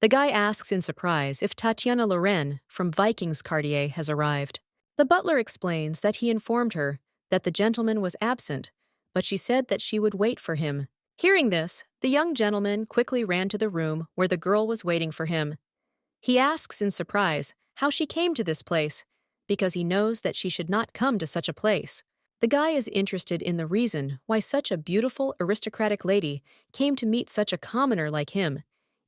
The guy asks in surprise if Tatiana Loren from Vikings Cartier has arrived. The butler explains that he informed her that the gentleman was absent, but she said that she would wait for him. Hearing this, the young gentleman quickly ran to the room where the girl was waiting for him. He asks in surprise how she came to this place, because he knows that she should not come to such a place. The guy is interested in the reason why such a beautiful aristocratic lady came to meet such a commoner like him,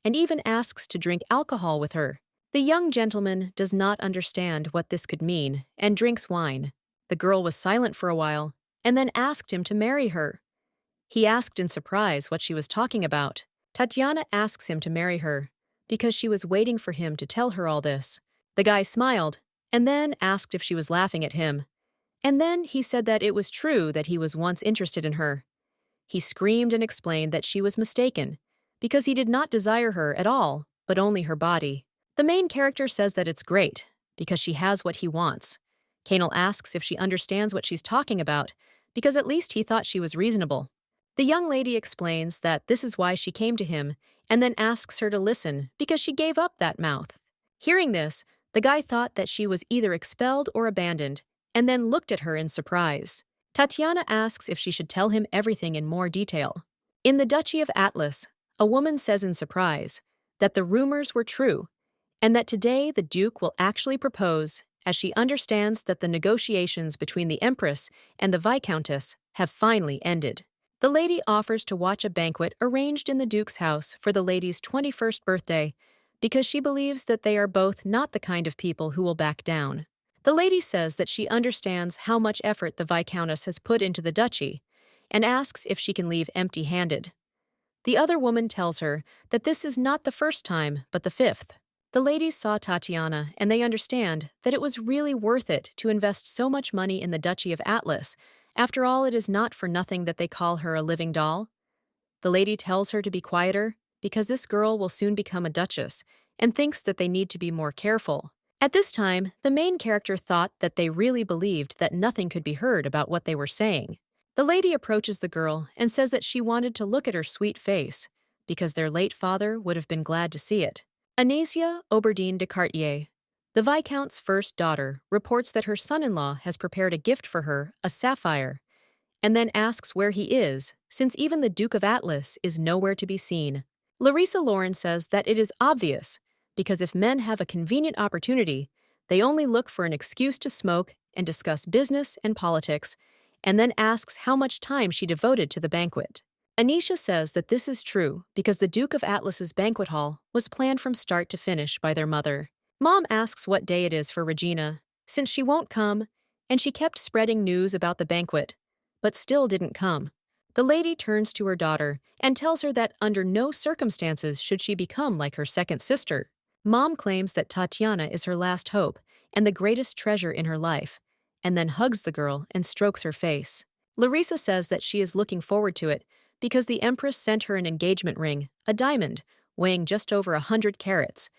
and even asks to drink alcohol with her. The young gentleman does not understand what this could mean and drinks wine. The girl was silent for a while and then asked him to marry her. He asked in surprise what she was talking about. Tatiana asks him to marry her because she was waiting for him to tell her all this. The guy smiled and then asked if she was laughing at him. And then he said that it was true that he was once interested in her. He screamed and explained that she was mistaken because he did not desire her at all, but only her body. The main character says that it's great because she has what he wants. Canel asks if she understands what she's talking about because at least he thought she was reasonable. The young lady explains that this is why she came to him and then asks her to listen because she gave up that mouth. Hearing this, the guy thought that she was either expelled or abandoned and then looked at her in surprise. Tatiana asks if she should tell him everything in more detail. In the Duchy of Atlas, a woman says in surprise that the rumors were true and that today the Duke will actually propose, as she understands that the negotiations between the Empress and the Viscountess have finally ended. The lady offers to watch a banquet arranged in the Duke's house for the lady's 21st birthday because she believes that they are both not the kind of people who will back down. The lady says that she understands how much effort the Viscountess has put into the duchy and asks if she can leave empty-handed. The other woman tells her that this is not the first time, but the fifth. The ladies saw Tatiana and they understand that it was really worth it to invest so much money in the Duchy of Atlas. After all, it is not for nothing that they call her a living doll. The lady tells her to be quieter because this girl will soon become a duchess and thinks that they need to be more careful. At this time, the main character thought that they really believed that nothing could be heard about what they were saying. The lady approaches the girl and says that she wanted to look at her sweet face because their late father would have been glad to see it. Anasia Auberdine de Cartier, the Viscount's first daughter, reports that her son-in-law has prepared a gift for her, a sapphire, and then asks where he is, since even the Duke of Atlas is nowhere to be seen. Larissa Loren says that it is obvious, because if men have a convenient opportunity, they only look for an excuse to smoke and discuss business and politics, and then asks how much time she devoted to the banquet. Anisha says that this is true because the Duke of Atlas's banquet hall was planned from start to finish by their mother. Mom asks what day it is for Regina, since she won't come, and she kept spreading news about the banquet, but still didn't come. The lady turns to her daughter and tells her that under no circumstances should she become like her second sister. Mom claims that Tatiana is her last hope and the greatest treasure in her life, and then hugs the girl and strokes her face. Larissa says that she is looking forward to it because the Empress sent her an engagement ring, a diamond, weighing just over 100 carats.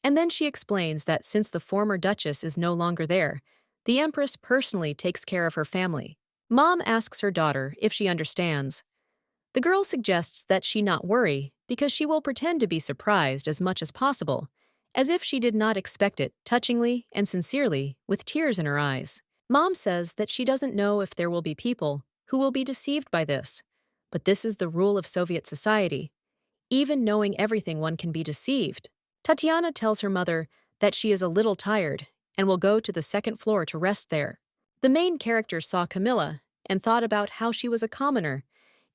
And then she explains that since the former Duchess is no longer there, the Empress personally takes care of her family. Mom asks her daughter if she understands. The girl suggests that she not worry because she will pretend to be surprised as much as possible, as if she did not expect it, touchingly and sincerely, with tears in her eyes. Mom says that she doesn't know if there will be people who will be deceived by this, but this is the rule of Soviet society. Even knowing everything, one can be deceived. Tatiana tells her mother that she is a little tired and will go to the second floor to rest there. The main character saw Camilla and thought about how she was a commoner,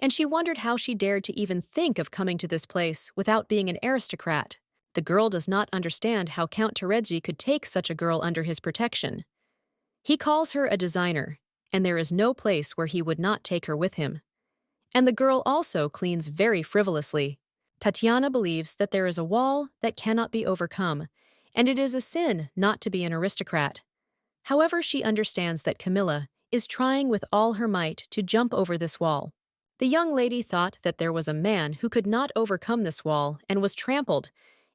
and she wondered how she dared to even think of coming to this place without being an aristocrat. The girl does not understand how Count Terezi could take such a girl under his protection. He calls her a designer, and there is no place where he would not take her with him. And the girl also cleans very frivolously. Tatiana believes that there is a wall that cannot be overcome, and it is a sin not to be an aristocrat. However, she understands that Camilla is trying with all her might to jump over this wall. The young lady thought that there was a man who could not overcome this wall and was trampled,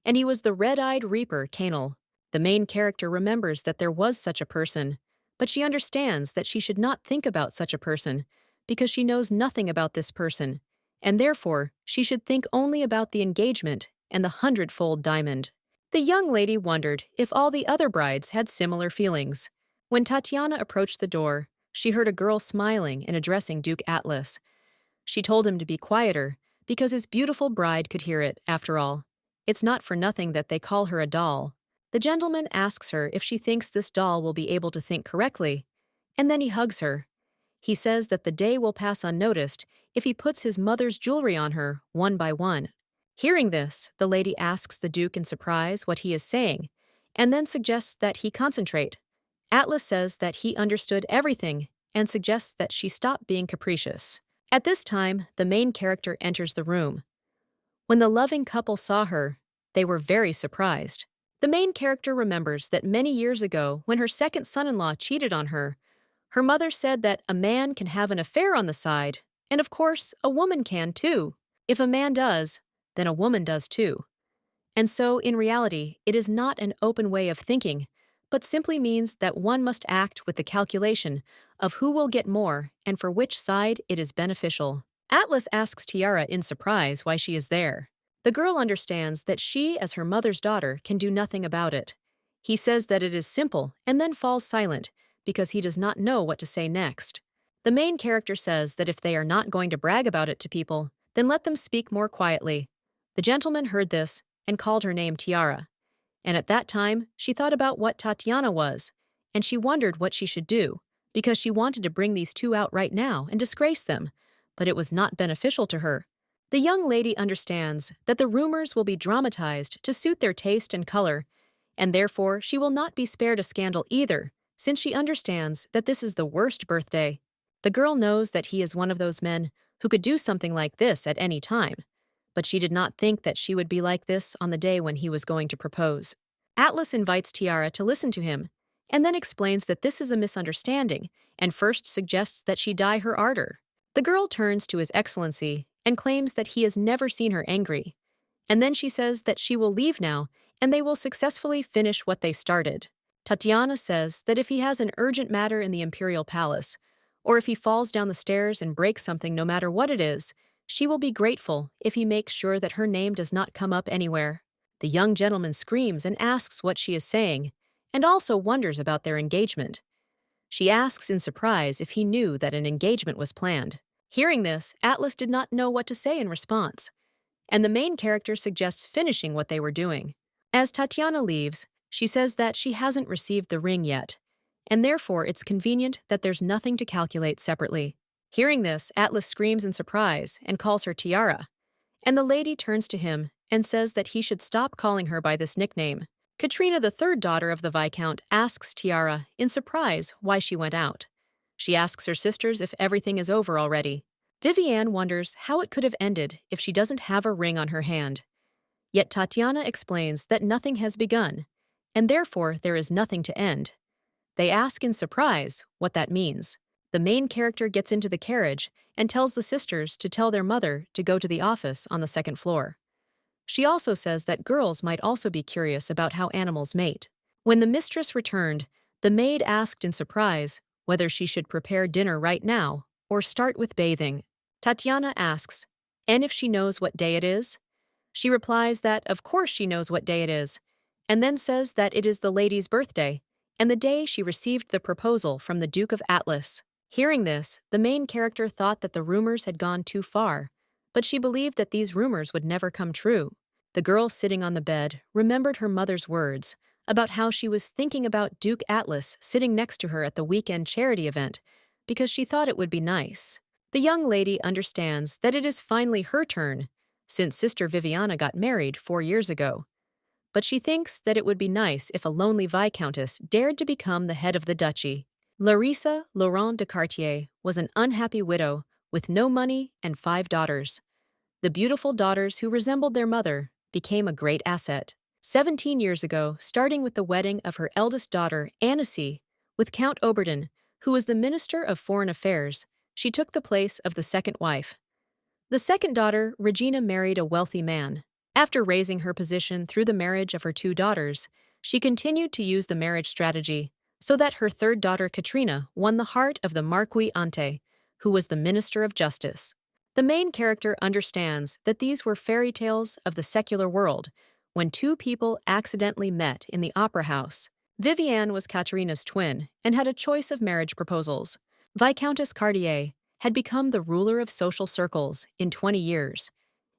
and he was the red-eyed reaper Canel. The main character remembers that there was such a person, but she understands that she should not think about such a person because she knows nothing about this person, and therefore she should think only about the engagement and the hundredfold diamond. The young lady wondered if all the other brides had similar feelings. When Tatiana approached the door, she heard a girl smiling and addressing Duke Atlas. She told him to be quieter, because his beautiful bride could hear it, after all. It's not for nothing that they call her a doll. The gentleman asks her if she thinks this doll will be able to think correctly, and then he hugs her. He says that the day will pass unnoticed if he puts his mother's jewelry on her, one by one. Hearing this, the lady asks the Duke in surprise what he is saying, and then suggests that he concentrate. Atlas says that he understood everything and suggests that she stop being capricious. At this time, the main character enters the room. When the loving couple saw her, they were very surprised. The main character remembers that many years ago, when her second son-in-law cheated on her mother said that a man can have an affair on the side, and of course, a woman can too. If a man does, then a woman does too. And so, in reality, it is not an open way of thinking, but simply means that one must act with the calculation of who will get more and for which side it is beneficial. Atlas asks Tiara in surprise why she is there. The girl understands that she, as her mother's daughter, can do nothing about it. He says that it is simple and then falls silent because he does not know what to say next. The main character says that if they are not going to brag about it to people, then let them speak more quietly. The gentleman heard this and called her name Tiara. And at that time, she thought about what Tatiana was, and she wondered what she should do, because she wanted to bring these two out right now and disgrace them, but it was not beneficial to her. The young lady understands that the rumors will be dramatized to suit their taste and color, and therefore she will not be spared a scandal either, since she understands that this is the worst birthday. The girl knows that he is one of those men who could do something like this at any time, but she did not think that she would be like this on the day when he was going to propose. Atlas invites Tiara to listen to him, and then explains that this is a misunderstanding, and first suggests that she dye her ardor. The girl turns to His Excellency and claims that he has never seen her angry, and then she says that she will leave now and they will successfully finish what they started. Tatiana says that if he has an urgent matter in the imperial palace, or if he falls down the stairs and breaks something no matter what it is, she will be grateful if he makes sure that her name does not come up anywhere. The young gentleman screams and asks what she is saying, and also wonders about their engagement. She asks in surprise if he knew that an engagement was planned. Hearing this, Atlas did not know what to say in response, and the main character suggests finishing what they were doing. As Tatiana leaves, she says that she hasn't received the ring yet, and therefore it's convenient that there's nothing to calculate separately. Hearing this, Atlas screams in surprise and calls her Tiara, and the lady turns to him and says that he should stop calling her by this nickname. Katrina, the third daughter of the Viscount, asks Tiara in surprise why she went out. She asks her sisters if everything is over already. Viviane wonders how it could have ended if she doesn't have a ring on her hand. Yet Tatiana explains that nothing has begun, and therefore there is nothing to end. They ask in surprise what that means. The main character gets into the carriage and tells the sisters to tell their mother to go to the office on the second floor. She also says that girls might also be curious about how animals mate. When the mistress returned, the maid asked in surprise whether she should prepare dinner right now or start with bathing. Tatiana asks, and if she knows what day it is? She replies that of course she knows what day it is, and then says that it is the lady's birthday, and the day she received the proposal from the Duke of Atlas. Hearing this, the main character thought that the rumors had gone too far, but she believed that these rumors would never come true. The girl sitting on the bed remembered her mother's words about how she was thinking about Duke Atlas sitting next to her at the weekend charity event because she thought it would be nice. The young lady understands that it is finally her turn, since Sister Viviana got married 4 years ago. But she thinks that it would be nice if a lonely viscountess dared to become the head of the duchy. Larissa Laurent de Cartier was an unhappy widow with no money and 5 daughters. The beautiful daughters who resembled their mother became a great asset. 17 years ago, starting with the wedding of her eldest daughter, Annecy, with Count Oberdan, who was the Minister of Foreign Affairs, she took the place of the second wife. The second daughter, Regina, married a wealthy man. After raising her position through the marriage of her 2 daughters, she continued to use the marriage strategy so that her third daughter, Katrina, won the heart of the Marquis Ante, who was the Minister of Justice. The main character understands that these were fairy tales of the secular world when two people accidentally met in the opera house. Vivienne was Katerina's twin and had a choice of marriage proposals. Viscountess Cartier had become the ruler of social circles in 20 years,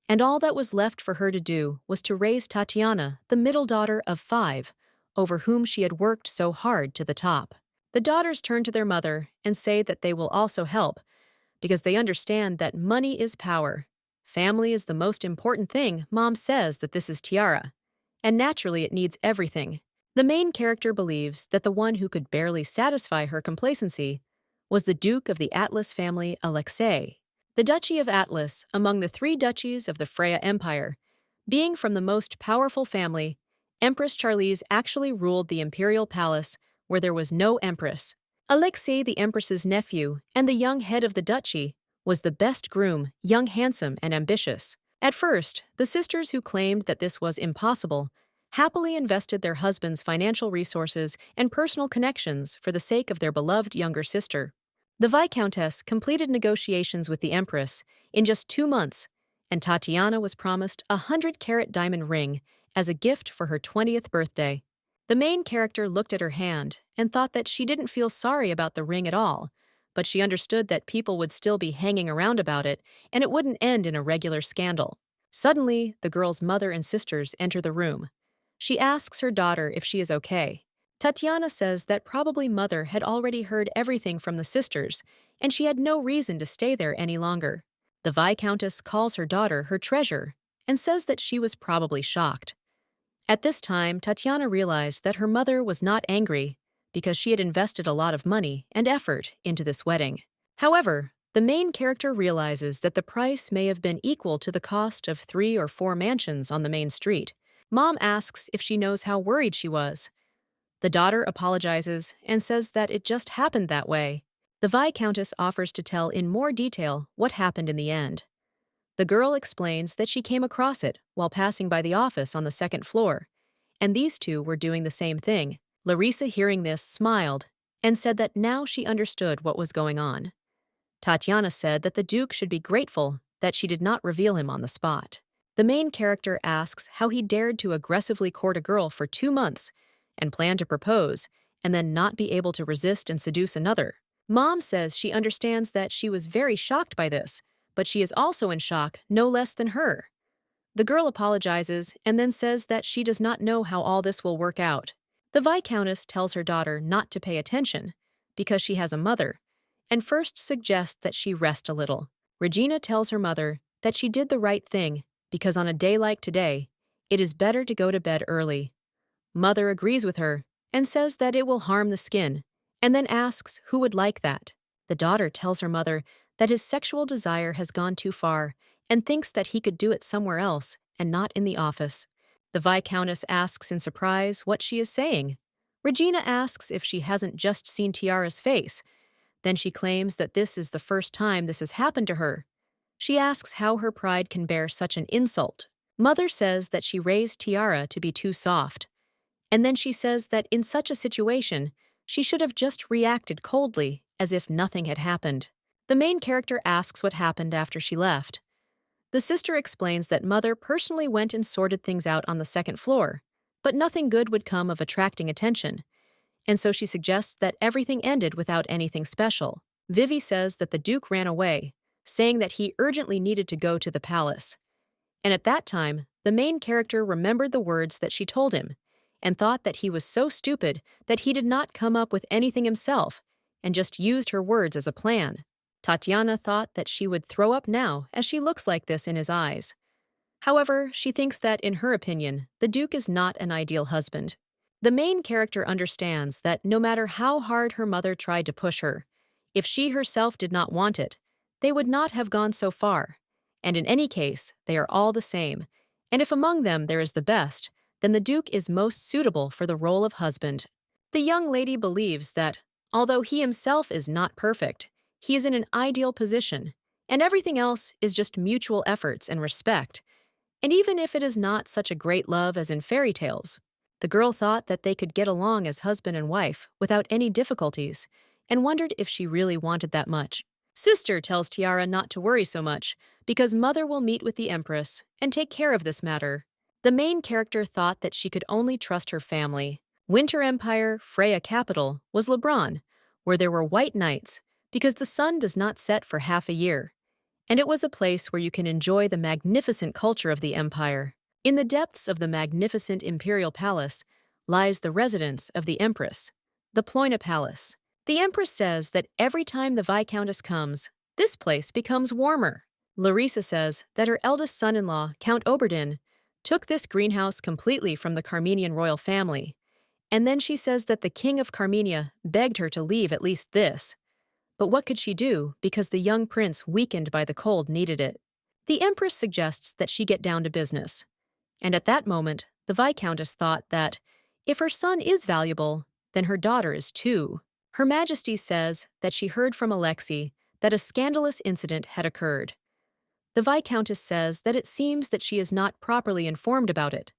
and all that was left for her to do was to raise Tatiana, the middle daughter of 5, over whom she had worked so hard to the top. The daughters turn to their mother and say that they will also help, because they understand that money is power. Family is the most important thing. Mom says that this is Tiara, and naturally it needs everything. The main character believes that the one who could barely satisfy her complacency was the Duke of the Atlas family, Alexei. The Duchy of Atlas, among the 3 duchies of the Freya Empire, being from the most powerful family, Empress Charlize actually ruled the imperial palace where there was no empress. Alexei, the empress's nephew and the young head of the duchy, was the best groom, young, handsome, and ambitious. At first, the sisters who claimed that this was impossible happily invested their husbands' financial resources and personal connections for the sake of their beloved younger sister. The Viscountess completed negotiations with the Empress in just 2 months, and Tatiana was promised a 100-carat diamond ring as a gift for her 20th birthday. The main character looked at her hand and thought that she didn't feel sorry about the ring at all, but she understood that people would still be hanging around about it and it wouldn't end in a regular scandal. Suddenly, the girl's mother and sisters enter the room. She asks her daughter if she is okay. Tatiana says that probably mother had already heard everything from the sisters, and she had no reason to stay there any longer. The Viscountess calls her daughter her treasure and says that she was probably shocked. At this time, Tatiana realized that her mother was not angry because she had invested a lot of money and effort into this wedding. However, the main character realizes that the price may have been equal to the cost of 3 or 4 mansions on the main street. Mom asks if she knows how worried she was. The daughter apologizes and says that it just happened that way. The Viscountess offers to tell in more detail what happened in the end. The girl explains that she came across it while passing by the office on the 2nd floor, and these two were doing the same thing. Larissa, hearing this, smiled and said that now she understood what was going on. Tatiana said that the Duke should be grateful that she did not reveal him on the spot. The main character asks how he dared to aggressively court a girl for 2 months and plan to propose, and then not be able to resist and seduce another. Mom says she understands that she was very shocked by this, but she is also in shock no less than her. The girl apologizes and then says that she does not know how all this will work out. The Viscountess tells her daughter not to pay attention because she has a mother, and first suggests that she rest a little. Regina tells her mother that she did the right thing because on a day like today, it is better to go to bed early. Mother agrees with her and says that it will harm the skin, and then asks who would like that. The daughter tells her mother that his sexual desire has gone too far and thinks that he could do it somewhere else and not in the office. The Viscountess asks in surprise what she is saying. Regina asks if she hasn't just seen Tiara's face. Then she claims that this is the first time this has happened to her. She asks how her pride can bear such an insult. Mother says that she raised Tiara to be too soft. And then she says that in such a situation, she should have just reacted coldly, as if nothing had happened. The main character asks what happened after she left. The sister explains that mother personally went and sorted things out on the 2nd floor, but nothing good would come of attracting attention, and so she suggests that everything ended without anything special. Vivi says that the Duke ran away, saying that he urgently needed to go to the palace. And at that time, the main character remembered the words that she told him, and thought that he was so stupid that he did not come up with anything himself and just used her words as a plan. Tatiana thought that she would throw up now as she looks like this in his eyes. However, she thinks that, in her opinion, the Duke is not an ideal husband. The main character understands that no matter how hard her mother tried to push her, if she herself did not want it, they would not have gone so far. And in any case, they are all the same, and if among them there is the best, then the Duke is most suitable for the role of husband. The young lady believes that, although he himself is not perfect, he is in an ideal position, and everything else is just mutual efforts and respect. And even if it is not such a great love as in fairy tales, the girl thought that they could get along as husband and wife without any difficulties, and wondered if she really wanted that much. Sister tells Tiara not to worry so much, because mother will meet with the Empress and take care of this matter. The main character thought that she could only trust her family. Winter Empire, Freya capital, was Lebron, where there were white nights, because the sun does not set for half a year. And it was a place where you can enjoy the magnificent culture of the empire. In the depths of the magnificent imperial palace lies the residence of the Empress, the Ployna Palace. The Empress says that every time the Viscountess comes, this place becomes warmer. Larissa says that her eldest son-in-law, Count Oberdin, took this greenhouse completely from the Carmenian royal family, and then she says that the King of Carmenia begged her to leave at least this. But what could she do, because the young prince, weakened by the cold, needed it? The Empress suggests that she get down to business. And at that moment, the Viscountess thought that, if her son is valuable, then her daughter is too. Her Majesty says that she heard from Alexei that a scandalous incident had occurred. The Viscountess says that it seems that she is not properly informed about it.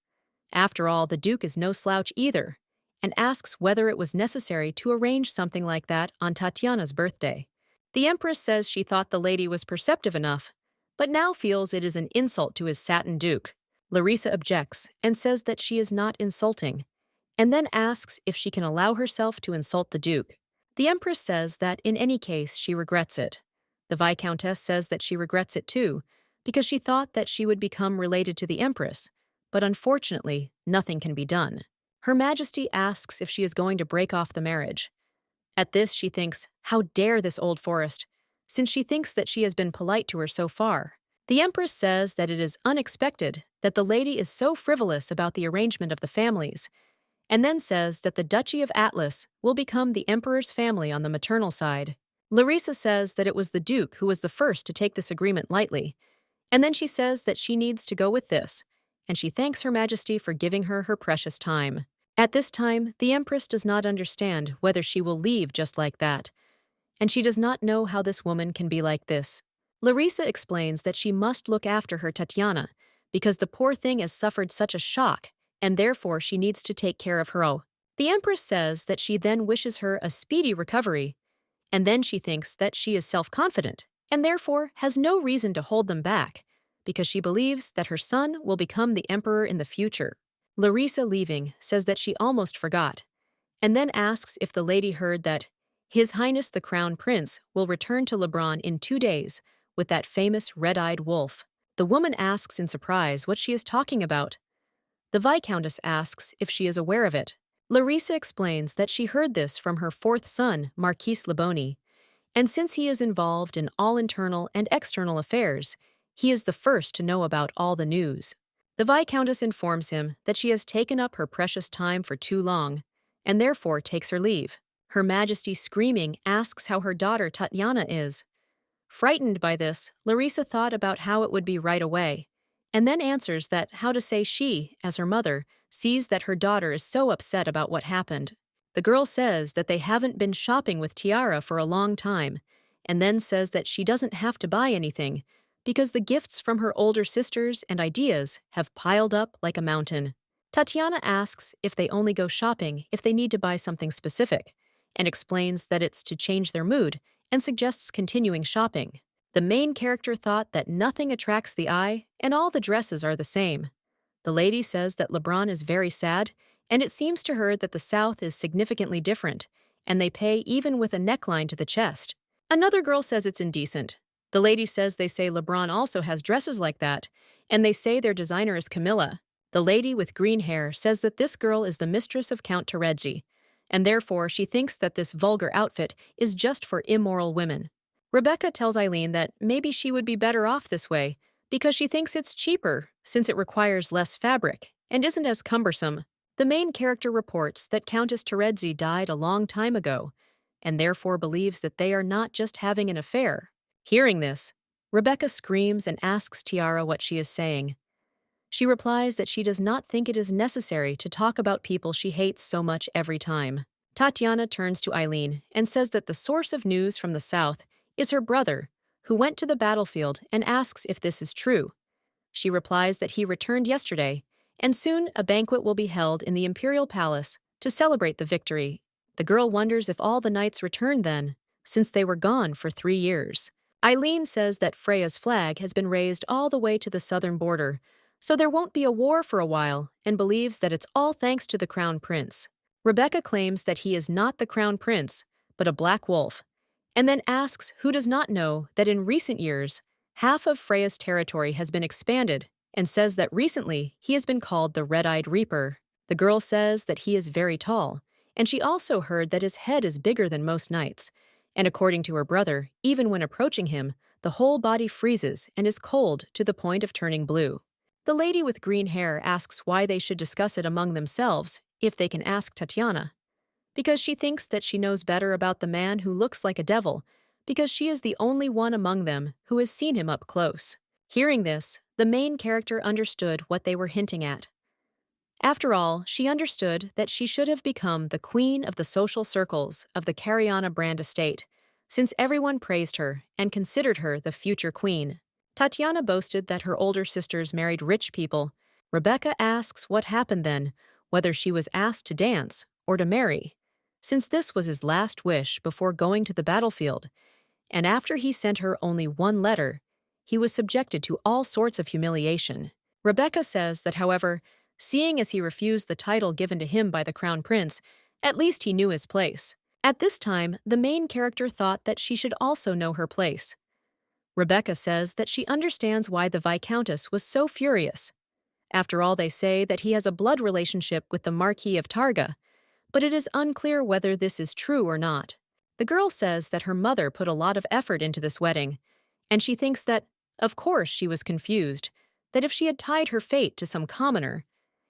After all, the Duke is no slouch either, and asks whether it was necessary to arrange something like that on Tatiana's birthday. The Empress says she thought the lady was perceptive enough, but now feels it is an insult to his satin duke. Larissa objects and says that she is not insulting, and then asks if she can allow herself to insult the Duke. The Empress says that in any case she regrets it. The Viscountess says that she regrets it too, because she thought that she would become related to the Empress, but unfortunately, nothing can be done. Her Majesty asks if she is going to break off the marriage. At this, she thinks, how dare this old forest, since she thinks that she has been polite to her so far. The Empress says that it is unexpected that the lady is so frivolous about the arrangement of the families, and then says that the Duchy of Atlas will become the Emperor's family on the maternal side. Larissa says that it was the Duke who was the first to take this agreement lightly, and then she says that she needs to go with this, and she thanks Her Majesty for giving her her precious time. At this time, the Empress does not understand whether she will leave just like that, and she does not know how this woman can be like this. Larissa explains that she must look after her Tatiana, because the poor thing has suffered such a shock, and therefore she needs to take care of her own. The Empress says that she then wishes her a speedy recovery, and then she thinks that she is self-confident, and therefore has no reason to hold them back, because she believes that her son will become the emperor in the future. Larissa, leaving, says that she almost forgot, and then asks if the lady heard that His Highness the Crown Prince will return to Lebron in 2 days with that famous red-eyed wolf. The woman asks in surprise what she is talking about. The Viscountess asks if she is aware of it. Larissa explains that she heard this from her 4th son, Marquis Leboni, and since he is involved in all internal and external affairs, he is the first to know about all the news. The Viscountess informs him that she has taken up her precious time for too long, and therefore takes her leave. Her Majesty, screaming, asks how her daughter Tatiana is. Frightened by this, Larissa thought about how it would be right away, and then answers that how to say she, as her mother, sees that her daughter is so upset about what happened. The girl says that they haven't been shopping with Tiara for a long time, and then says that she doesn't have to buy anything, because the gifts from her older sisters and ideas have piled up like a mountain. Tatiana asks if they only go shopping if they need to buy something specific, and explains that it's to change their mood, and suggests continuing shopping. The main character thought that nothing attracts the eye, and all the dresses are the same. The lady says that Lebron is very sad, and it seems to her that the South is significantly different, and they pay even with a neckline to the chest. Another girl says it's indecent. The lady says they say Lebron also has dresses like that, and they say their designer is Camilla. The lady with green hair says that this girl is the mistress of Count Terezzi, and therefore she thinks that this vulgar outfit is just for immoral women. Rebecca tells Eileen that maybe she would be better off this way, because she thinks it's cheaper, since it requires less fabric, and isn't as cumbersome. The main character reports that Countess Terezzi died a long time ago, and therefore believes that they are not just having an affair. Hearing this, Rebecca screams and asks Tiara what she is saying. She replies that she does not think it is necessary to talk about people she hates so much every time. Tatiana turns to Eileen and says that the source of news from the South is her brother, who went to the battlefield, and asks if this is true. She replies that he returned yesterday, and soon a banquet will be held in the Imperial Palace to celebrate the victory. The girl wonders if all the knights return then, since they were gone for 3 years. Eileen says that Freya's flag has been raised all the way to the southern border, so there won't be a war for a while, and believes that it's all thanks to the Crown Prince. Rebecca claims that he is not the Crown Prince, but a black wolf, and then asks who does not know that in recent years, half of Freya's territory has been expanded, and says that recently he has been called the Red-Eyed Reaper. The girl says that he is very tall, and she also heard that his head is bigger than most knights, and according to her brother, even when approaching him, the whole body freezes and is cold to the point of turning blue. The lady with green hair asks why they should discuss it among themselves if they can ask Tatiana, because she thinks that she knows better about the man who looks like a devil, because she is the only one among them who has seen him up close. Hearing this, the main character understood what they were hinting at. After all, she understood that she should have become the queen of the social circles of the Cariana Brand estate, since everyone praised her and considered her the future queen. Tatiana boasted that her older sisters married rich people. Rebecca asks what happened then, whether she was asked to dance or to marry, since this was his last wish before going to the battlefield, and after he sent her only one letter, he was subjected to all sorts of humiliation. Rebecca says that, however, seeing as he refused the title given to him by the Crown Prince, at least he knew his place. At this time, the main character thought that she should also know her place. Rebecca says that she understands why the Viscountess was so furious. After all, they say that he has a blood relationship with the Marquis of Targa, but it is unclear whether this is true or not. The girl says that her mother put a lot of effort into this wedding, and she thinks that, of course, she was confused, that if she had tied her fate to some commoner,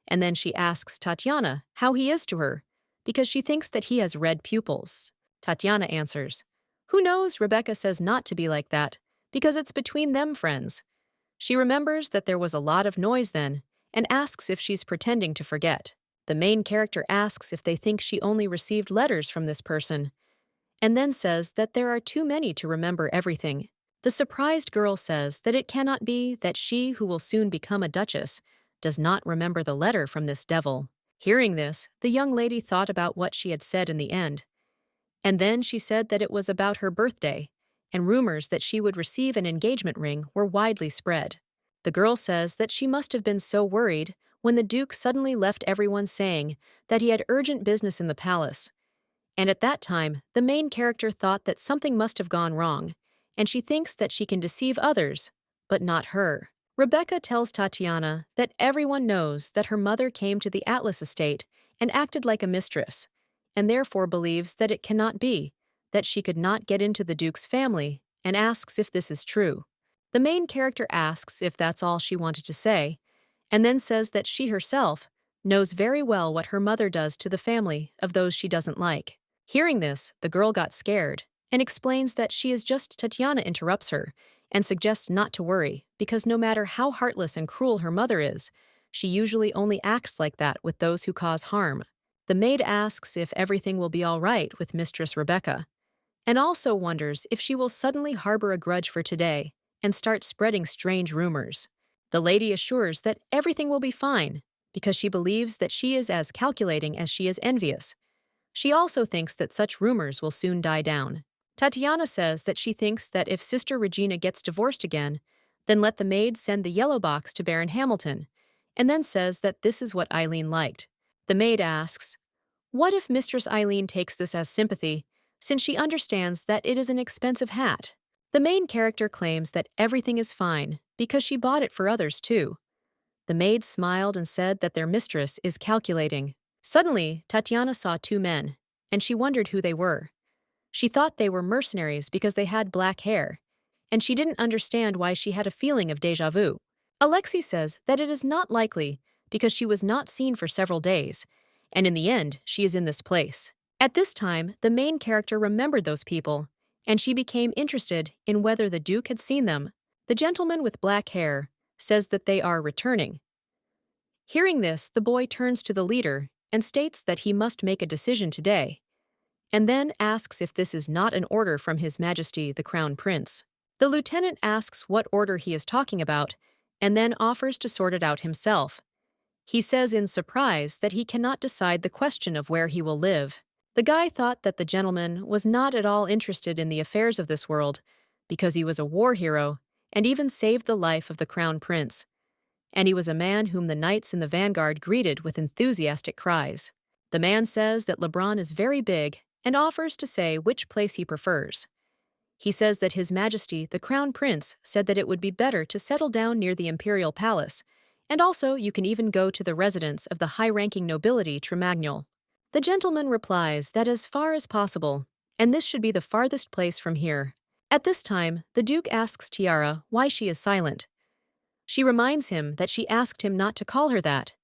and then she asks Tatiana how he is to her, because she thinks that he has red pupils. Tatiana answers, "Who knows?" Rebecca says not to be like that, because it's between them friends. She remembers that there was a lot of noise then, and asks if she's pretending to forget. The main character asks if they think she only received letters from this person, and then says that there are too many to remember everything. The surprised girl says that it cannot be that she who will soon become a duchess does not remember the letter from this devil. Hearing this, the young lady thought about what she had said in the end, and then she said that it was about her birthday, and rumors that she would receive an engagement ring were widely spread. The girl says that she must have been so worried when the Duke suddenly left everyone saying that he had urgent business in the palace, and at that time the main character thought that something must have gone wrong, and she thinks that she can deceive others, but not her. Rebecca tells Tatiana that everyone knows that her mother came to the Atlas estate and acted like a mistress, and therefore believes that it cannot be, that she could not get into the Duke's family, and asks if this is true. The main character asks if that's all she wanted to say, and then says that she herself knows very well what her mother does to the family of those she doesn't like. Hearing this, the girl got scared and explains that she is just Tatiana interrupts her and suggests not to worry, because no matter how heartless and cruel her mother is, she usually only acts like that with those who cause harm. The maid asks if everything will be all right with Mistress Rebecca, and also wonders if she will suddenly harbor a grudge for today and start spreading strange rumors. The lady assures that everything will be fine, because she believes that she is as calculating as she is envious. She also thinks that such rumors will soon die down. Tatiana says that she thinks that if Sister Regina gets divorced again, then let the maid send the yellow box to Baron Hamilton, and then says that this is what Eileen liked. The maid asks, what if Mistress Eileen takes this as sympathy, since she understands that it is an expensive hat? The main character claims that everything is fine, because she bought it for others too. The maid smiled and said that their mistress is calculating. Suddenly, Tatiana saw two men, and she wondered who they were. She thought they were mercenaries because they had black hair, and she didn't understand why she had a feeling of déjà vu. Alexei says that it is not likely because she was not seen for several days, and in the end, she is in this place. At this time, the main character remembered those people, and she became interested in whether the Duke had seen them. The gentleman with black hair says that they are returning. Hearing this, the boy turns to the leader and states that he must make a decision today, and then asks if this is not an order from His Majesty the Crown Prince. The lieutenant asks what order he is talking about, and then offers to sort it out himself. He says in surprise that he cannot decide the question of where he will live. The guy thought that the gentleman was not at all interested in the affairs of this world because he was a war hero and even saved the life of the crown prince, and he was a man whom the knights in the vanguard greeted with enthusiastic cries. The man says that LeBron is very big and offers to say which place he prefers. He says that His Majesty, the Crown Prince, said that it would be better to settle down near the Imperial Palace, and also you can even go to the residence of the high-ranking nobility Tremagnol. The gentleman replies that as far as possible, and this should be the farthest place from here. At this time, the Duke asks Tiara why she is silent. She reminds him that she asked him not to call her that,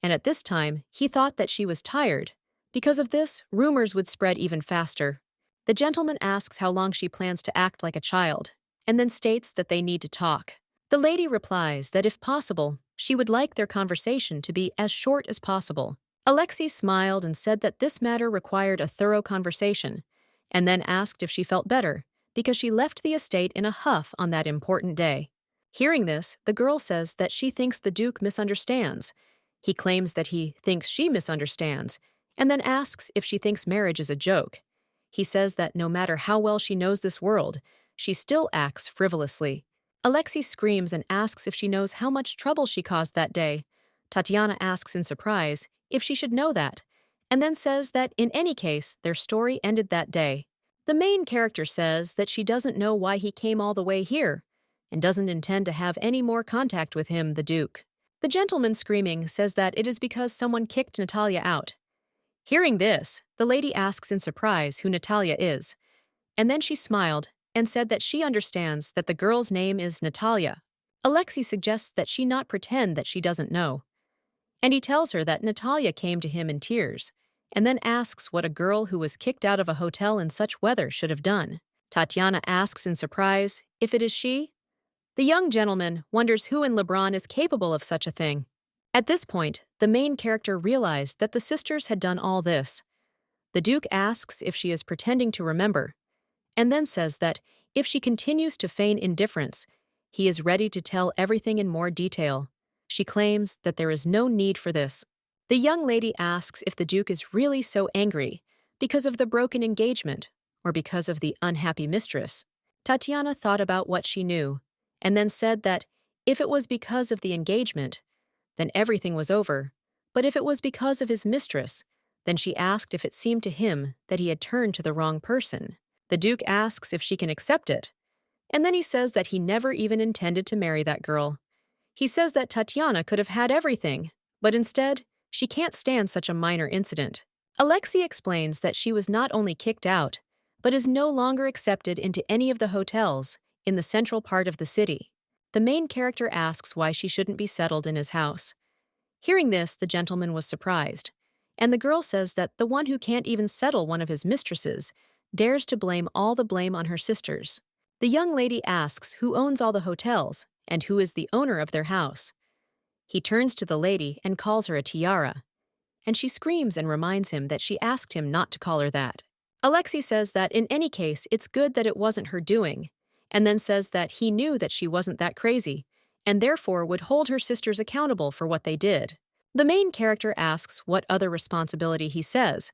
and at this time, he thought that she was tired. Because of this, rumors would spread even faster. The gentleman asks how long she plans to act like a child, and then states that they need to talk. The lady replies that if possible, she would like their conversation to be as short as possible. Alexei smiled and said that this matter required a thorough conversation, and then asked if she felt better, because she left the estate in a huff on that important day. Hearing this, the girl says that she thinks the Duke misunderstands. He claims that he thinks she misunderstands, and then asks if she thinks marriage is a joke. He says that no matter how well she knows this world, she still acts frivolously. Alexei screams and asks if she knows how much trouble she caused that day. Tatiana asks in surprise if she should know that, and then says that in any case, their story ended that day. The main character says that she doesn't know why he came all the way here, and doesn't intend to have any more contact with him, the Duke. The gentleman screaming says that it is because someone kicked Natalia out. Hearing this, the lady asks in surprise who Natalia is, and then she smiled and said that she understands that the girl's name is Natalia. Alexei suggests that she not pretend that she doesn't know, and he tells her that Natalia came to him in tears, and then asks what a girl who was kicked out of a hotel in such weather should have done. Tatiana asks in surprise if it is she. The young gentleman wonders who in LeBron is capable of such a thing. At this point, the main character realized that the sisters had done all this. The Duke asks if she is pretending to remember, and then says that if she continues to feign indifference, he is ready to tell everything in more detail. She claims that there is no need for this. The young lady asks if the Duke is really so angry because of the broken engagement or because of the unhappy mistress. Tatiana thought about what she knew, and then said that if it was because of the engagement, then everything was over, but if it was because of his mistress, then she asked if it seemed to him that he had turned to the wrong person. The Duke asks if she can accept it, and then he says that he never even intended to marry that girl. He says that Tatiana could have had everything, but instead, she can't stand such a minor incident. Alexei explains that she was not only kicked out, but is no longer accepted into any of the hotels in the central part of the city. The main character asks why she shouldn't be settled in his house. Hearing this, the gentleman was surprised, and the girl says that the one who can't even settle one of his mistresses dares to blame all the blame on her sisters. The young lady asks who owns all the hotels and who is the owner of their house. He turns to the lady and calls her a tiara, and she screams and reminds him that she asked him not to call her that. Alexei says that in any case, it's good that it wasn't her doing, and then says that he knew that she wasn't that crazy, and therefore would hold her sisters accountable for what they did. The main character asks what other responsibility he says,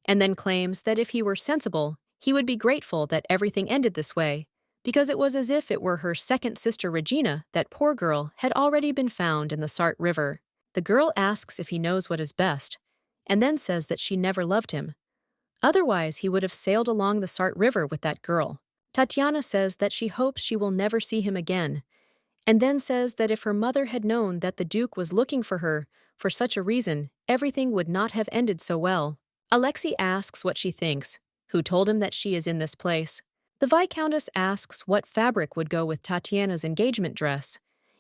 and then claims that if he were sensible, he would be grateful that everything ended this way, because it was as if it were her second sister Regina, that poor girl, had already been found in the Sarthe River. The girl asks if he knows what is best, and then says that she never loved him. Otherwise, he would have sailed along the Sarthe River with that girl. Tatiana says that she hopes she will never see him again, and then says that if her mother had known that the Duke was looking for her for such a reason, everything would not have ended so well. Alexei asks what she thinks, who told him that she is in this place. The Viscountess asks what fabric would go with Tatiana's engagement dress,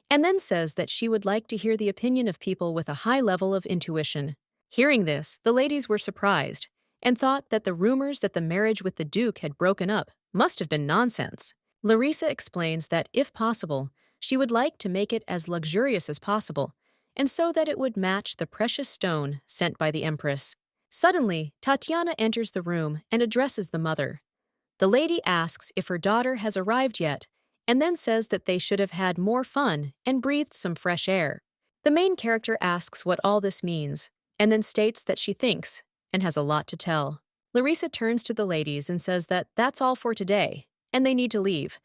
and then says that she would like to hear the opinion of people with a high level of intuition. Hearing this, the ladies were surprised, and thought that the rumors that the marriage with the Duke had broken up must have been nonsense. Larissa explains that, if possible, she would like to make it as luxurious as possible, and so that it would match the precious stone sent by the Empress. Suddenly, Tatiana enters the room and addresses the mother. The lady asks if her daughter has arrived yet, and then says that they should have had more fun and breathed some fresh air. The main character asks what all this means, and then states that she thinks, and has a lot to tell. Larissa turns to the ladies and says that that's all for today, and they need to leave.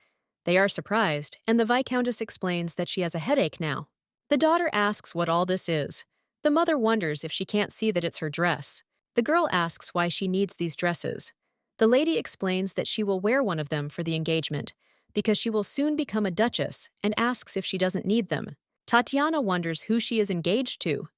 They are surprised, and the Viscountess explains that she has a headache now. The daughter asks what all this is. The mother wonders if she can't see that it's her dress. The girl asks why she needs these dresses. The lady explains that she will wear one of them for the engagement, because she will soon become a duchess, and asks if she doesn't need them. Tatiana wonders who she is engaged to.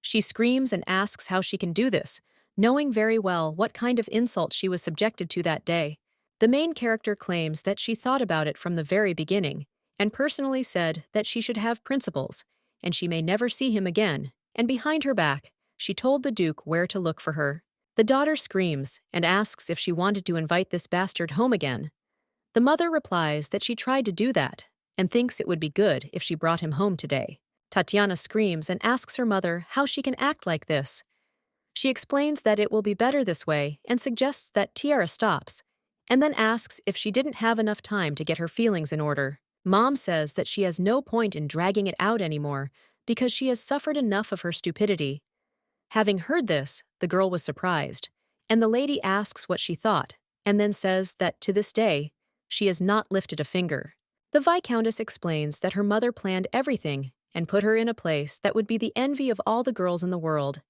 She screams and asks how she can do this, knowing very well what kind of insult she was subjected to that day. The main character claims that she thought about it from the very beginning, and personally said that she should have principles, and she may never see him again, and behind her back, she told the Duke where to look for her. The daughter screams and asks if she wanted to invite this bastard home again. The mother replies that she tried to do that, and thinks it would be good if she brought him home today. Tatiana screams and asks her mother how she can act like this. She explains that it will be better this way and suggests that Tiara stops, and then asks if she didn't have enough time to get her feelings in order. Mom says that she has no point in dragging it out anymore because she has suffered enough of her stupidity. Having heard this, the girl was surprised, and the lady asks what she thought, and then says that to this day, she has not lifted a finger. The Viscountess explains that her mother planned everything and put her in a place that would be the envy of all the girls in the world,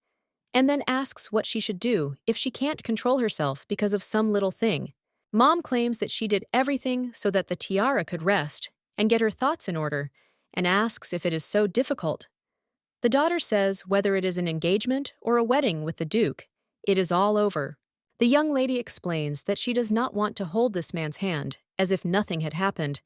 and then asks what she should do if she can't control herself because of some little thing. Mom claims that she did everything so that the tiara could rest and get her thoughts in order, and asks if it is so difficult. The daughter says whether it is an engagement or a wedding with the Duke, it is all over. The young lady explains that she does not want to hold this man's hand, as if nothing had happened,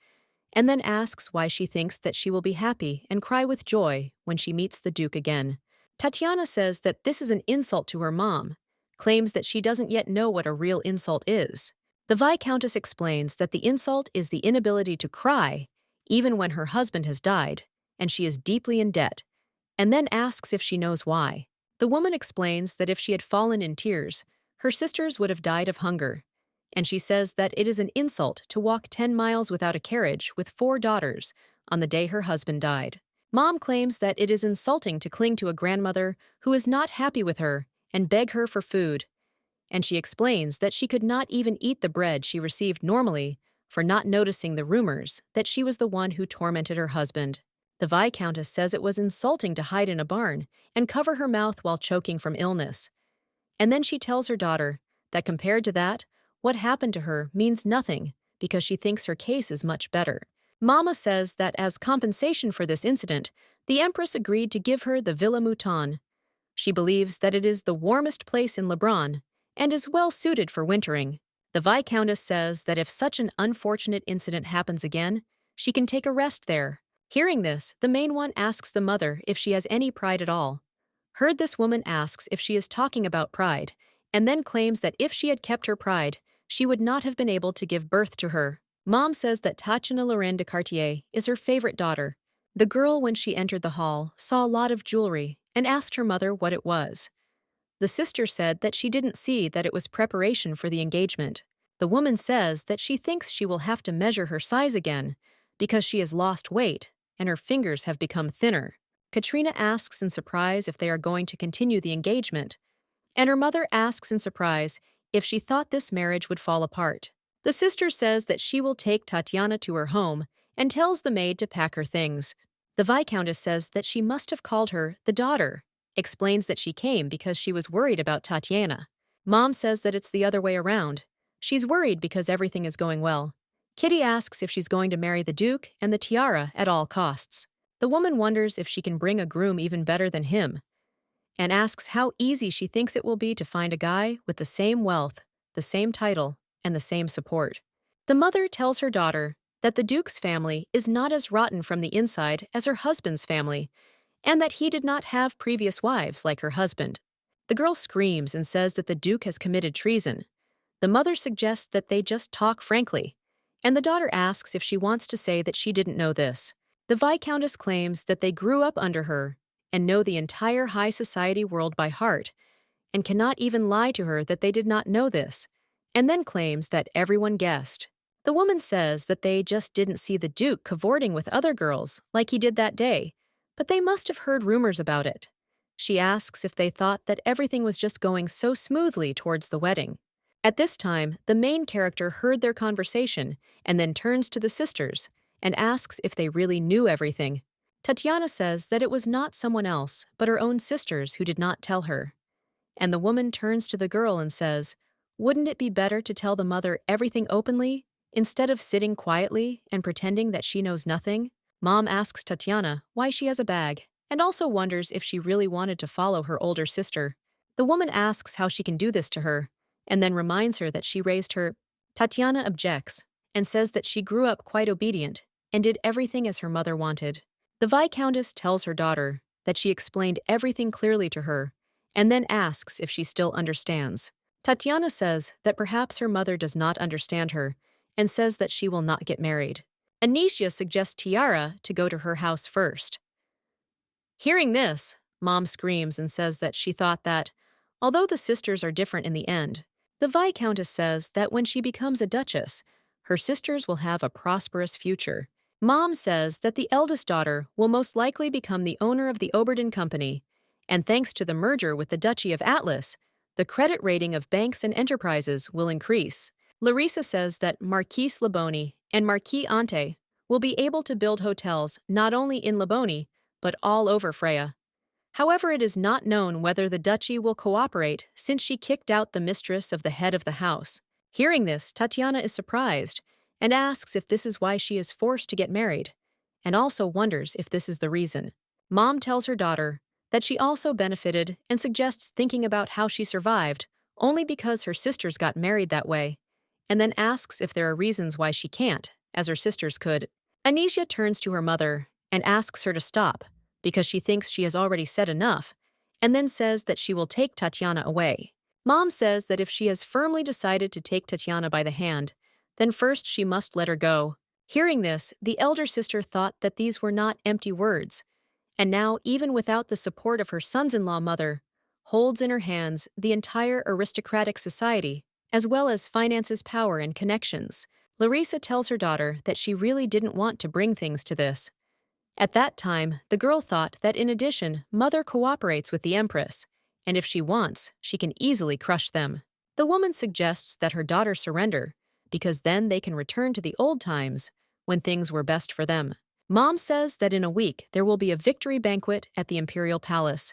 and then asks why she thinks that she will be happy and cry with joy when she meets the Duke again. Tatiana says that this is an insult to her mom, claims that she doesn't yet know what a real insult is. The Viscountess explains that the insult is the inability to cry, even when her husband has died, and she is deeply in debt, and then asks if she knows why. The woman explains that if she had fallen in tears, her sisters would have died of hunger, and she says that it is an insult to walk 10 miles without a carriage with 4 daughters on the day her husband died. Mom claims that it is insulting to cling to a grandmother who is not happy with her and beg her for food, and she explains that she could not even eat the bread she received normally for not noticing the rumors that she was the one who tormented her husband. The Viscountess says it was insulting to hide in a barn and cover her mouth while choking from illness. And then she tells her daughter that compared to that, what happened to her means nothing because she thinks her case is much better. Mama says that as compensation for this incident, the Empress agreed to give her the Villa Mouton. She believes that it is the warmest place in Lebrun and is well suited for wintering. The Viscountess says that if such an unfortunate incident happens again, she can take a rest there. Hearing this, the main one asks the mother if she has any pride at all. Heard this woman asks if she is talking about pride, and then claims that if she had kept her pride, she would not have been able to give birth to her. Mom says that Tatiana Lorraine de Cartier is her favorite daughter. The girl, when she entered the hall, saw a lot of jewelry and asked her mother what it was. The sister said that she didn't see that it was preparation for the engagement. The woman says that she thinks she will have to measure her size again because she has lost weight and her fingers have become thinner. Katrina asks in surprise if they are going to continue the engagement, and her mother asks in surprise if she thought this marriage would fall apart. The sister says that she will take Tatiana to her home and tells the maid to pack her things. The Viscountess says that she must have called her the daughter, explains that she came because she was worried about Tatiana. Mom says that it's the other way around. She's worried because everything is going well. Kitty asks if she's going to marry the Duke and the tiara at all costs. The woman wonders if she can bring a groom even better than him, and asks how easy she thinks it will be to find a guy with the same wealth, the same title, and the same support. The mother tells her daughter that the Duke's family is not as rotten from the inside as her husband's family, and that he did not have previous wives like her husband. The girl screams and says that the Duke has committed treason. The mother suggests that they just talk frankly, and the daughter asks if she wants to say that she didn't know this. The Viscountess claims that they grew up under her and know the entire high society world by heart, and cannot even lie to her that they did not know this, and then claims that everyone guessed. The woman says that they just didn't see the Duke cavorting with other girls like he did that day, but they must have heard rumors about it. She asks if they thought that everything was just going so smoothly towards the wedding. At this time, the main character heard their conversation and then turns to the sisters and asks if they really knew everything. Tatiana says that it was not someone else, but her own sisters who did not tell her. And the woman turns to the girl and says, "Wouldn't it be better to tell the mother everything openly, instead of sitting quietly and pretending that she knows nothing?" Mom asks Tatiana why she has a bag, and also wonders if she really wanted to follow her older sister. The woman asks how she can do this to her, and then reminds her that she raised her. Tatiana objects, and says that she grew up quite obedient, and did everything as her mother wanted. The Viscountess tells her daughter that she explained everything clearly to her, and then asks if she still understands. Tatiana says that perhaps her mother does not understand her, and says that she will not get married. Anicia suggests Tiara to go to her house first. Hearing this, Mom screams and says that she thought that, although the sisters are different in the end, the Viscountess says that when she becomes a duchess, her sisters will have a prosperous future. Mom says that the eldest daughter will most likely become the owner of the Oberdin Company, and thanks to the merger with the Duchy of Atlas, the credit rating of banks and enterprises will increase. Larissa says that Marquise Laboni and Marquis Ante will be able to build hotels not only in Laboni, but all over Freya. However, it is not known whether the duchy will cooperate since she kicked out the mistress of the head of the house. Hearing this, Tatiana is surprised and asks if this is why she is forced to get married, and also wonders if this is the reason. Mom tells her daughter that she also benefited and suggests thinking about how she survived only because her sisters got married that way, and then asks if there are reasons why she can't, as her sisters could. Anicia turns to her mother and asks her to stop, because she thinks she has already said enough, and then says that she will take Tatiana away. Mom says that if she has firmly decided to take Tatiana by the hand, then first she must let her go. Hearing this, the elder sister thought that these were not empty words, and now, even without the support of her sons-in-law mother, holds in her hands the entire aristocratic society, as well as finances, power, and connections. Larissa tells her daughter that she really didn't want to bring things to this. At that time, the girl thought that in addition, Mother cooperates with the Empress, and if she wants, she can easily crush them. The woman suggests that her daughter surrender, because then they can return to the old times, when things were best for them. Mom says that in a week there will be a victory banquet at the Imperial Palace,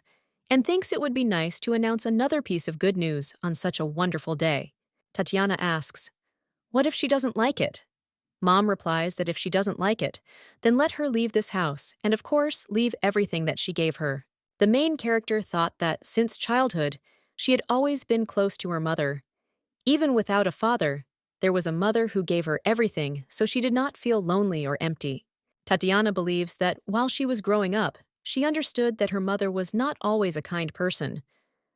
and thinks it would be nice to announce another piece of good news on such a wonderful day. Tatiana asks, "What if she doesn't like it?" Mom replies that if she doesn't like it, then let her leave this house, and of course, leave everything that she gave her. The main character thought that, since childhood, she had always been close to her mother. Even without a father, there was a mother who gave her everything, so she did not feel lonely or empty. Tatiana believes that while she was growing up, she understood that her mother was not always a kind person.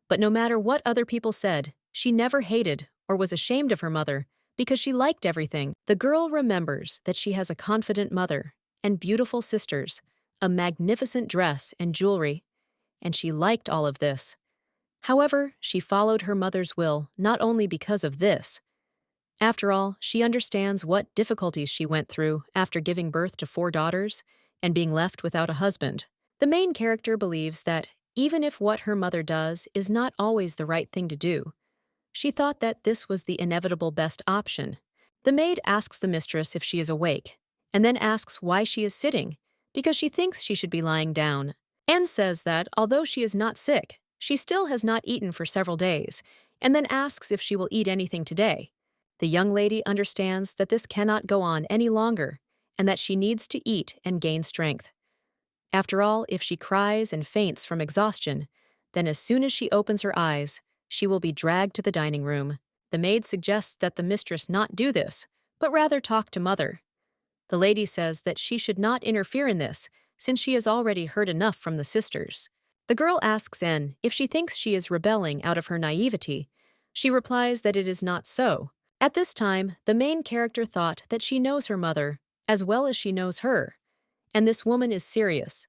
But no matter what other people said, she never hated or was ashamed of her mother, because she liked everything. The girl remembers that she has a confident mother and beautiful sisters, a magnificent dress and jewelry, and she liked all of this. However, she followed her mother's will not only because of this. After all, she understands what difficulties she went through after giving birth to 4 daughters and being left without a husband. The main character believes that even if what her mother does is not always the right thing to do, she thought that this was the inevitable best option. The maid asks the mistress if she is awake, and then asks why she is sitting, because she thinks she should be lying down, and says that although she is not sick, she still has not eaten for several days, and then asks if she will eat anything today. The young lady understands that this cannot go on any longer, and that she needs to eat and gain strength. After all, if she cries and faints from exhaustion, then as soon as she opens her eyes, she will be dragged to the dining room. The maid suggests that the mistress not do this, but rather talk to mother. The lady says that she should not interfere in this, since she has already heard enough from the sisters. The girl asks En if she thinks she is rebelling out of her naivety. She replies that it is not so. At this time, the main character thought that she knows her mother, as well as she knows her, and this woman is serious.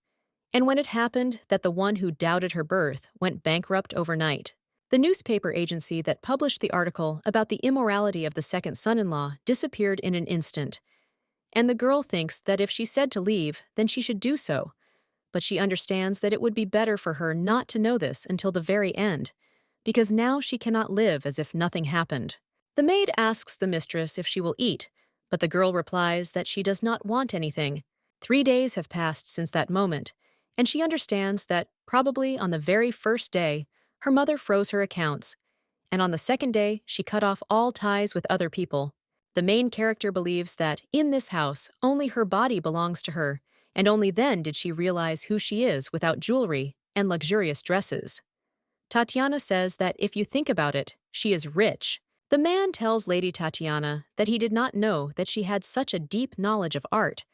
And when it happened that the one who doubted her birth went bankrupt overnight, the newspaper agency that published the article about the immorality of the second son-in-law disappeared in an instant, and the girl thinks that if she said to leave, then she should do so, but she understands that it would be better for her not to know this until the very end, because now she cannot live as if nothing happened. The maid asks the mistress if she will eat, but the girl replies that she does not want anything. 3 days have passed since that moment, and she understands that, probably on the very first day, her mother froze her accounts, and on the second day, she cut off all ties with other people. The main character believes that, in this house, only her body belongs to her, and only then did she realize who she is without jewelry and luxurious dresses. Tatiana says that if you think about it, she is rich. The man tells Lady Tatiana that he did not know that she had such a deep knowledge of art.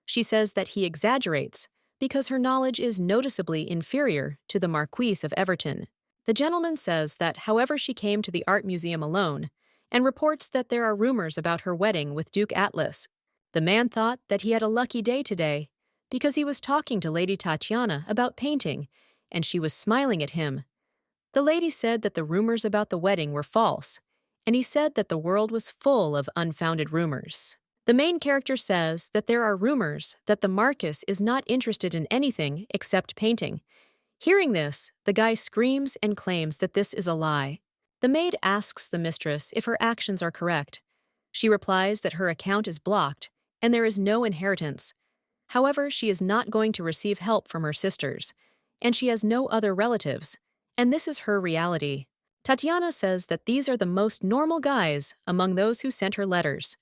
She says that he exaggerates, because her knowledge is noticeably inferior to the Marquise of Everton. The gentleman says that however she came to the art museum alone, and reports that there are rumors about her wedding with Duke Atlas. The man thought that he had a lucky day today, because he was talking to Lady Tatiana about painting, and she was smiling at him. The lady said that the rumors about the wedding were false, and he said that the world was full of unfounded rumors. The main character says that there are rumors that the Marquis is not interested in anything except painting. Hearing this, the guy screams and claims that this is a lie. The maid asks the mistress if her actions are correct. She replies that her account is blocked and there is no inheritance. However, she is not going to receive help from her sisters, and she has no other relatives, and this is her reality. Tatiana says that these are the most normal guys among those who sent her letters.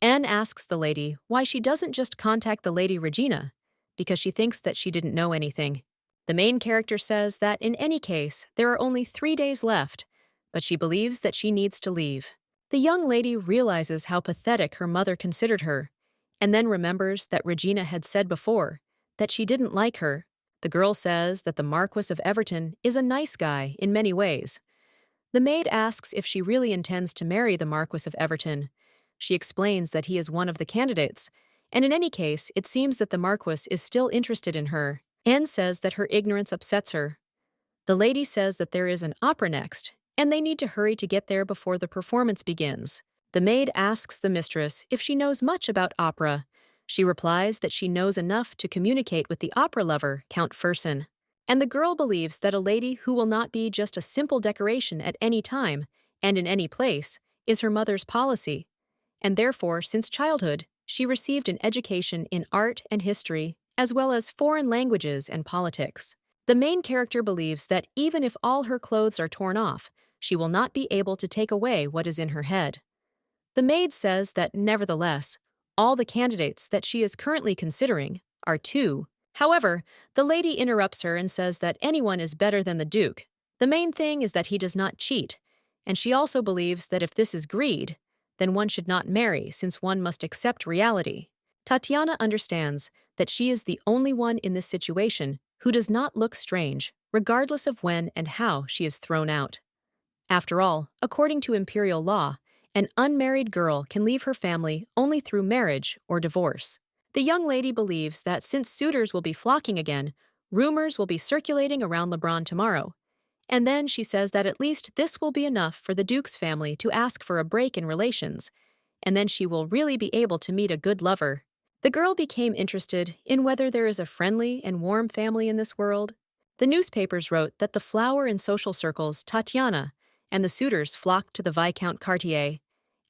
Anne asks the lady why she doesn't just contact the Lady Regina, because she thinks that she didn't know anything. The main character says that in any case, there are only 3 days left, but she believes that she needs to leave. The young lady realizes how pathetic her mother considered her, and then remembers that Regina had said before that she didn't like her. The girl says that the Marquis of Everton is a nice guy in many ways. The maid asks if she really intends to marry the Marquis of Everton. She explains that he is one of the candidates, and in any case, it seems that the Marquis is still interested in her. Anne says that her ignorance upsets her. The lady says that there is an opera next, and they need to hurry to get there before the performance begins. The maid asks the mistress if she knows much about opera. She replies that she knows enough to communicate with the opera lover, Count Fersen. And the girl believes that a lady who will not be just a simple decoration at any time and in any place is her mother's policy. And therefore, since childhood, she received an education in art and history, as well as foreign languages and politics. The main character believes that even if all her clothes are torn off, she will not be able to take away what is in her head. The maid says that, nevertheless, all the candidates that she is currently considering are two. However, the lady interrupts her and says that anyone is better than the Duke. The main thing is that he does not cheat, and she also believes that if this is greed, then one should not marry since one must accept reality. Tatiana understands that she is the only one in this situation who does not look strange, regardless of when and how she is thrown out. After all, according to imperial law, an unmarried girl can leave her family only through marriage or divorce. The young lady believes that since suitors will be flocking again, rumors will be circulating around Lebrun tomorrow. And then she says that at least this will be enough for the Duke's family to ask for a break in relations, and then she will really be able to meet a good lover. The girl became interested in whether there is a friendly and warm family in this world. The newspapers wrote that the flower in social circles, Tatiana, and the suitors flocked to the Viscount Cartier,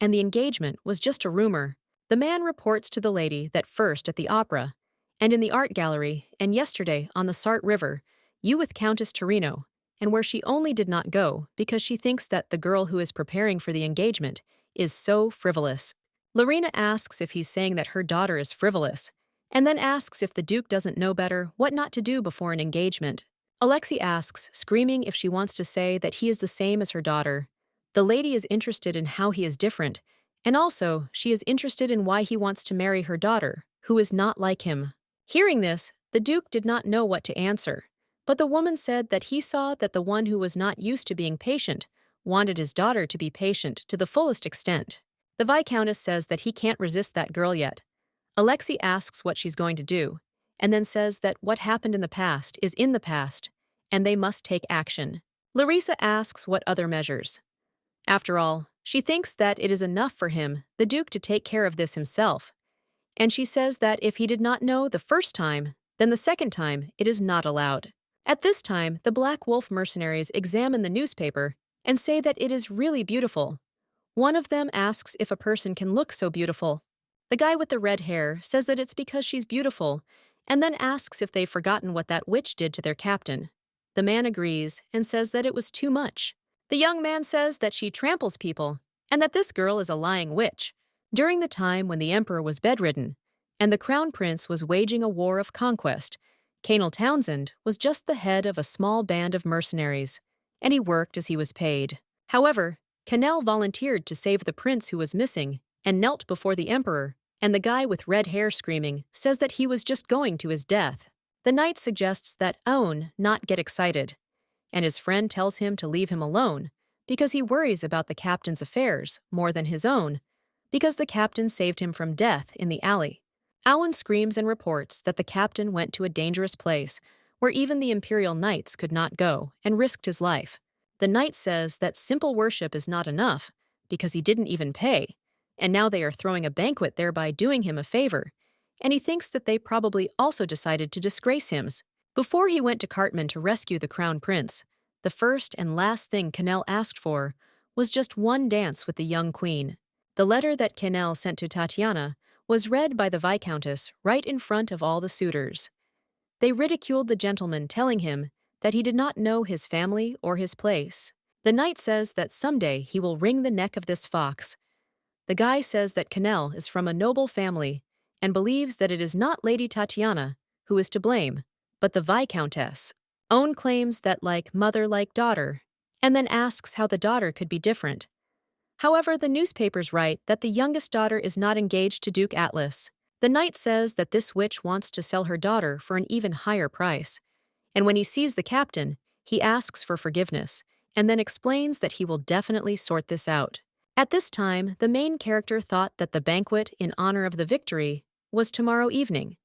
and the engagement was just a rumor. The man reports to the lady that first at the opera, and in the art gallery, and yesterday on the Sarthe River, you with Countess Torino, and where she only did not go because she thinks that the girl who is preparing for the engagement is so frivolous. Lorena asks if he's saying that her daughter is frivolous, and then asks if the Duke doesn't know better what not to do before an engagement. Alexei asks, screaming if she wants to say that he is the same as her daughter. The lady is interested in how he is different, and also she is interested in why he wants to marry her daughter, who is not like him. Hearing this, the Duke did not know what to answer, but the woman said that he saw that the one who was not used to being patient wanted his daughter to be patient to the fullest extent. The Viscountess says that he can't resist that girl yet. Alexei asks what she's going to do, and then says that what happened in the past is in the past, and they must take action. Larissa asks what other measures. After all, she thinks that it is enough for him, the Duke, to take care of this himself. And she says that if he did not know the first time, then the second time it is not allowed. At this time, the Black Wolf mercenaries examine the newspaper and say that it is really beautiful. One of them asks if a person can look so beautiful. The guy with the red hair says that it's because she's beautiful, and then asks if they've forgotten what that witch did to their captain. The man agrees and says that it was too much. The young man says that she tramples people, and that this girl is a lying witch. During the time when the emperor was bedridden, and the crown prince was waging a war of conquest, Canel Townsend was just the head of a small band of mercenaries, and he worked as he was paid. However, Canel volunteered to save the prince who was missing and knelt before the emperor, and the guy with red hair screaming says that he was just going to his death. The knight suggests that Owen not get excited, and his friend tells him to leave him alone because he worries about the captain's affairs more than his own, because the captain saved him from death in the alley. Owen screams and reports that the captain went to a dangerous place where even the imperial knights could not go and risked his life. The knight says that simple worship is not enough because he didn't even pay, and now they are throwing a banquet thereby doing him a favor, and he thinks that they probably also decided to disgrace him. Before he went to Cartman to rescue the crown prince, the first and last thing Canel asked for was just one dance with the young queen. The letter that Canel sent to Tatiana was read by the Viscountess right in front of all the suitors. They ridiculed the gentleman, telling him that he did not know his family or his place. The knight says that someday he will wring the neck of this fox. The guy says that Canel is from a noble family and believes that it is not Lady Tatiana who is to blame, but the Viscountess. Owen claims that like mother like daughter, and then asks how the daughter could be different. However, the newspapers write that the youngest daughter is not engaged to Duke Atlas. The knight says that this witch wants to sell her daughter for an even higher price, and when he sees the captain, he asks for forgiveness, and then explains that he will definitely sort this out. At this time, the main character thought that the banquet in honor of the victory was tomorrow evening,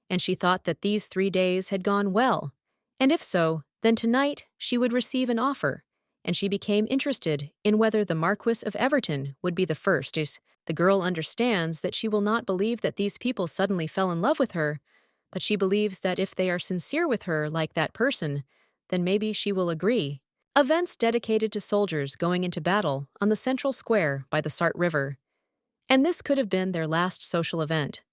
and she thought that these 3 days had gone well, and if so, then tonight she would receive an offer, and she became interested in whether the Marquis of Everton would be the first. The girl understands that she will not believe that these people suddenly fell in love with her, but she believes that if they are sincere with her like that person, then maybe she will agree. Events dedicated to soldiers going into battle on the central square by the Sarthe River. And this could have been their last social event.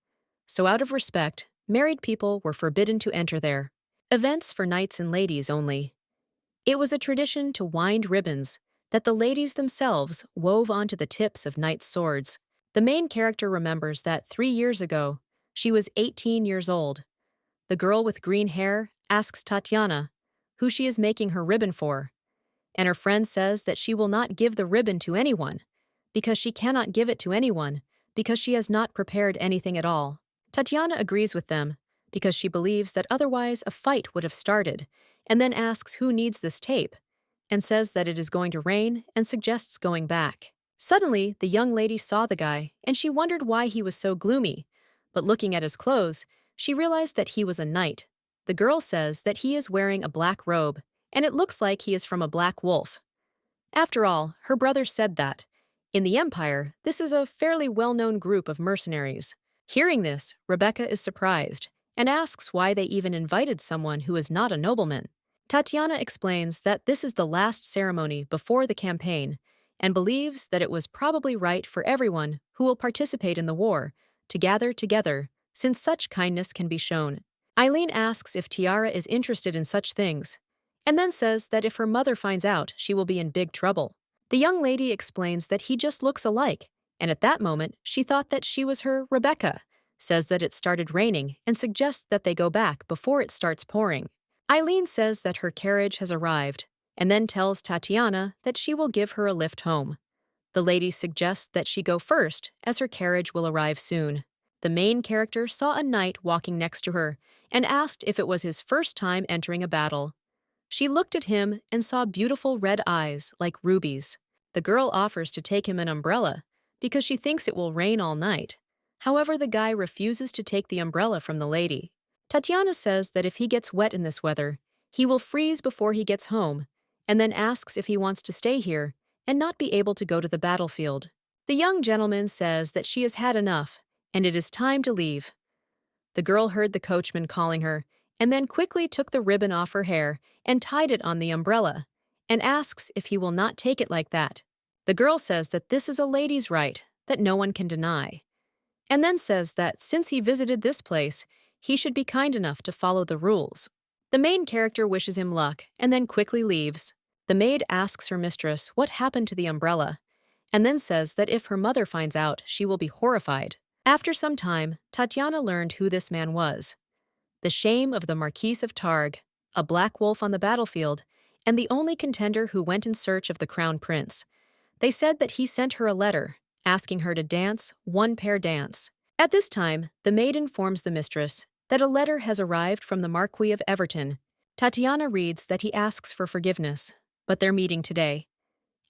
So out of respect, married people were forbidden to enter there. Events for knights and ladies only. It was a tradition to wind ribbons that the ladies themselves wove onto the tips of knights' swords. The main character remembers that 3 years ago, she was 18 years old. The girl with green hair asks Tatiana who she is making her ribbon for, and her friend says that she will not give the ribbon to anyone because she cannot give it to anyone because she has not prepared anything at all. Tatiana agrees with them because she believes that otherwise a fight would have started, and then asks who needs this tape, and says that it is going to rain and suggests going back. Suddenly, the young lady saw the guy, and she wondered why he was so gloomy, but looking at his clothes, she realized that he was a knight. The girl says that he is wearing a black robe, and it looks like he is from a black wolf. After all, her brother said that. In the Empire, this is a fairly well-known group of mercenaries. Hearing this, Rebecca is surprised and asks why they even invited someone who is not a nobleman. Tatiana explains that this is the last ceremony before the campaign and believes that it was probably right for everyone who will participate in the war to gather together, since such kindness can be shown. Eileen asks if Tiara is interested in such things, and then says that if her mother finds out, she will be in big trouble. The young lady explains that he just looks alike, and at that moment, she thought that she was her Rebecca, says that it started raining, and suggests that they go back before it starts pouring. Eileen says that her carriage has arrived, and then tells Tatiana that she will give her a lift home. The lady suggests that she go first, as her carriage will arrive soon. The main character saw a knight walking next to her and asked if it was his first time entering a battle. She looked at him and saw beautiful red eyes like rubies. The girl offers to take him an umbrella because she thinks it will rain all night. However, the guy refuses to take the umbrella from the lady. Tatiana says that if he gets wet in this weather, he will freeze before he gets home, and then asks if he wants to stay here and not be able to go to the battlefield. The young gentleman says that she has had enough, and it is time to leave. The girl heard the coachman calling her, and then quickly took the ribbon off her hair and tied it on the umbrella, and asks if he will not take it like that. The girl says that this is a lady's right that no one can deny, and then says that since he visited this place, he should be kind enough to follow the rules. The main character wishes him luck and then quickly leaves. The maid asks her mistress what happened to the umbrella, and then says that if her mother finds out, she will be horrified. After some time, Tatiana learned who this man was. The shame of the Marquis of Targ, a black wolf on the battlefield, and the only contender who went in search of the crown prince. They said that he sent her a letter, asking her to dance one pair dance. At this time, the maid informs the mistress that a letter has arrived from the Marquis of Everton. Tatiana reads that he asks for forgiveness, but they're meeting today.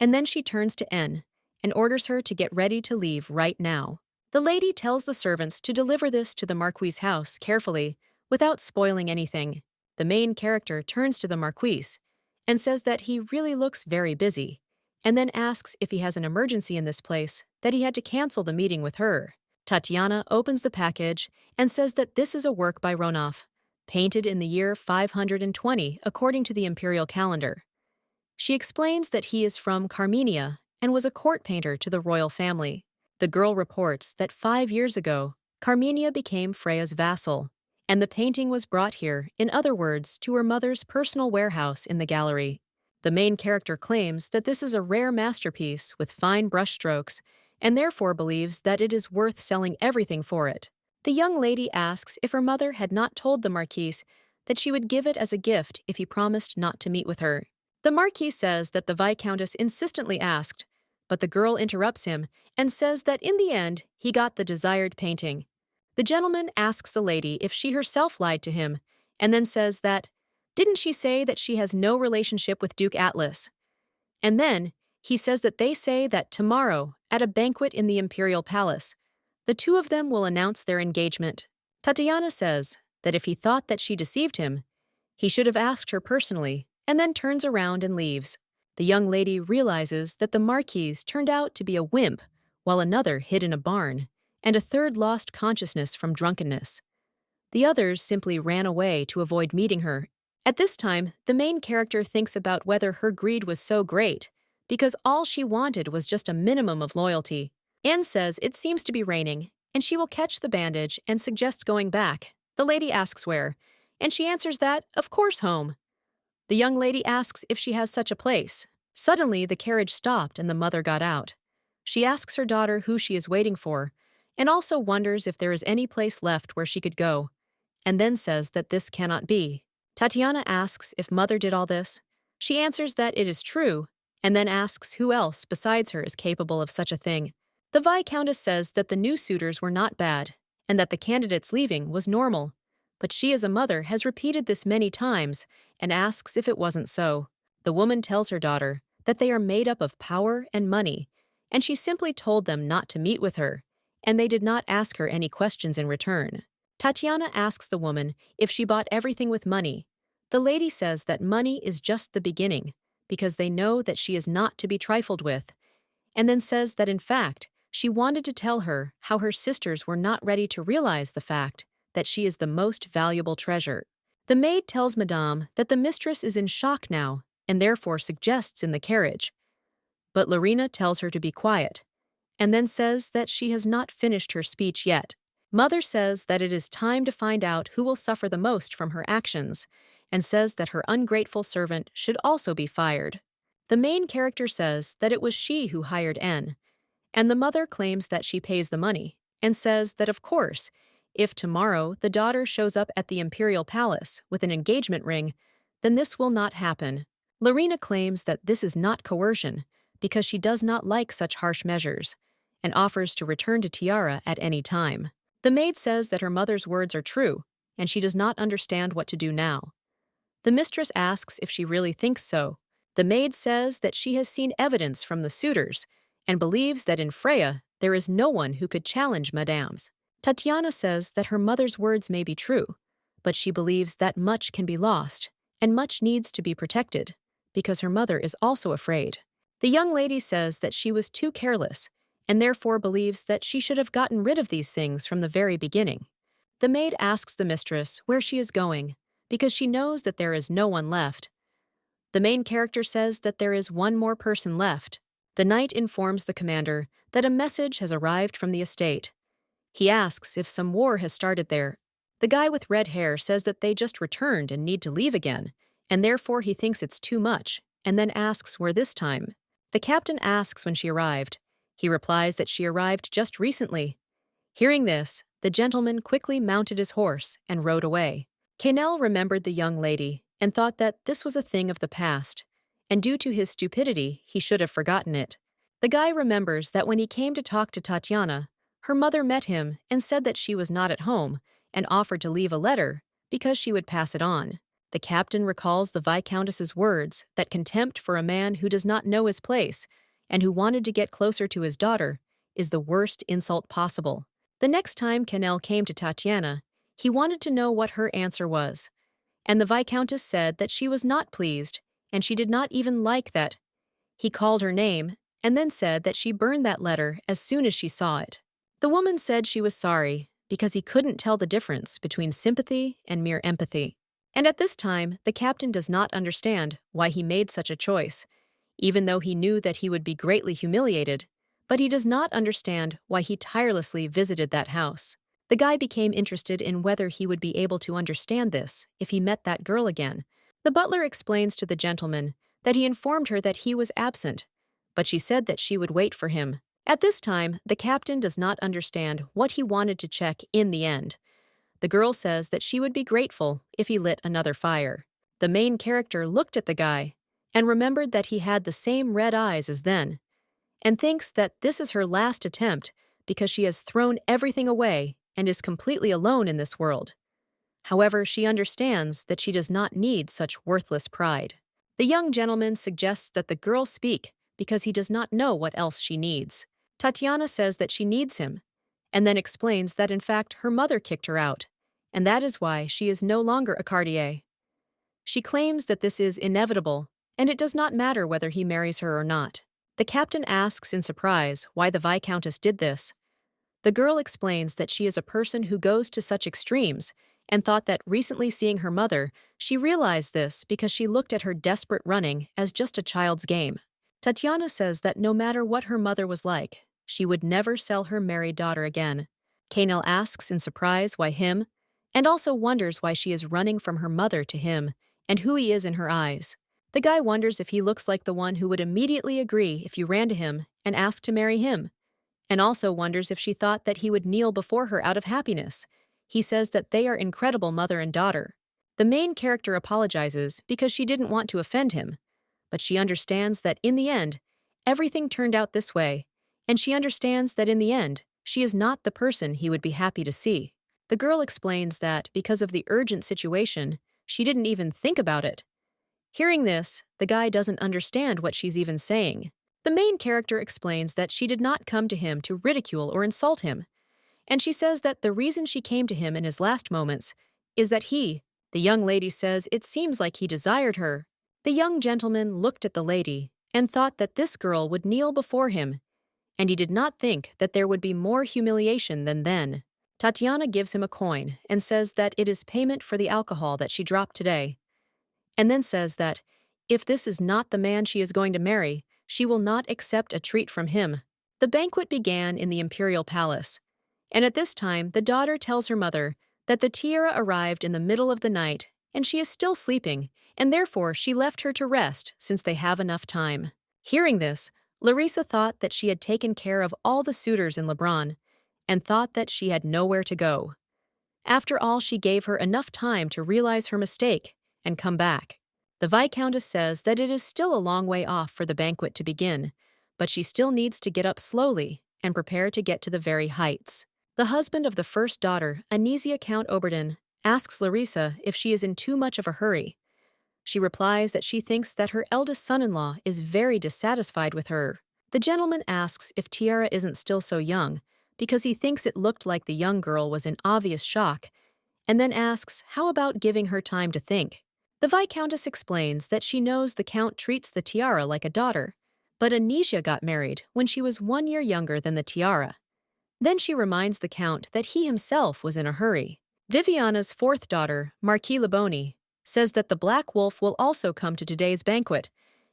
And then she turns to N and orders her to get ready to leave right now. The lady tells the servants to deliver this to the Marquis's house carefully, without spoiling anything. The main character turns to the Marquis and says that he really looks very busy, and then asks if he has an emergency in this place, that he had to cancel the meeting with her. Tatiana opens the package and says that this is a work by Ronoff, painted in the year 520 according to the imperial calendar. She explains that he is from Carmenia and was a court painter to the royal family. The girl reports that 5 years ago, Carmenia became Freya's vassal, and the painting was brought here, in other words, to her mother's personal warehouse in the gallery. The main character claims that this is a rare masterpiece with fine brushstrokes, and therefore believes that it is worth selling everything for it. The young lady asks if her mother had not told the Marquis that she would give it as a gift if he promised not to meet with her. The Marquis says that the Viscountess insistently asked, but the girl interrupts him and says that in the end he got the desired painting. The gentleman asks the lady if she herself lied to him, and then says that, didn't she say that she has no relationship with Duke Atlas? And then he says that they say that tomorrow, at a banquet in the Imperial Palace, the two of them will announce their engagement. Tatiana says that if he thought that she deceived him, he should have asked her personally, and then turns around and leaves. The young lady realizes that the Marquis turned out to be a wimp, while another hid in a barn, and a third lost consciousness from drunkenness. The others simply ran away to avoid meeting her. At this time, the main character thinks about whether her greed was so great, because all she wanted was just a minimum of loyalty. Anne says it seems to be raining, and she will catch the bandage and suggests going back. The lady asks where, and she answers that, of course, home. The young lady asks if she has such a place. Suddenly, the carriage stopped and the mother got out. She asks her daughter who she is waiting for, and also wonders if there is any place left where she could go, and then says that this cannot be. Tatiana asks if mother did all this. She answers that it is true, and then asks who else besides her is capable of such a thing. The Viscountess says that the new suitors were not bad, and that the candidates leaving was normal, but she as a mother has repeated this many times and asks if it wasn't so. The woman tells her daughter that they are made up of power and money, and she simply told them not to meet with her, and they did not ask her any questions in return. Tatiana asks the woman if she bought everything with money. The lady says that money is just the beginning, because they know that she is not to be trifled with, and then says that in fact, she wanted to tell her how her sisters were not ready to realize the fact that she is the most valuable treasure. The maid tells Madame that the mistress is in shock now, and therefore suggests in the carriage. But Lorena tells her to be quiet, and then says that she has not finished her speech yet. Mother says that it is time to find out who will suffer the most from her actions, and says that her ungrateful servant should also be fired. The main character says that it was she who hired N, and the mother claims that she pays the money, and says that of course, if tomorrow the daughter shows up at the Imperial Palace with an engagement ring, then this will not happen. Lorena claims that this is not coercion, because she does not like such harsh measures, and offers to return to Tiara at any time. The maid says that her mother's words are true, and she does not understand what to do now. The mistress asks if she really thinks so. The maid says that she has seen evidence from the suitors, and believes that in Freya there is no one who could challenge Madame's. Tatiana says that her mother's words may be true, but she believes that much can be lost, and much needs to be protected, because her mother is also afraid. The young lady says that she was too careless, and therefore believes that she should have gotten rid of these things from the very beginning. The maid asks the mistress where she is going, because she knows that there is no one left. The main character says that there is one more person left, The knight informs the commander that a message has arrived from the estate. He asks if some war has started there. The guy with red hair says that they just returned and need to leave again, and therefore he thinks it's too much, and then asks where this time. The captain asks when she arrived. He replies that she arrived just recently. Hearing this, the gentleman quickly mounted his horse and rode away. Quesnel remembered the young lady and thought that this was a thing of the past, and due to his stupidity, he should have forgotten it. The guy remembers that when he came to talk to Tatiana, her mother met him and said that she was not at home and offered to leave a letter because she would pass it on. The captain recalls the Viscountess's words that contempt for a man who does not know his place and who wanted to get closer to his daughter is the worst insult possible. The next time Quesnel came to Tatiana, he wanted to know what her answer was, and the Viscountess said that she was not pleased and she did not even like that. He called her name and then said that she burned that letter as soon as she saw it. The woman said she was sorry because he couldn't tell the difference between sympathy and mere empathy. And at this time, the captain does not understand why he made such a choice, even though he knew that he would be greatly humiliated, but he does not understand why he tirelessly visited that house. The guy became interested in whether he would be able to understand this if he met that girl again. The butler explains to the gentleman that he informed her that he was absent, but she said that she would wait for him. At this time, the captain does not understand what he wanted to check in the end. The girl says that she would be grateful if he lit another fire. The main character looked at the guy and remembered that he had the same red eyes as then, and thinks that this is her last attempt because she has thrown everything away and is completely alone in this world. However, she understands that she does not need such worthless pride. The young gentleman suggests that the girl speak because he does not know what else she needs. Tatiana says that she needs him, and then explains that in fact her mother kicked her out, and that is why she is no longer a Cartier. She claims that this is inevitable, and it does not matter whether he marries her or not. The captain asks in surprise why the Viscountess did this. The girl explains that she is a person who goes to such extremes and thought that recently seeing her mother, she realized this because she looked at her desperate running as just a child's game. Tatiana says that no matter what her mother was like, she would never sell her married daughter again. Quesnel asks in surprise why him, and also wonders why she is running from her mother to him and who he is in her eyes. The guy wonders if he looks like the one who would immediately agree if you ran to him and asked to marry him, and also wonders if she thought that he would kneel before her out of happiness. He says that they are incredible mother and daughter. The main character apologizes because she didn't want to offend him, but she understands that in the end, everything turned out this way, and she understands that in the end, she is not the person he would be happy to see. The girl explains that because of the urgent situation, she didn't even think about it. Hearing this, the guy doesn't understand what she's even saying. The main character explains that she did not come to him to ridicule or insult him, and she says that the reason she came to him in his last moments is that the young lady says it seems like he desired her. The young gentleman looked at the lady and thought that this girl would kneel before him, and he did not think that there would be more humiliation than then. Tatiana gives him a coin and says that it is payment for the alcohol that she dropped today, and then says that if this is not the man she is going to marry, she will not accept a treat from him. The banquet began in the imperial palace, and at this time the daughter tells her mother that the tiara arrived in the middle of the night and she is still sleeping, and therefore she left her to rest since they have enough time. Hearing this, Larissa thought that she had taken care of all the suitors in Lebrun and thought that she had nowhere to go. After all, she gave her enough time to realize her mistake and come back. The Viscountess says that it is still a long way off for the banquet to begin, but she still needs to get up slowly and prepare to get to the very heights. The husband of the first daughter, Anesia Count Oberdin, asks Larissa if she is in too much of a hurry. She replies that she thinks that her eldest son-in-law is very dissatisfied with her. The gentleman asks if Tiara isn't still so young, because he thinks it looked like the young girl was in obvious shock, and then asks how about giving her time to think. The Viscountess explains that she knows the Count treats the tiara like a daughter, but Anesia got married when she was 1 year younger than the tiara. Then she reminds the Count that he himself was in a hurry. Viviana's fourth daughter, Marquis Leboni, says that the Black Wolf will also come to today's banquet,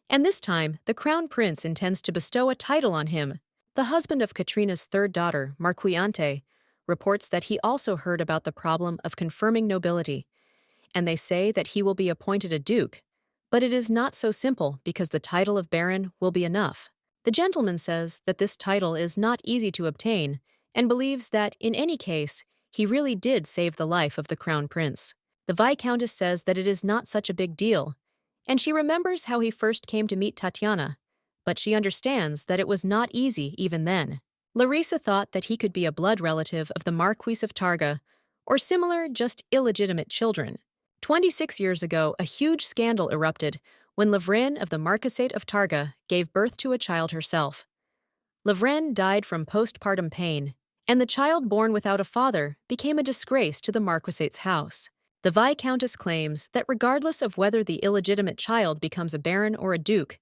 And this time, the crown prince intends to bestow a title on him. The husband of Katrina's third daughter, Marquiante, reports that he also heard about the problem of confirming nobility, and they say that he will be appointed a duke. But it is not so simple because the title of baron will be enough. The gentleman says that this title is not easy to obtain and believes that, in any case, he really did save the life of the crown prince. The Viscountess says that it is not such a big deal, and she remembers how he first came to meet Tatiana, but she understands that it was not easy even then. Larissa thought that he could be a blood relative of the Marquis of Targa, or similar, just illegitimate children. 26 years ago, a huge scandal erupted when Lavrin of the Marquisate of Targa gave birth to a child herself. Lavrin died from postpartum pain, and the child born without a father became a disgrace to the Marquisate's house. The Viscountess claims that regardless of whether the illegitimate child becomes a baron or a duke,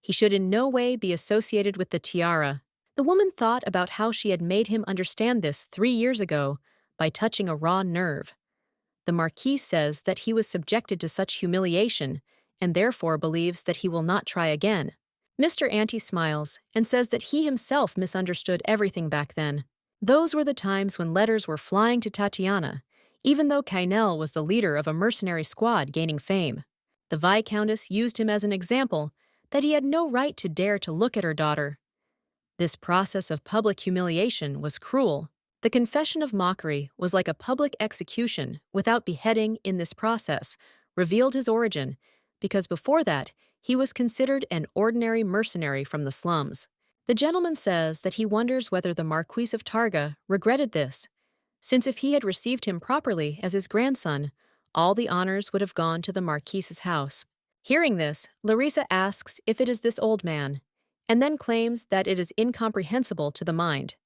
he should in no way be associated with the tiara. The woman thought about how she had made him understand this 3 years ago by touching a raw nerve. The Marquis says that he was subjected to such humiliation and therefore believes that he will not try again. Mr. Ante smiles and says that he himself misunderstood everything back then. Those were the times when letters were flying to Tatiana, even though Kainel was the leader of a mercenary squad gaining fame. The Viscountess used him as an example that he had no right to dare to look at her daughter. This process of public humiliation was cruel. The confession of mockery was like a public execution without beheading in this process, revealed his origin, because before that, he was considered an ordinary mercenary from the slums. The gentleman says that he wonders whether the Marquis of Targa regretted this, since if he had received him properly as his grandson, all the honors would have gone to the Marquis's house. Hearing this, Larissa asks if it is this old man, and then claims that it is incomprehensible to the mind.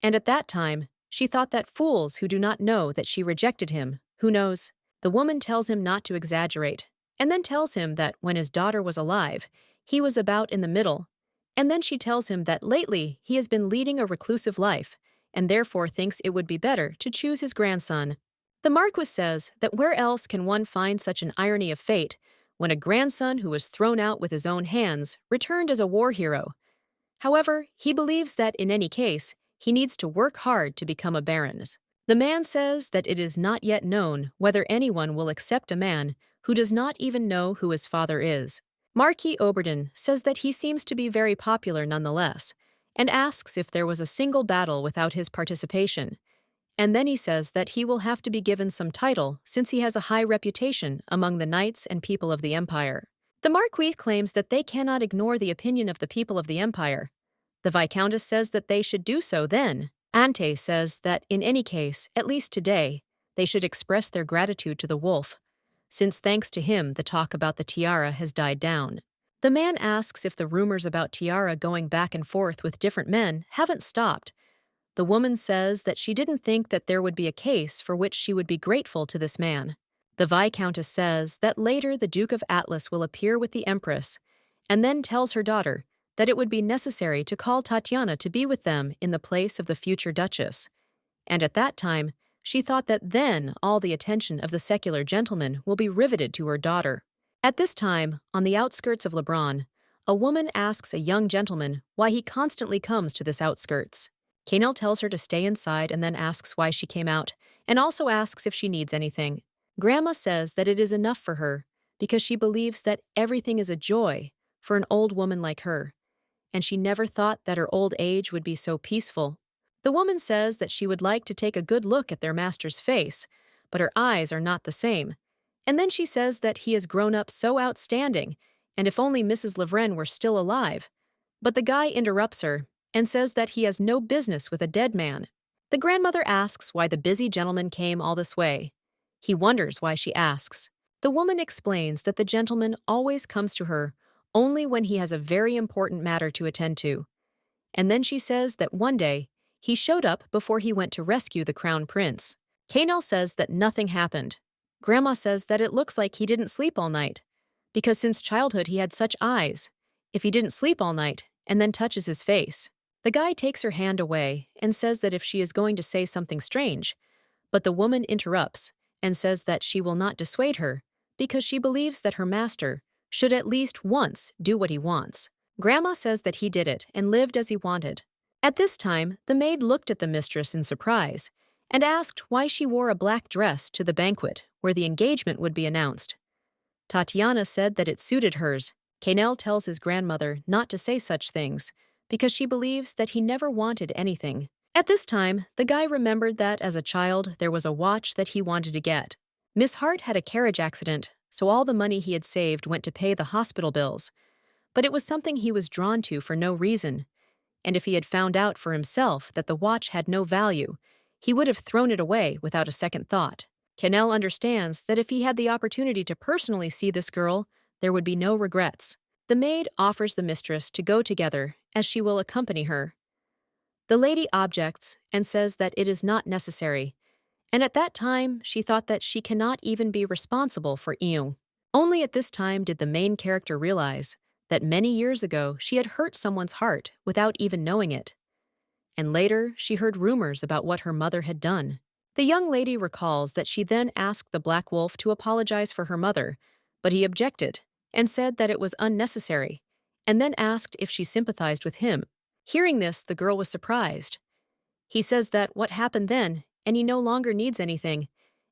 And at that time, she thought that fools who do not know that she rejected him, who knows? The woman tells him not to exaggerate, and then tells him that when his daughter was alive, he was about in the middle, and then she tells him that lately he has been leading a reclusive life, and therefore thinks it would be better to choose his grandson. The Marquis says that where else can one find such an irony of fate when a grandson who was thrown out with his own hands returned as a war hero? However, he believes that in any case, he needs to work hard to become a baron. The man says that it is not yet known whether anyone will accept a man who does not even know who his father is. Marquis Oberden says that he seems to be very popular nonetheless, and asks if there was a single battle without his participation. And then he says that he will have to be given some title since he has a high reputation among the knights and people of the empire. The Marquis claims that they cannot ignore the opinion of the people of the empire. The Viscountess says that they should do so then. Ante says that in any case, at least today, they should express their gratitude to the wolf, since thanks to him the talk about the tiara has died down. The man asks if the rumors about Tiara going back and forth with different men haven't stopped. The woman says that she didn't think that there would be a case for which she would be grateful to this man. The Viscountess says that later the Duke of Atlas will appear with the Empress, and then tells her daughter that it would be necessary to call Tatiana to be with them in the place of the future Duchess. And at that time, she thought that then all the attention of the secular gentleman will be riveted to her daughter. At this time, on the outskirts of Lebrun, a woman asks a young gentleman why he constantly comes to this outskirts. Kainel tells her to stay inside and then asks why she came out, and also asks if she needs anything. Grandma says that it is enough for her, because she believes that everything is a joy for an old woman like her, and she never thought that her old age would be so peaceful. The woman says that she would like to take a good look at their master's face, but her eyes are not the same. And then she says that he has grown up so outstanding, and if only Mrs. Lavren were still alive. But the guy interrupts her and says that he has no business with a dead man. The grandmother asks why the busy gentleman came all this way. He wonders why she asks. The woman explains that the gentleman always comes to her only when he has a very important matter to attend to. And then she says that one day, he showed up before he went to rescue the crown prince. Kainel says that nothing happened. Grandma says that it looks like he didn't sleep all night, because since childhood he had such eyes. If he didn't sleep all night, and then touches his face. The guy takes her hand away and says that if she is going to say something strange, but the woman interrupts and says that she will not dissuade her, because she believes that her master, should at least once do what he wants. Grandma says that he did it and lived as he wanted. At this time, the maid looked at the mistress in surprise and asked why she wore a black dress to the banquet where the engagement would be announced. Tatiana said that it suited hers. Canel tells his grandmother not to say such things because she believes that he never wanted anything. At this time, the guy remembered that as a child there was a watch that he wanted to get. Miss Hart had a carriage accident, so all the money he had saved went to pay the hospital bills. But it was something he was drawn to for no reason, and if he had found out for himself that the watch had no value, he would have thrown it away without a second thought. Canel understands that if he had the opportunity to personally see this girl, there would be no regrets. The maid offers the mistress to go together, as she will accompany her. The lady objects and says that it is not necessary, and at that time she thought that she cannot even be responsible for Eun. Only at this time did the main character realize that many years ago she had hurt someone's heart without even knowing it. And later she heard rumors about what her mother had done. The young lady recalls that she then asked the Black Wolf to apologize for her mother, but he objected and said that it was unnecessary, and then asked if she sympathized with him. Hearing this, the girl was surprised. He says that what happened then, and he no longer needs anything,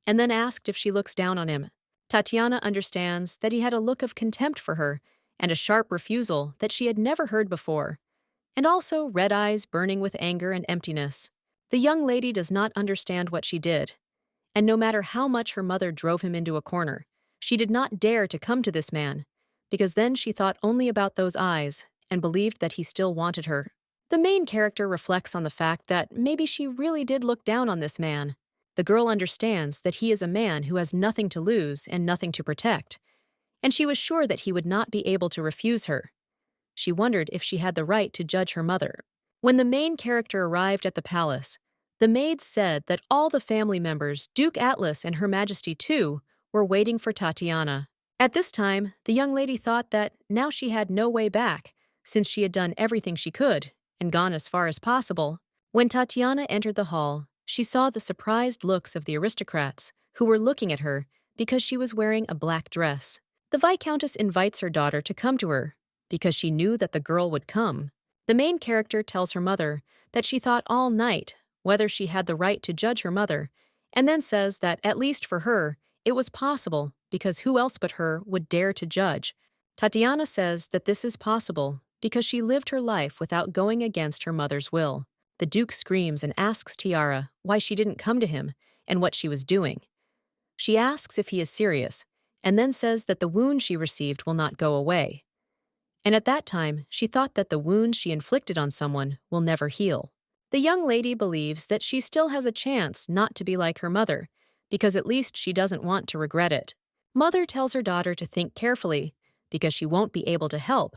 and then asked if she looks down on him. Tatiana understands that he had a look of contempt for her and a sharp refusal that she had never heard before, and also red eyes burning with anger and emptiness. The young lady does not understand what she did, and no matter how much her mother drove him into a corner, she did not dare to come to this man, because then she thought only about those eyes and believed that he still wanted her. The main character reflects on the fact that maybe she really did look down on this man. The girl understands that he is a man who has nothing to lose and nothing to protect, and she was sure that he would not be able to refuse her. She wondered if she had the right to judge her mother. When the main character arrived at the palace, the maid said that all the family members, Duke Atlas and Her Majesty too, were waiting for Tatiana. At this time, the young lady thought that now she had no way back, since she had done everything she could and gone as far as possible. When Tatiana entered the hall, she saw the surprised looks of the aristocrats, who were looking at her because she was wearing a black dress. The Viscountess invites her daughter to come to her, because she knew that the girl would come. The main character tells her mother that she thought all night whether she had the right to judge her mother, and then says that, at least for her, it was possible because who else but her would dare to judge. Tatiana says that this is possible because she lived her life without going against her mother's will. The Duke screams and asks Tiara why she didn't come to him and what she was doing. She asks if he is serious, and then says that the wound she received will not go away. And at that time, she thought that the wound she inflicted on someone will never heal. The young lady believes that she still has a chance not to be like her mother, because at least she doesn't want to regret it. Mother tells her daughter to think carefully, because she won't be able to help,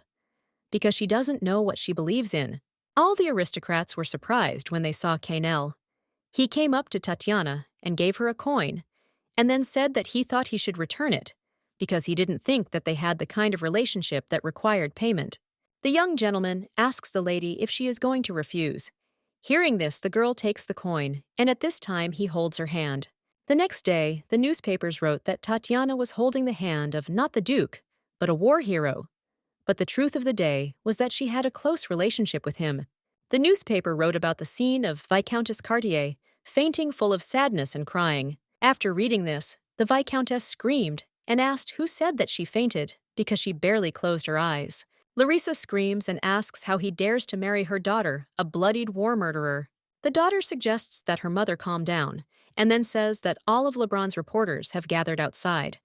because she doesn't know what she believes in. All the aristocrats were surprised when they saw Canel. He came up to Tatiana and gave her a coin, and then said that he thought he should return it, because he didn't think that they had the kind of relationship that required payment. The young gentleman asks the lady if she is going to refuse. Hearing this, the girl takes the coin, and at this time he holds her hand. The next day, the newspapers wrote that Tatiana was holding the hand of not the Duke, but a war hero. But the truth of the day was that she had a close relationship with him. The newspaper wrote about the scene of Viscountess Cartier, fainting full of sadness and crying. After reading this, the Viscountess screamed and asked who said that she fainted, because she barely closed her eyes. Larissa screams and asks how he dares to marry her daughter, a bloodied war murderer. The daughter suggests that her mother calm down, and then says that all of Lebrun's reporters have gathered outside.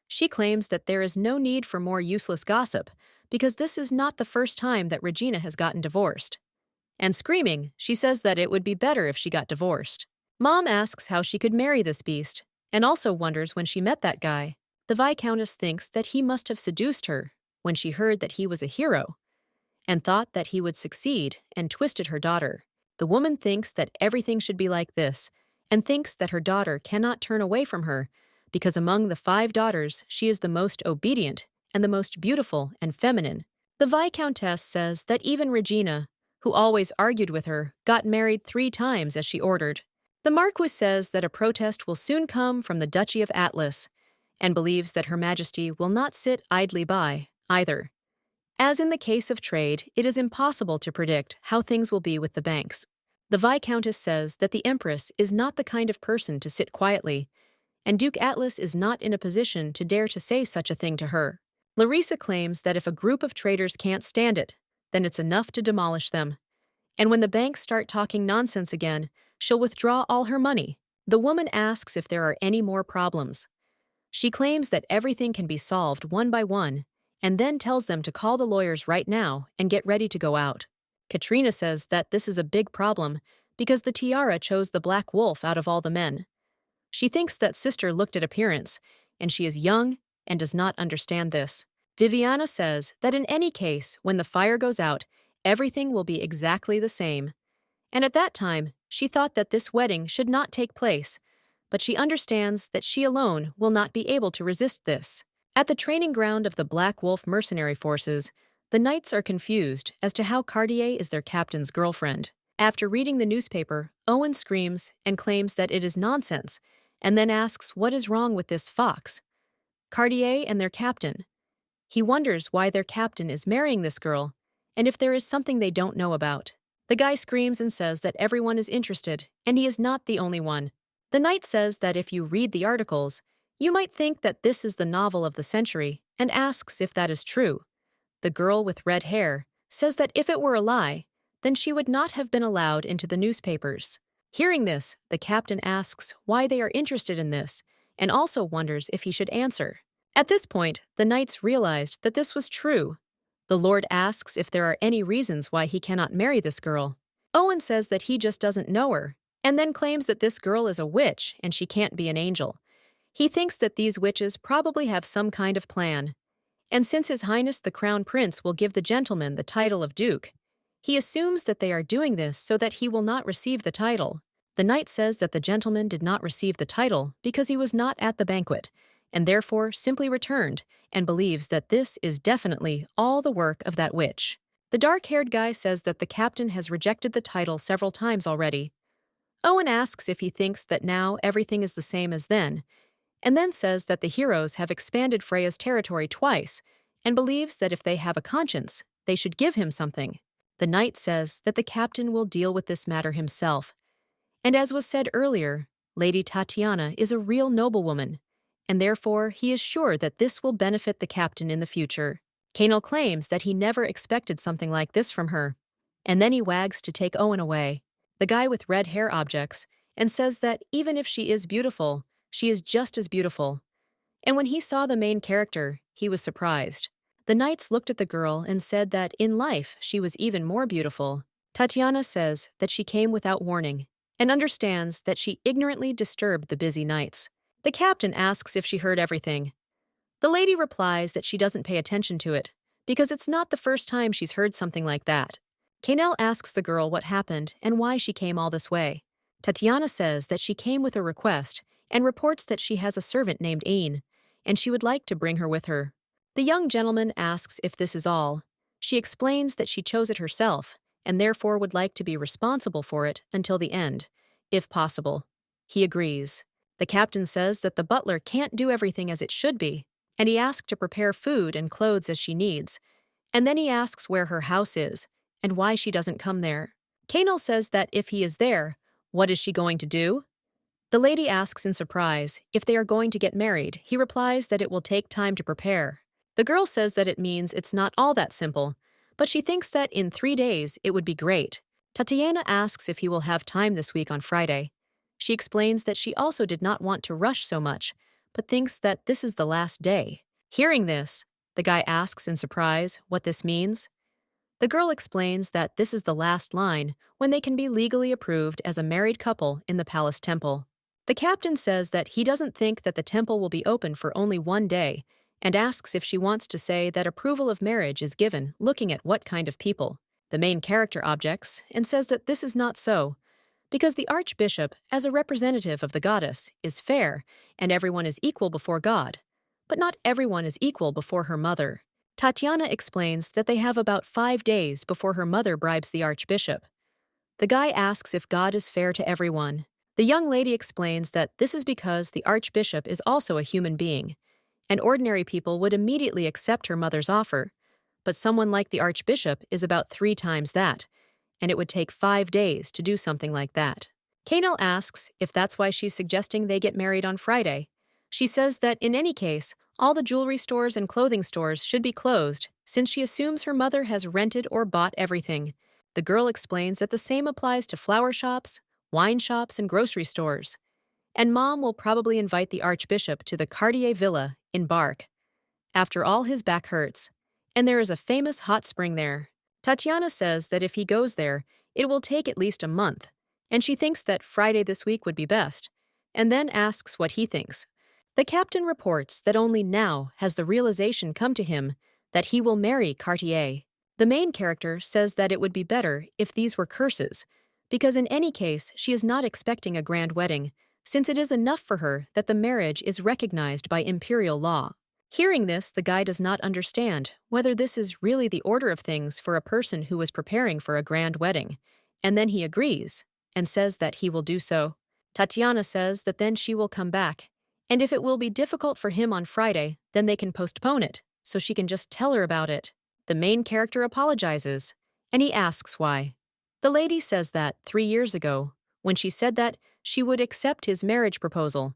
She claims that there is no need for more useless gossip, because this is not the first time that Regina has gotten divorced. And screaming, she says that it would be better if she got divorced. Mom asks how she could marry this beast, and also wonders when she met that guy. The Viscountess thinks that he must have seduced her when she heard that he was a hero, and thought that he would succeed and twisted her daughter. The woman thinks that everything should be like this, and thinks that her daughter cannot turn away from her, because among the 5 daughters she is the most obedient and the most beautiful and feminine. The Viscountess says that even Regina, who always argued with her, got married 3 times as she ordered. The Marquis says that a protest will soon come from the Duchy of Atlas, and believes that Her Majesty will not sit idly by, either. As in the case of trade, it is impossible to predict how things will be with the banks. The Viscountess says that the Empress is not the kind of person to sit quietly, and Duke Atlas is not in a position to dare to say such a thing to her. Larissa claims that if a group of traders can't stand it, then it's enough to demolish them. And when the banks start talking nonsense again, she'll withdraw all her money. The woman asks if there are any more problems. She claims that everything can be solved one by one, and then tells them to call the lawyers right now and get ready to go out. Katrina says that this is a big problem because the tiara chose the Black Wolf out of all the men. She thinks that Sister looked at appearance, and she is young and does not understand this. Viviana says that in any case, when the fire goes out, everything will be exactly the same. And at that time, she thought that this wedding should not take place, but she understands that she alone will not be able to resist this. At the training ground of the Black Wolf mercenary forces, the knights are confused as to how Cartier is their captain's girlfriend. After reading the newspaper, Owen screams and claims that it is nonsense, and then asks what is wrong with this fox. Cartier and their captain. He wonders why their captain is marrying this girl, and if there is something they don't know about. The guy screams and says that everyone is interested, and he is not the only one. The knight says that if you read the articles, you might think that this is the novel of the century, and asks if that is true. The girl with red hair says that if it were a lie, then she would not have been allowed into the newspapers. Hearing this, the captain asks why they are interested in this, and also wonders if he should answer. At this point, the knights realized that this was true. The Lord asks if there are any reasons why he cannot marry this girl. Owen says that he just doesn't know her, and then claims that this girl is a witch and she can't be an angel. He thinks that these witches probably have some kind of plan. And since His Highness the Crown Prince will give the gentleman the title of Duke, he assumes that they are doing this so that he will not receive the title. The knight says that the gentleman did not receive the title because he was not at the banquet, and therefore simply returned, and believes that this is definitely all the work of that witch. The dark-haired guy says that the captain has rejected the title several times already. Owen asks if he thinks that now everything is the same as then, and then says that the heroes have expanded Freya's territory twice, and believes that if they have a conscience, they should give him something. The knight says that the captain will deal with this matter himself. And as was said earlier, Lady Tatiana is a real noblewoman, and therefore he is sure that this will benefit the captain in the future. Canel claims that he never expected something like this from her, and then he wags to take Owen away. The guy with red hair objects and says that even if she is beautiful, she is just as beautiful. And when he saw the main character, he was surprised. The knights looked at the girl and said that in life she was even more beautiful. Tatiana says that she came without warning and understands that she ignorantly disturbed the busy knights. The captain asks if she heard everything. The lady replies that she doesn't pay attention to it because it's not the first time she's heard something like that. Canel asks the girl what happened and why she came all this way. Tatiana says that she came with a request and reports that she has a servant named Ain, and she would like to bring her with her. The young gentleman asks if this is all. She explains that she chose it herself, and therefore would like to be responsible for it until the end, if possible. He agrees. The captain says that the butler can't do everything as it should be, and he asks to prepare food and clothes as she needs, and then he asks where her house is, and why she doesn't come there. Canel says that if he is there, what is she going to do? The lady asks in surprise if they are going to get married. He replies that it will take time to prepare. The girl says that it means it's not all that simple, but she thinks that in 3 days it would be great. Tatiana asks if he will have time this week on Friday. She explains that she also did not want to rush so much, but thinks that this is the last day. Hearing this, the guy asks in surprise what this means. The girl explains that this is the last line when they can be legally approved as a married couple in the palace temple. The captain says that he doesn't think that the temple will be open for only 1 day, and asks if she wants to say that approval of marriage is given looking at what kind of people. The main character objects and says that this is not so, because the archbishop, as a representative of the goddess, is fair and everyone is equal before God, but not everyone is equal before her mother. Tatiana explains that they have about 5 days before her mother bribes the archbishop. The guy asks if God is fair to everyone. The young lady explains that this is because the archbishop is also a human being, and ordinary people would immediately accept her mother's offer. But someone like the Archbishop is about 3 times that, and it would take 5 days to do something like that. Kanel asks if that's why she's suggesting they get married on Friday. She says that in any case, all the jewelry stores and clothing stores should be closed, since she assumes her mother has rented or bought everything. The girl explains that the same applies to flower shops, wine shops, and grocery stores. And Mom will probably invite the Archbishop to the Cartier Villa in Bark. After all, his back hurts, and there is a famous hot spring there. Tatiana says that if he goes there, it will take at least a month, and she thinks that Friday this week would be best, and then asks what he thinks. The captain reports that only now has the realization come to him that he will marry Cartier. The main character says that it would be better if these were curses, because in any case she is not expecting a grand wedding, since it is enough for her that the marriage is recognized by imperial law. Hearing this, the guy does not understand whether this is really the order of things for a person who is preparing for a grand wedding, and then he agrees and says that he will do so. Tatiana says that then she will come back, and if it will be difficult for him on Friday, then they can postpone it, so she can just tell her about it. The main character apologizes, and he asks why. The lady says that 3 years ago, when she said that she would accept his marriage proposal,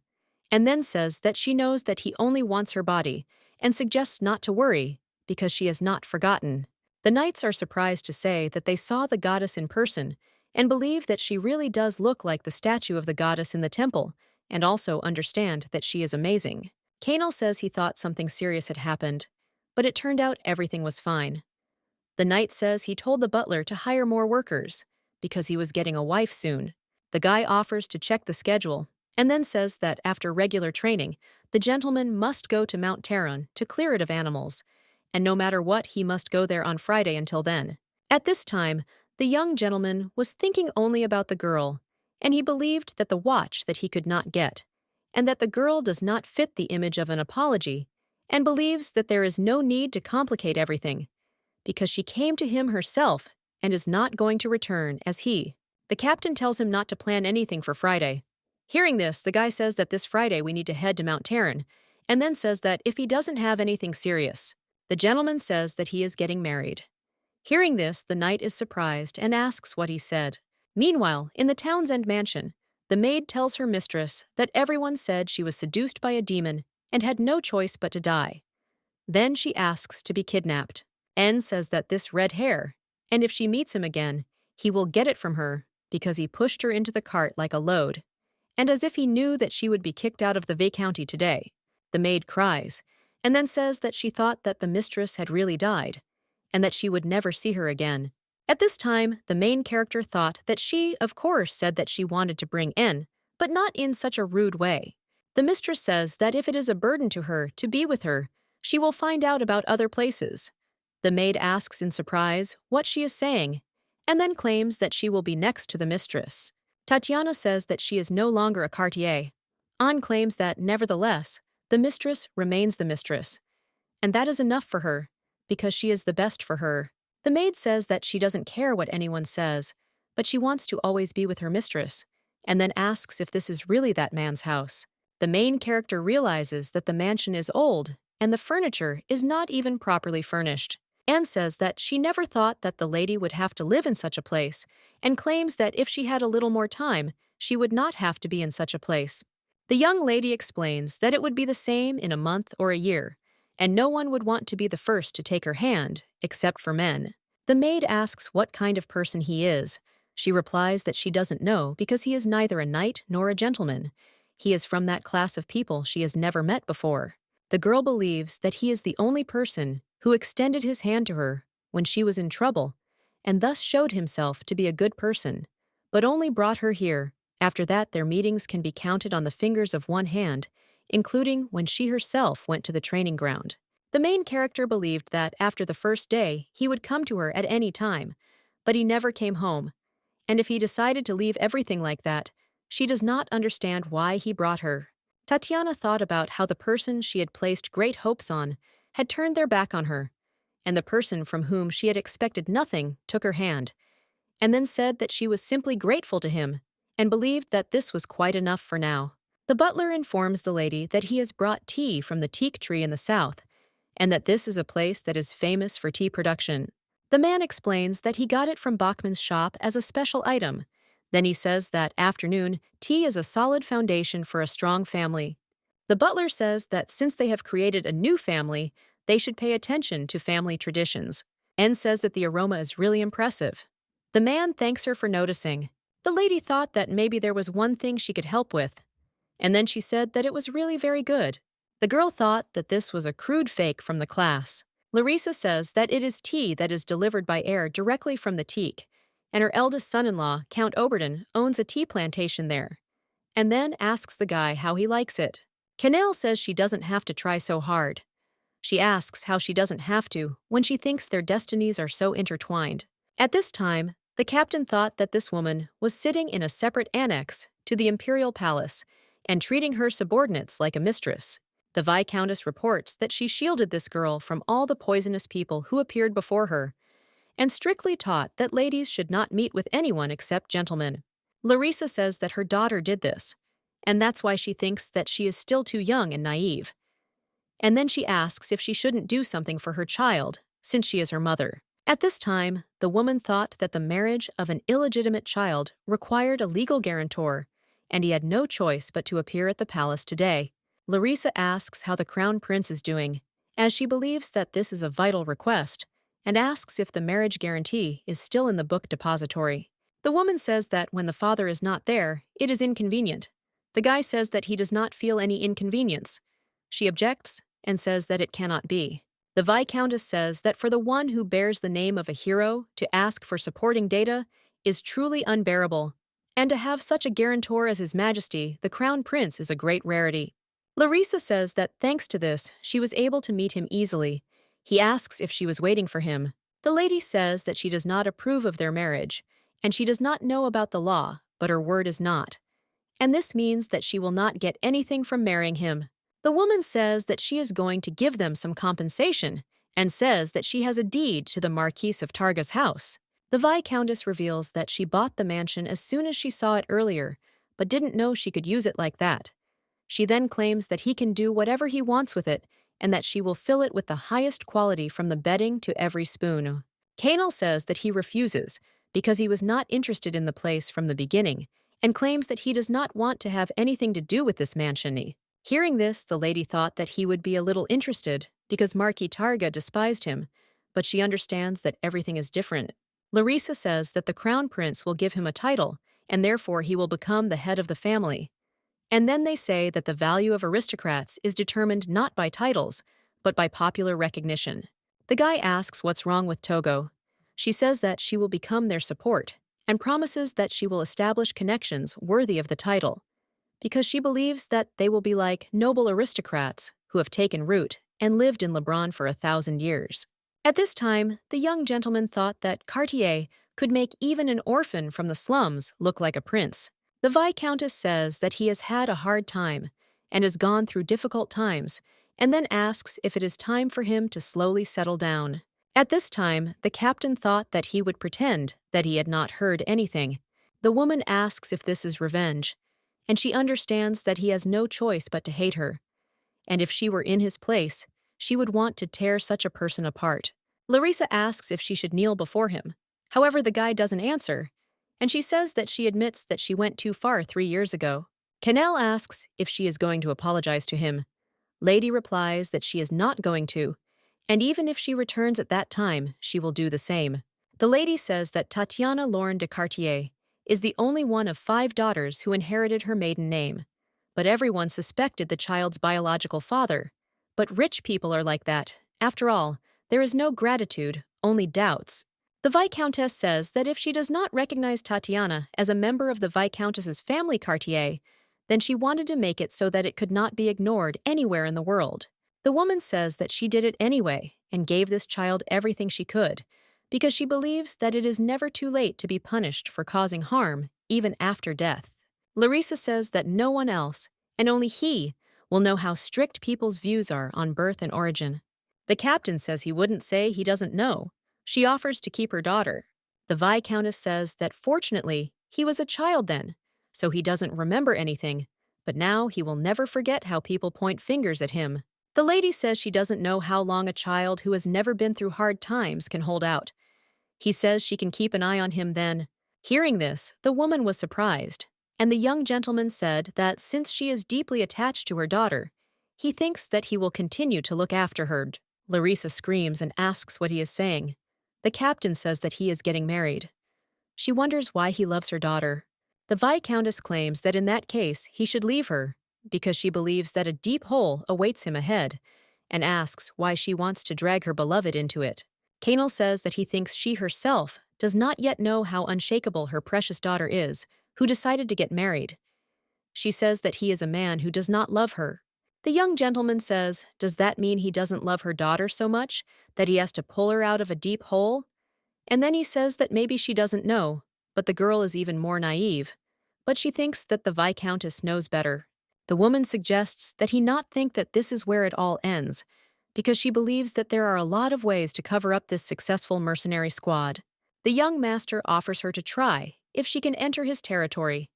and then says that she knows that he only wants her body and suggests not to worry because she has not forgotten. The knights are surprised to say that they saw the goddess in person and believe that she really does look like the statue of the goddess in the temple, and also understand that she is amazing. Kanel says he thought something serious had happened, but it turned out everything was fine. The knight says he told the butler to hire more workers because he was getting a wife soon. The guy offers to check the schedule and then says that after regular training, the gentleman must go to Mount Taron to clear it of animals, and no matter what, he must go there on Friday until then. At this time, the young gentleman was thinking only about the girl, and he believed that the watch that he could not get, and that the girl does not fit the image of an apology, and believes that there is no need to complicate everything, because she came to him herself and is not going to return as he. The captain tells him not to plan anything for Friday. Hearing this, the guy says that this Friday we need to head to Mount Taron, and then says that if he doesn't have anything serious, the gentleman says that he is getting married. Hearing this, the knight is surprised and asks what he said. Meanwhile, in the Townsend mansion, the maid tells her mistress that everyone said she was seduced by a demon and had no choice but to die. Then she asks to be kidnapped. N says that this red hair, and if she meets him again, he will get it from her because he pushed her into the cart like a load, and as if he knew that she would be kicked out of the Viscounty today. The maid cries, and then says that she thought that the mistress had really died, and that she would never see her again. At this time, the main character thought that she, of course, said that she wanted to bring N, but not in such a rude way. The mistress says that if it is a burden to her to be with her, she will find out about other places. The maid asks in surprise what she is saying, and then claims that she will be next to the mistress. Tatiana says that she is no longer a Cartier. Anne claims that, nevertheless, the mistress remains the mistress, and that is enough for her, because she is the best for her. The maid says that she doesn't care what anyone says, but she wants to always be with her mistress, and then asks if this is really that man's house. The main character realizes that the mansion is old, and the furniture is not even properly furnished. Anne says that she never thought that the lady would have to live in such a place, and claims that if she had a little more time, she would not have to be in such a place. The young lady explains that it would be the same in a month or a year, and no one would want to be the first to take her hand, except for men. The maid asks what kind of person he is. She replies that she doesn't know because he is neither a knight nor a gentleman. He is from that class of people she has never met before. The girl believes that he is the only person who extended his hand to her when she was in trouble, and thus showed himself to be a good person, but only brought her here. After that, their meetings can be counted on the fingers of one hand, including when she herself went to the training ground. The main character believed that after the first day, he would come to her at any time, but he never came home, and if he decided to leave everything like that, she does not understand why he brought her. Tatiana thought about how the person she had placed great hopes on had turned their back on her, and the person from whom she had expected nothing took her hand, and then said that she was simply grateful to him, and believed that this was quite enough for now. The butler informs the lady that he has brought tea from the teak tree in the south, and that this is a place that is famous for tea production. The man explains that he got it from Bachman's shop as a special item. Then he says that afternoon, tea is a solid foundation for a strong family. The butler says that since they have created a new family, they should pay attention to family traditions, and says that the aroma is really impressive. The man thanks her for noticing. The lady thought that maybe there was one thing she could help with, and then she said that it was really very good. The girl thought that this was a crude fake from the class. Larissa says that it is tea that is delivered by air directly from the teak, and her eldest son-in-law, Count Oberden, owns a tea plantation there, and then asks the guy how he likes it. Canelle says she doesn't have to try so hard. She asks how she doesn't have to when she thinks their destinies are so intertwined. At this time, the captain thought that this woman was sitting in a separate annex to the imperial palace and treating her subordinates like a mistress. The Viscountess reports that she shielded this girl from all the poisonous people who appeared before her, and strictly taught that ladies should not meet with anyone except gentlemen. Larissa says that her daughter did this, and that's why she thinks that she is still too young and naive. And then she asks if she shouldn't do something for her child, since she is her mother. At this time, the woman thought that the marriage of an illegitimate child required a legal guarantor, and he had no choice but to appear at the palace today. Larissa asks how the crown prince is doing, as she believes that this is a vital request, and asks if the marriage guarantee is still in the book depository. The woman says that when the father is not there, it is inconvenient. The guy says that he does not feel any inconvenience. She objects and says that it cannot be. The Viscountess says that for the one who bears the name of a hero to ask for supporting data is truly unbearable, and to have such a guarantor as His Majesty, the Crown Prince, is a great rarity. Larissa says that thanks to this, she was able to meet him easily. He asks if she was waiting for him. The lady says that she does not approve of their marriage, and she does not know about the law, but her word is not. And this means that she will not get anything from marrying him. The woman says that she is going to give them some compensation, and says that she has a deed to the Marquis of Targa's house. The Viscountess reveals that she bought the mansion as soon as she saw it earlier, but didn't know she could use it like that. She then claims that he can do whatever he wants with it, and that she will fill it with the highest quality from the bedding to every spoon. Canel says that he refuses, because he was not interested in the place from the beginning, and claims that he does not want to have anything to do with this mansion. Hearing this, the lady thought that he would be a little interested, because Marquis Targa despised him, but she understands that everything is different. Larissa says that the Crown Prince will give him a title, and therefore he will become the head of the family. And then they say that the value of aristocrats is determined not by titles, but by popular recognition. The guy asks what's wrong with Togo. She says that she will become their support, and promises that she will establish connections worthy of the title, because she believes that they will be like noble aristocrats who have taken root and lived in Lebrun for 1,000 years. At this time, the young gentleman thought that Cartier could make even an orphan from the slums look like a prince. The Viscountess says that he has had a hard time and has gone through difficult times, and then asks if it is time for him to slowly settle down. At this time, the captain thought that he would pretend that he had not heard anything. The woman asks if this is revenge, and she understands that he has no choice but to hate her, and if she were in his place, she would want to tear such a person apart. Larissa asks if she should kneel before him. However, the guy doesn't answer, and she says that she admits that she went too far 3 years ago. Canelle asks if she is going to apologize to him. Lady replies that she is not going to, and even if she returns at that time, she will do the same. The lady says that Tatiana Lorne de Cartier is the only one of 5 daughters who inherited her maiden name, but everyone suspected the child's biological father. But rich people are like that. After all, there is no gratitude, only doubts. The Viscountess says that if she does not recognize Tatiana as a member of the Viscountess's family Cartier, then she wanted to make it so that it could not be ignored anywhere in the world. The woman says that she did it anyway and gave this child everything she could, because she believes that it is never too late to be punished for causing harm, even after death. Larissa says that no one else, and only he, will know how strict people's views are on birth and origin. The captain says he wouldn't say he doesn't know. She offers to keep her daughter. The Viscountess says that fortunately, he was a child then, so he doesn't remember anything, but now he will never forget how people point fingers at him. The lady says she doesn't know how long a child who has never been through hard times can hold out. He says she can keep an eye on him then. Hearing this, the woman was surprised, and the young gentleman said that since she is deeply attached to her daughter, he thinks that he will continue to look after her. Larissa screams and asks what he is saying. The captain says that he is getting married. She wonders why he loves her daughter. The Viscountess claims that in that case he should leave her, because she believes that a deep hole awaits him ahead, and asks why she wants to drag her beloved into it. Canel says that he thinks she herself does not yet know how unshakable her precious daughter is, who decided to get married. She says that he is a man who does not love her. The young gentleman says, does that mean he doesn't love her daughter so much that he has to pull her out of a deep hole? And then he says that maybe she doesn't know, but the girl is even more naive. But she thinks that the Viscountess knows better. The woman suggests that he not think that this is where it all ends, because she believes that there are a lot of ways to cover up this successful mercenary squad. The young master offers her to try if she can enter his territory.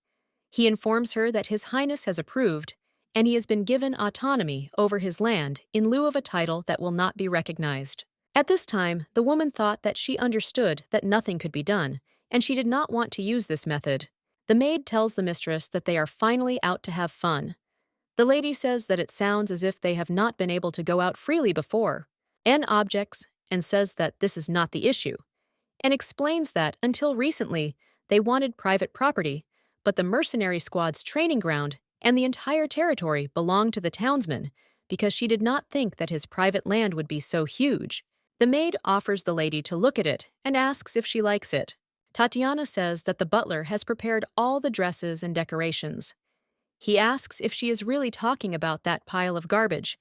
He informs her that His Highness has approved, and he has been given autonomy over his land in lieu of a title that will not be recognized. At this time, the woman thought that she understood that nothing could be done, and she did not want to use this method. The maid tells the mistress that they are finally out to have fun. The lady says that it sounds as if they have not been able to go out freely before. Anne objects and says that this is not the issue, and explains that until recently they wanted private property, but the mercenary squad's training ground and the entire territory belonged to the townsman because she did not think that his private land would be so huge. The maid offers the lady to look at it and asks if she likes it. Tatiana says that the butler has prepared all the dresses and decorations. He asks if she is really talking about that pile of garbage,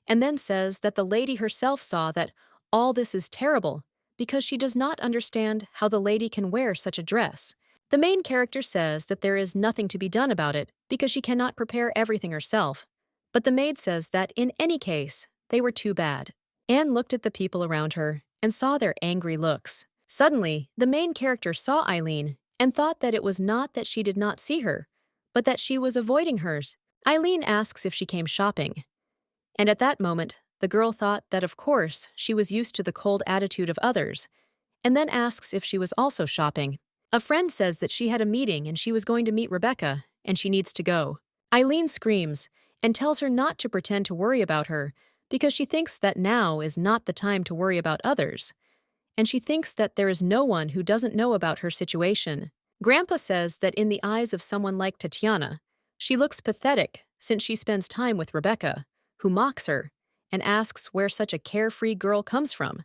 and then says that the lady herself saw that all this is terrible because she does not understand how the lady can wear such a dress. The main character says that there is nothing to be done about it because she cannot prepare everything herself, but the maid says that in any case, they were too bad. Anne looked at the people around her and saw their angry looks. Suddenly, the main character saw Eileen and thought that it was not that she did not see her, but that she was avoiding hers. Eileen asks if she came shopping. And at that moment, the girl thought that of course she was used to the cold attitude of others, and then asks if she was also shopping. A friend says that she had a meeting and she was going to meet Rebecca, and she needs to go. Eileen screams and tells her not to pretend to worry about her because she thinks that now is not the time to worry about others, and she thinks that there is no one who doesn't know about her situation. Grandpa says that in the eyes of someone like Tatiana, she looks pathetic since she spends time with Rebecca, who mocks her and asks where such a carefree girl comes from.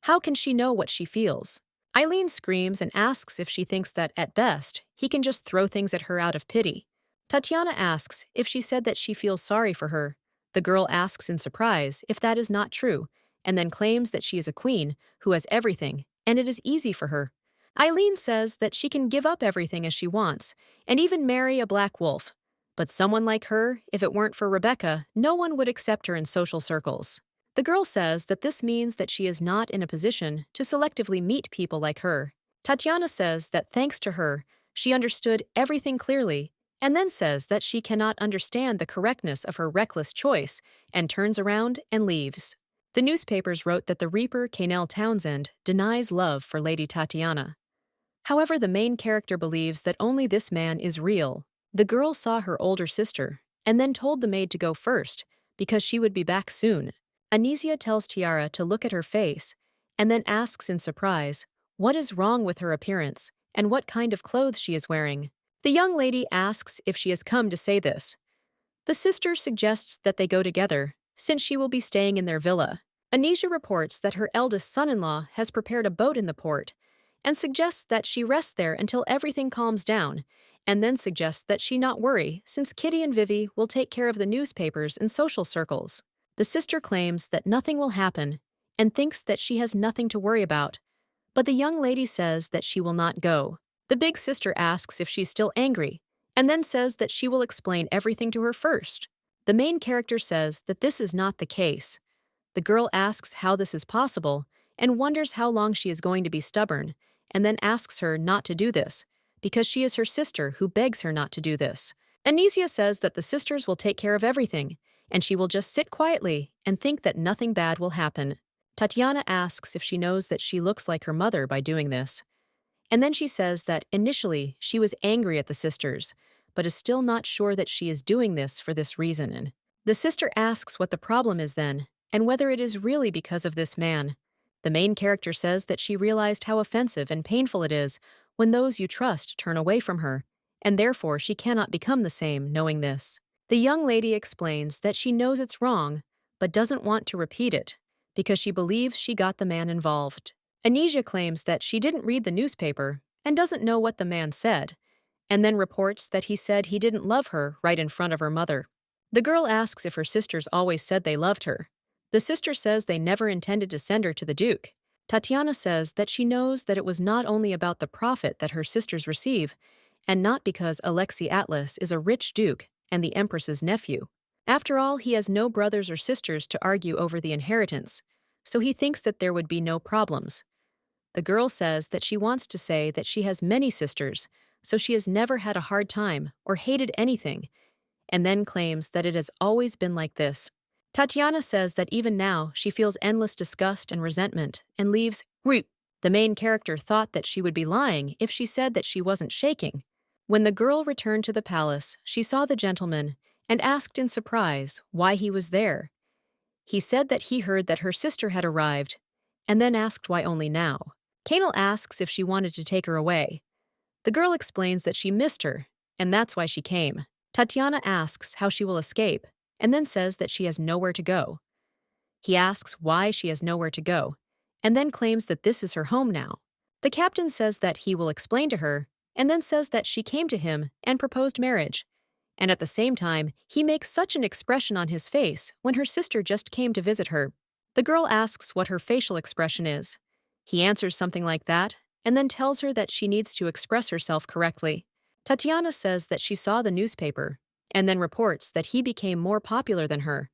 How can she know what she feels? Eileen screams and asks if she thinks that, at best, he can just throw things at her out of pity. Tatiana asks if she said that she feels sorry for her. The girl asks in surprise if that is not true, and then claims that she is a queen who has everything, and it is easy for her. Eileen says that she can give up everything as she wants, and even marry a black wolf. But someone like her, if it weren't for Rebecca, no one would accept her in social circles. The girl says that this means that she is not in a position to selectively meet people like her. Tatiana says that thanks to her, she understood everything clearly, and then says that she cannot understand the correctness of her reckless choice, and turns around and leaves. The newspapers wrote that the Reaper Canel Townsend denies love for Lady Tatiana. However, the main character believes that only this man is real. The girl saw her older sister, and then told the maid to go first, because she would be back soon. Anesia tells Tiara to look at her face, and then asks in surprise what is wrong with her appearance and what kind of clothes she is wearing. The young lady asks if she has come to say this. The sister suggests that they go together, since she will be staying in their villa. Anesia reports that her eldest son-in-law has prepared a boat in the port, and suggests that she rest there until everything calms down, and then suggests that she not worry since Kitty and Vivi will take care of the newspapers and social circles. The sister claims that nothing will happen and thinks that she has nothing to worry about, but the young lady says that she will not go. The big sister asks if she's still angry, and then says that she will explain everything to her first. The main character says that this is not the case. The girl asks how this is possible and wonders how long she is going to be stubborn, and then asks her not to do this, because she is her sister who begs her not to do this. Anesia says that the sisters will take care of everything, and she will just sit quietly and think that nothing bad will happen. Tatiana asks if she knows that she looks like her mother by doing this. And then she says that initially she was angry at the sisters, but is still not sure that she is doing this for this reason. And the sister asks what the problem is then, and whether it is really because of this man. The main character says that she realized how offensive and painful it is when those you trust turn away from her, and therefore she cannot become the same knowing this. The young lady explains that she knows it's wrong, but doesn't want to repeat it, because she believes she got the man involved. Anesia claims that she didn't read the newspaper and doesn't know what the man said, and then reports that he said he didn't love her right in front of her mother. The girl asks if her sisters always said they loved her. The sister says they never intended to send her to the Duke. Tatiana says that she knows that it was not only about the profit that her sisters receive, and not because Alexei Atlas is a rich duke and the Empress's nephew. After all, he has no brothers or sisters to argue over the inheritance, so he thinks that there would be no problems. The girl says that she wants to say that she has many sisters, so she has never had a hard time or hated anything, and then claims that it has always been like this. Tatiana says that even now she feels endless disgust and resentment and leaves. The main character thought that she would be lying if she said that she wasn't shaking. When the girl returned to the palace, she saw the gentleman and asked in surprise why he was there. He said that he heard that her sister had arrived, and then asked why only now. Canel asks if she wanted to take her away. The girl explains that she missed her, and that's why she came. Tatiana asks how she will escape, and then says that she has nowhere to go. He asks why she has nowhere to go, and then claims that this is her home now. The captain says that he will explain to her, and then says that she came to him and proposed marriage. And at the same time, he makes such an expression on his face when her sister just came to visit her. The girl asks what her facial expression is. He answers something like that, and then tells her that she needs to express herself correctly. Tatiana says that she saw the newspaper, and then reports that he became more popular than her,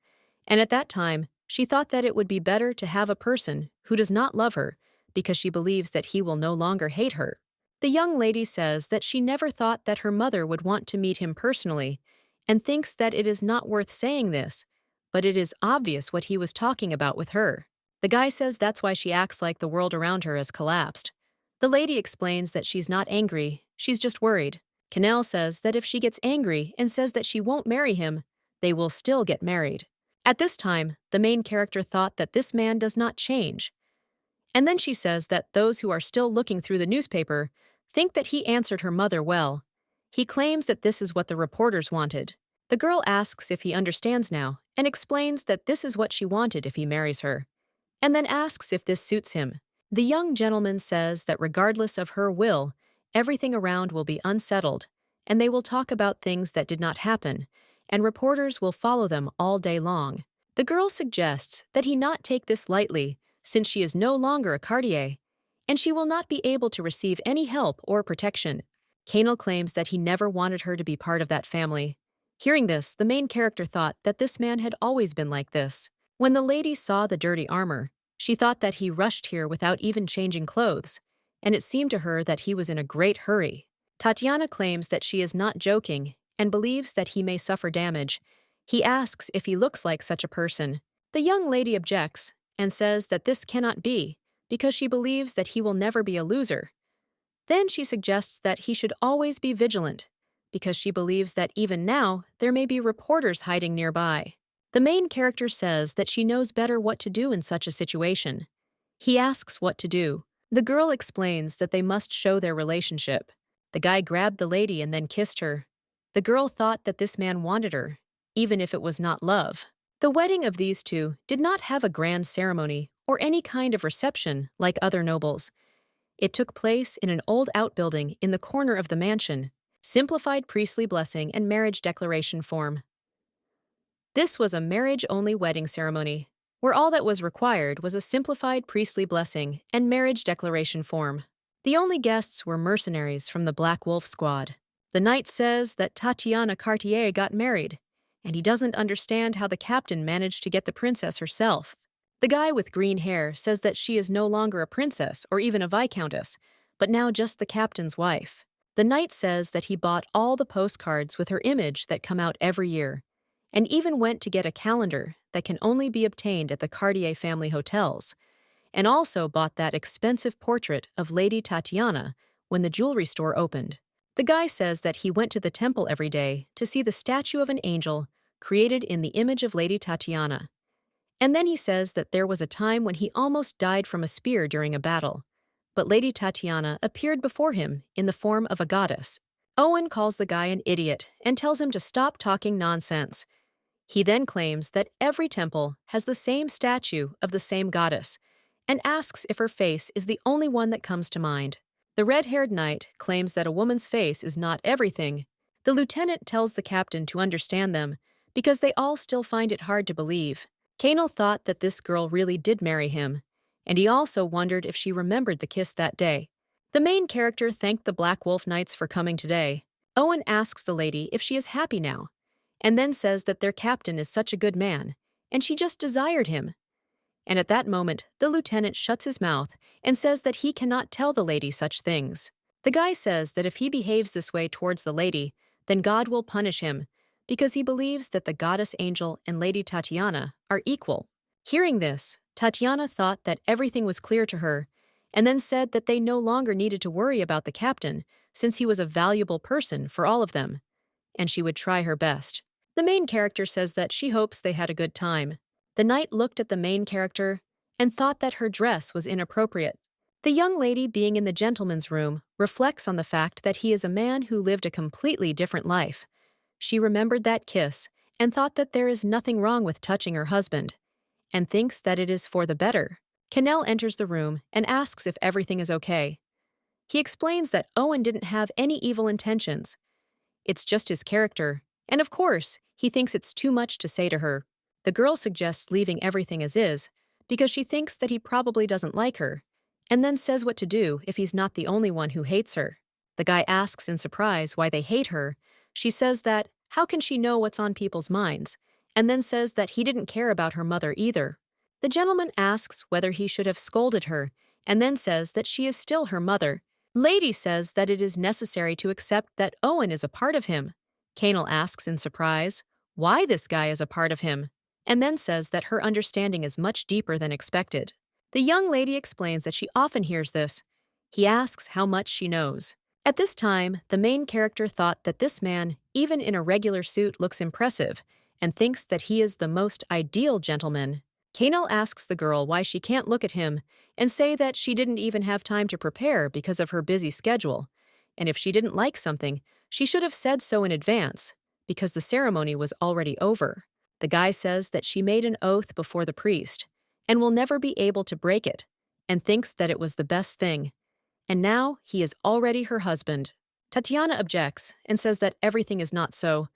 and at that time, she thought that it would be better to have a person who does not love her because she believes that he will no longer hate her. The young lady says that she never thought that her mother would want to meet him personally and thinks that it is not worth saying this, but it is obvious what he was talking about with her. The guy says that's why she acts like the world around her has collapsed. The lady explains that she's not angry, she's just worried. Canel says that if she gets angry and says that she won't marry him, they will still get married. At this time, the main character thought that this man does not change. And then she says that those who are still looking through the newspaper think that he answered her mother well. He claims that this is what the reporters wanted. The girl asks if he understands now and explains that this is what she wanted if he marries her, and then asks if this suits him. The young gentleman says that regardless of her will, everything around will be unsettled, and they will talk about things that did not happen, and reporters will follow them all day long. The girl suggests that he not take this lightly, since she is no longer a Cartier, and she will not be able to receive any help or protection. Canel claims that he never wanted her to be part of that family. Hearing this, the main character thought that this man had always been like this. When the lady saw the dirty armor, she thought that he rushed here without even changing clothes, and it seemed to her that he was in a great hurry. Tatiana claims that she is not joking and believes that he may suffer damage. He asks if he looks like such a person. The young lady objects and says that this cannot be because she believes that he will never be a loser. Then she suggests that he should always be vigilant because she believes that even now there may be reporters hiding nearby. The main character says that she knows better what to do in such a situation. He asks what to do. The girl explains that they must show their relationship. The guy grabbed the lady and then kissed her. The girl thought that this man wanted her, even if it was not love. The wedding of these two did not have a grand ceremony or any kind of reception like other nobles. It took place in an old outbuilding in the corner of the mansion, simplified priestly blessing and marriage declaration form. This was a marriage-only wedding ceremony, where all that was required was a simplified priestly blessing and marriage declaration form. The only guests were mercenaries from the Black Wolf Squad. The knight says that Tatiana Cartier got married, and he doesn't understand how the captain managed to get the princess herself. The guy with green hair says that she is no longer a princess or even a viscountess, but now just the captain's wife. The knight says that he bought all the postcards with her image that come out every year, and even went to get a calendar that can only be obtained at the Cartier family hotels, and also bought that expensive portrait of Lady Tatiana when the jewelry store opened. The guy says that he went to the temple every day to see the statue of an angel created in the image of Lady Tatiana. And then he says that there was a time when he almost died from a spear during a battle, but Lady Tatiana appeared before him in the form of a goddess. Owen calls the guy an idiot and tells him to stop talking nonsense. He then claims that every temple has the same statue of the same goddess, and asks if her face is the only one that comes to mind. The red-haired knight claims that a woman's face is not everything. The lieutenant tells the captain to understand them, because they all still find it hard to believe. Canel thought that this girl really did marry him, and he also wondered if she remembered the kiss that day. The main character thanked the Black Wolf Knights for coming today. Owen asks the lady if she is happy now, and then says that their captain is such a good man, and she just desired him. And at that moment, the lieutenant shuts his mouth and says that he cannot tell the lady such things. The guy says that if he behaves this way towards the lady, then God will punish him, because he believes that the goddess angel and Lady Tatiana are equal. Hearing this, Tatiana thought that everything was clear to her, and then said that they no longer needed to worry about the captain, since he was a valuable person for all of them, and she would try her best. The main character says that she hopes they had a good time. The knight looked at the main character and thought that her dress was inappropriate. The young lady being in the gentleman's room reflects on the fact that he is a man who lived a completely different life. She remembered that kiss and thought that there is nothing wrong with touching her husband, and thinks that it is for the better. Canel enters the room and asks if everything is okay. He explains that Owen didn't have any evil intentions. It's just his character, and of course, he thinks it's too much to say to her. The girl suggests leaving everything as is, because she thinks that he probably doesn't like her, and then says what to do if he's not the only one who hates her. The guy asks in surprise why they hate her. She says that, how can she know what's on people's minds, and then says that he didn't care about her mother either. The gentleman asks whether he should have scolded her, and then says that she is still her mother. Lady says that it is necessary to accept that Owen is a part of him. Canel asks in surprise why this guy is a part of him, and then says that her understanding is much deeper than expected. The young lady explains that she often hears this. He asks how much she knows. At this time, the main character thought that this man, even in a regular suit, looks impressive, and thinks that he is the most ideal gentleman. Canel asks the girl why she can't look at him and say that she didn't even have time to prepare because of her busy schedule, and if she didn't like something, she should have said so in advance, because the ceremony was already over. The guy says that she made an oath before the priest, and will never be able to break it, and thinks that it was the best thing. And now he is already her husband. Tatiana objects and says that everything is not so,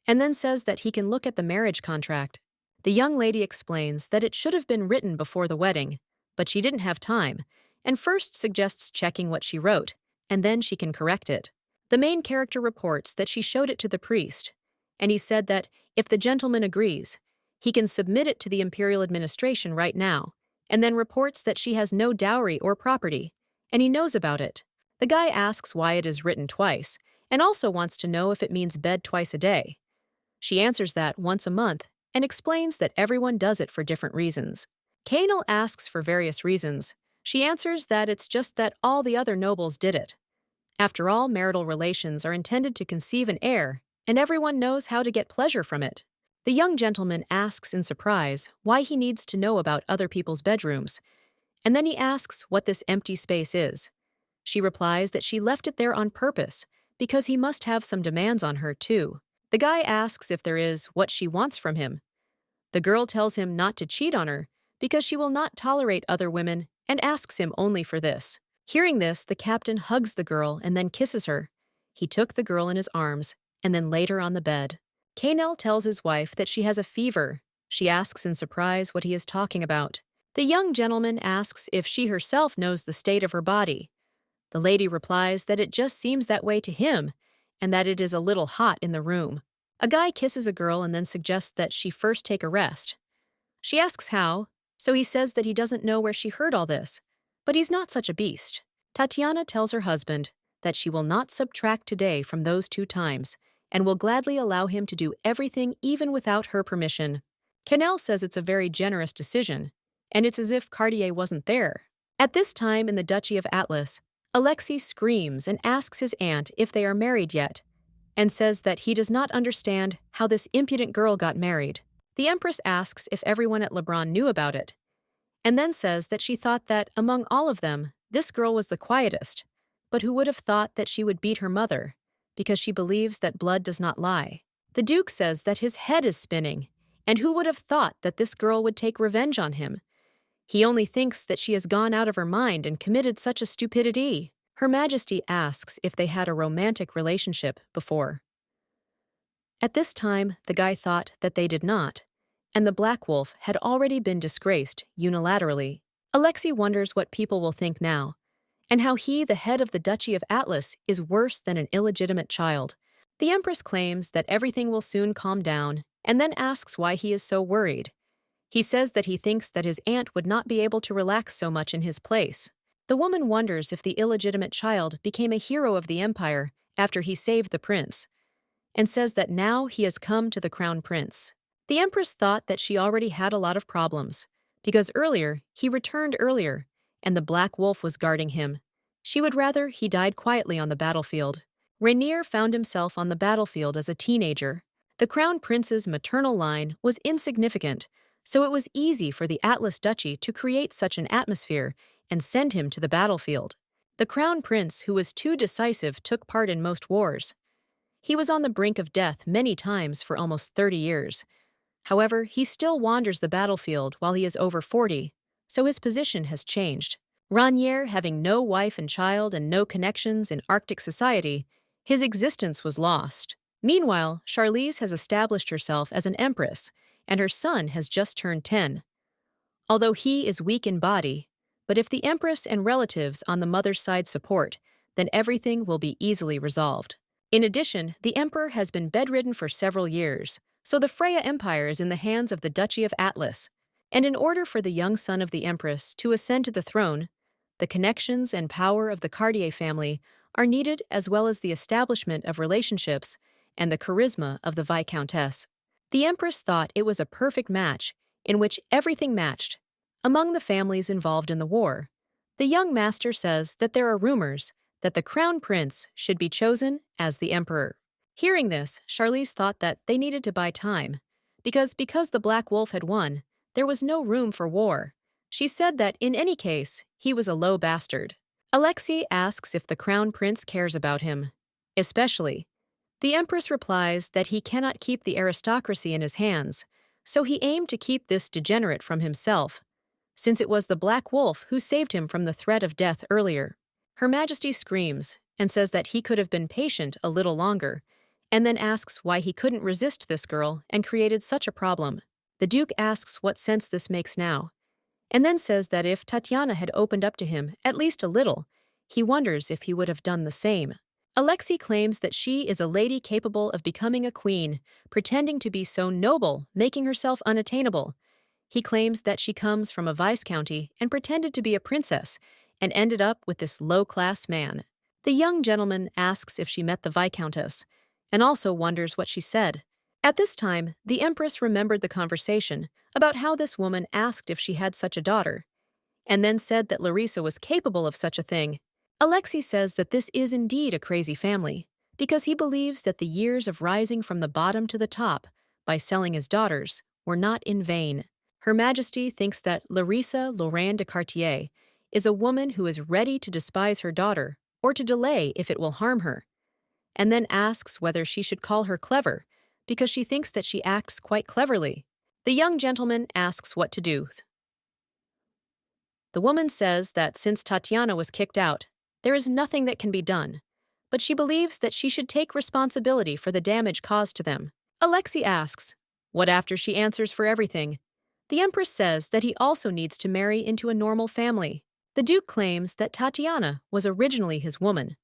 and then says that he can look at the marriage contract. The young lady explains that it should have been written before the wedding, but she didn't have time, and first suggests checking what she wrote, and then she can correct it. The main character reports that she showed it to the priest, and he said that if the gentleman agrees, he can submit it to the imperial administration right now, and then reports that she has no dowry or property, and he knows about it. The guy asks why it is written twice, and also wants to know if it means bed twice a day. She answers that once a month, and explains that everyone does it for different reasons. Canel asks for various reasons. She answers that it's just that all the other nobles did it. After all, marital relations are intended to conceive an heir, and everyone knows how to get pleasure from it. The young gentleman asks in surprise why he needs to know about other people's bedrooms, and then he asks what this empty space is. She replies that she left it there on purpose, because he must have some demands on her too. The guy asks if there is what she wants from him. The girl tells him not to cheat on her, because she will not tolerate other women, and asks him only for this. Hearing this, the captain hugs the girl and then kisses her. He took the girl in his arms, and then laid her on the bed. Canel tells his wife that she has a fever. She asks in surprise what he is talking about. The young gentleman asks if she herself knows the state of her body. The lady replies that it just seems that way to him, and that it is a little hot in the room. A guy kisses a girl and then suggests that she first take a rest. She asks how, so he says that he doesn't know where she heard all this, but he's not such a beast. Tatiana tells her husband that she will not subtract today from those 2 times and will gladly allow him to do everything even without her permission. Canel says it's a very generous decision, and it's as if Cartier wasn't there. At this time in the Duchy of Atlas, Alexei screams and asks his aunt if they are married yet, and says that he does not understand how this impudent girl got married. The Empress asks if everyone at Lebrun knew about it, and then says that she thought that, among all of them, this girl was the quietest, but who would have thought that she would beat her mother, because she believes that blood does not lie. The Duke says that his head is spinning, and who would have thought that this girl would take revenge on him? He only thinks that she has gone out of her mind and committed such a stupidity. Her Majesty asks if they had a romantic relationship before. At this time, the guy thought that they did not, and the Black Wolf had already been disgraced unilaterally. Alexei wonders what people will think now, and how he, the head of the Duchy of Atlas, is worse than an illegitimate child. The Empress claims that everything will soon calm down, and then asks why he is so worried. He says that he thinks that his aunt would not be able to relax so much in his place. The woman wonders if the illegitimate child became a hero of the empire after he saved the prince, and says that now he has come to the crown prince. The Empress thought that she already had a lot of problems, because earlier he returned earlier, and the Black Wolf was guarding him. She would rather he died quietly on the battlefield. Rainier found himself on the battlefield as a teenager. The crown prince's maternal line was insignificant, so it was easy for the Atlas Duchy to create such an atmosphere and send him to the battlefield. The crown prince, who was too decisive, took part in most wars. He was on the brink of death many times for almost 30 years. However, he still wanders the battlefield while he is over 40, so his position has changed. Rainier, having no wife and child and no connections in Arctic society, his existence was lost. Meanwhile, Charlize has established herself as an empress, and her son has just turned 10. Although he is weak in body, but if the empress and relatives on the mother's side support, then everything will be easily resolved. In addition, the emperor has been bedridden for several years, so the Freya Empire is in the hands of the Duchy of Atlas, and in order for the young son of the empress to ascend to the throne, the connections and power of the Cartier family are needed, as well as the establishment of relationships and the charisma of the Viscountess. The Empress thought it was a perfect match, in which everything matched. Among the families involved in the war, the young master says that there are rumors that the crown prince should be chosen as the emperor. Hearing this, Charlize thought that they needed to buy time, because the Black Wolf had won, there was no room for war. She said that in any case, he was a low bastard. Alexei asks if the crown prince cares about him, especially. The Empress replies that he cannot keep the aristocracy in his hands, so he aimed to keep this degenerate from himself, since it was the Black Wolf who saved him from the threat of death earlier. Her Majesty screams and says that he could have been patient a little longer, and then asks why he couldn't resist this girl and created such a problem. The Duke asks what sense this makes now, and then says that if Tatiana had opened up to him at least a little, he wonders if he would have done the same. Alexei claims that she is a lady capable of becoming a queen, pretending to be so noble, making herself unattainable. He claims that she comes from a viscounty and pretended to be a princess, and ended up with this low-class man. The young gentleman asks if she met the Viscountess, and also wonders what she said. At this time, the Empress remembered the conversation about how this woman asked if she had such a daughter, and then said that Larissa was capable of such a thing. Alexei says that this is indeed a crazy family, because he believes that the years of rising from the bottom to the top by selling his daughters were not in vain. Her Majesty thinks that Larissa Lorraine de Cartier is a woman who is ready to despise her daughter or to delay if it will harm her, and then asks whether she should call her clever, because she thinks that she acts quite cleverly. The young gentleman asks what to do. The woman says that since Tatiana was kicked out, there is nothing that can be done, but she believes that she should take responsibility for the damage caused to them. Alexei asks, what after she answers for everything? The Empress says that he also needs to marry into a normal family. The Duke claims that Tatiana was originally his woman.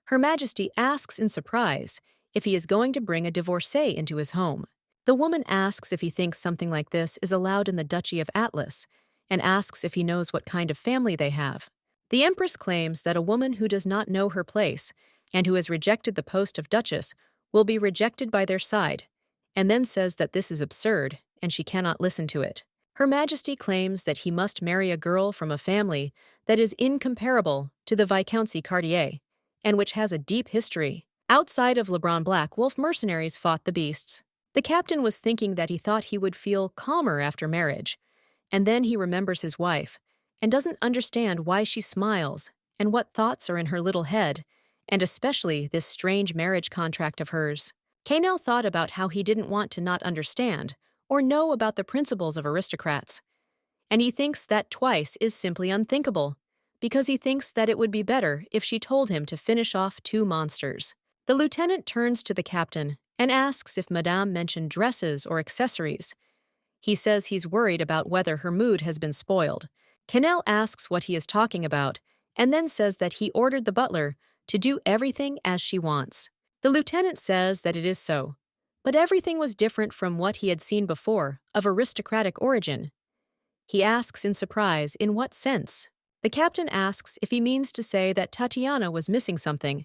Her Majesty asks in surprise if he is going to bring a divorcee into his home. The woman asks if he thinks something like this is allowed in the Duchy of Atlas, and asks if he knows what kind of family they have. The Empress claims that a woman who does not know her place and who has rejected the post of Duchess will be rejected by their side, and then says that this is absurd and she cannot listen to it. Her Majesty claims that he must marry a girl from a family that is incomparable to the Viscountcy Cartier, and which has a deep history. Outside of LeBron Black, Wolf mercenaries fought the beasts. The captain was thinking that he thought he would feel calmer after marriage, and then he remembers his wife, and doesn't understand why she smiles and what thoughts are in her little head, and especially this strange marriage contract of hers. Canel thought about how he didn't want to not understand or know about the principles of aristocrats, and he thinks that twice is simply unthinkable, because he thinks that it would be better if she told him to finish off two monsters. The lieutenant turns to the captain and asks if Madame mentioned dresses or accessories. He says he's worried about whether her mood has been spoiled. Canel asks what he is talking about, and then says that he ordered the butler to do everything as she wants. The lieutenant says that it is so, but everything was different from what he had seen before, of aristocratic origin. He asks in surprise in what sense. The captain asks if he means to say that Tatiana was missing something.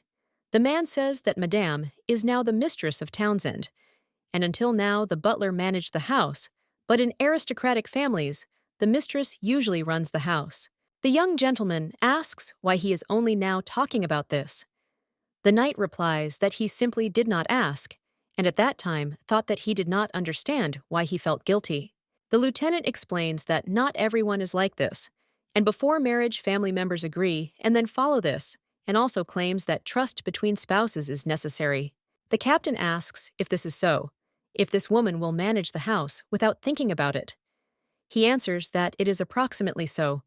The man says that Madame is now the mistress of Townsend, and until now the butler managed the house, but in aristocratic families, the mistress usually runs the house. The young gentleman asks why he is only now talking about this. The knight replies that he simply did not ask, and at that time thought that he did not understand why he felt guilty. The lieutenant explains that not everyone is like this, and before marriage family members agree and then follow this, and also claims that trust between spouses is necessary. The captain asks if this is so, if this woman will manage the house without thinking about it. He answers that it is approximately so,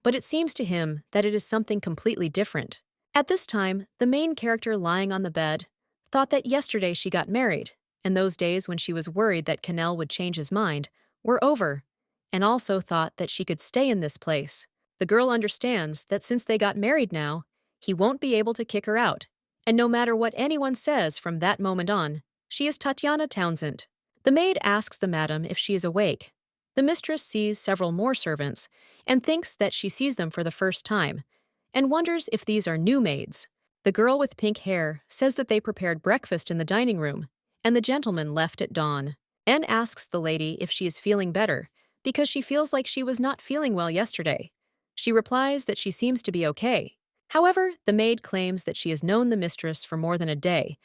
but it seems to him that it is something completely different. At this time, the main character lying on the bed thought that yesterday she got married, and those days when she was worried that Canel would change his mind were over, and also thought that she could stay in this place. The girl understands that since they got married now, he won't be able to kick her out, and no matter what anyone says from that moment on, she is Tatiana Townsend. The maid asks the madam if she is awake. The mistress sees several more servants and thinks that she sees them for the first time, and wonders if these are new maids. The girl with pink hair says that they prepared breakfast in the dining room, and the gentleman left at dawn. Anne asks the lady if she is feeling better, because she feels like she was not feeling well yesterday. She replies that she seems to be okay. However, the maid claims that she has known the mistress for more than a day,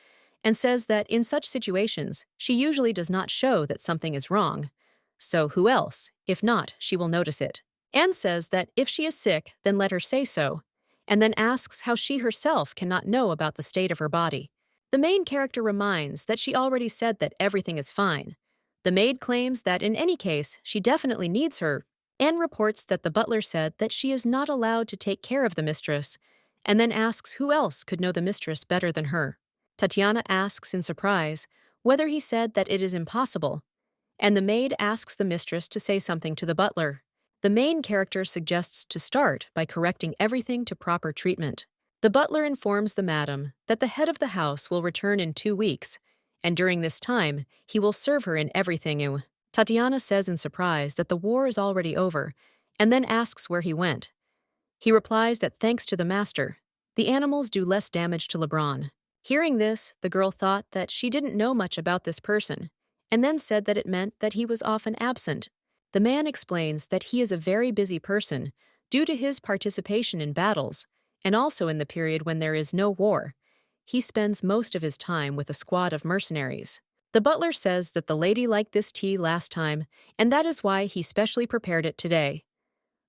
and says that in such situations, she usually does not show that something is wrong. So who else? If not, she will notice it. Anne says that if she is sick, then let her say so, and then asks how she herself cannot know about the state of her body. The main character reminds that she already said that everything is fine. The maid claims that in any case, she definitely needs her. Anne reports that the butler said that she is not allowed to take care of the mistress, and then asks who else could know the mistress better than her. Tatiana asks in surprise whether he said that it is impossible, and the maid asks the mistress to say something to the butler. The main character suggests to start by correcting everything to proper treatment. The butler informs the madam that the head of the house will return in 2 weeks, and during this time, he will serve her in everything. Tatiana says in surprise that the war is already over, and then asks where he went. He replies that thanks to the master, the animals do less damage to LeBron. Hearing this, the girl thought that she didn't know much about this person, and then said that it meant that he was often absent. The man explains that he is a very busy person due to his participation in battles, and also in the period when there is no war. He spends most of his time with a squad of mercenaries. The butler says that the lady liked this tea last time, and that is why he specially prepared it today.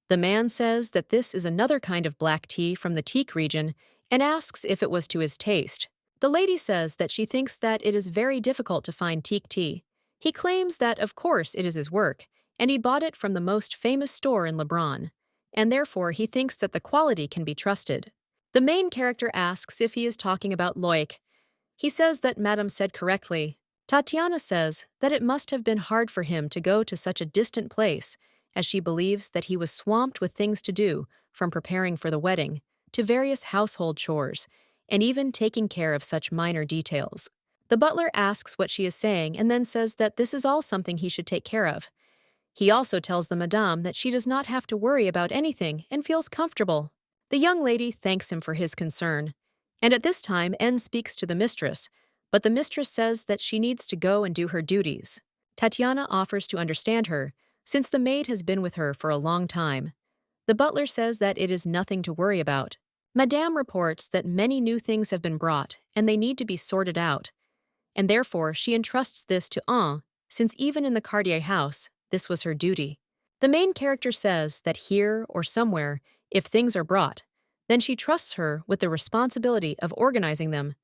The man says that this is another kind of black tea from the teak region and asks if it was to his taste. The lady says that she thinks that it is very difficult to find teak tea. He claims that of course it is his work, and he bought it from the most famous store in Lebrun, and therefore he thinks that the quality can be trusted. The main character asks if he is talking about Loic. He says that Madame said correctly. Tatiana says that it must have been hard for him to go to such a distant place, as she believes that he was swamped with things to do, from preparing for the wedding to various household chores, and even taking care of such minor details. The butler asks what she is saying and then says that this is all something he should take care of. He also tells the madame that she does not have to worry about anything and feels comfortable. The young lady thanks him for his concern, and at this time N speaks to the mistress, but the mistress says that she needs to go and do her duties. Tatiana offers to understand her, since the maid has been with her for a long time. The butler says that it is nothing to worry about. Madame reports that many new things have been brought and they need to be sorted out, and therefore she entrusts this to Anne, since even in the Cartier house, this was her duty. The main character says that here or somewhere, if things are brought, then she trusts her with the responsibility of organizing them,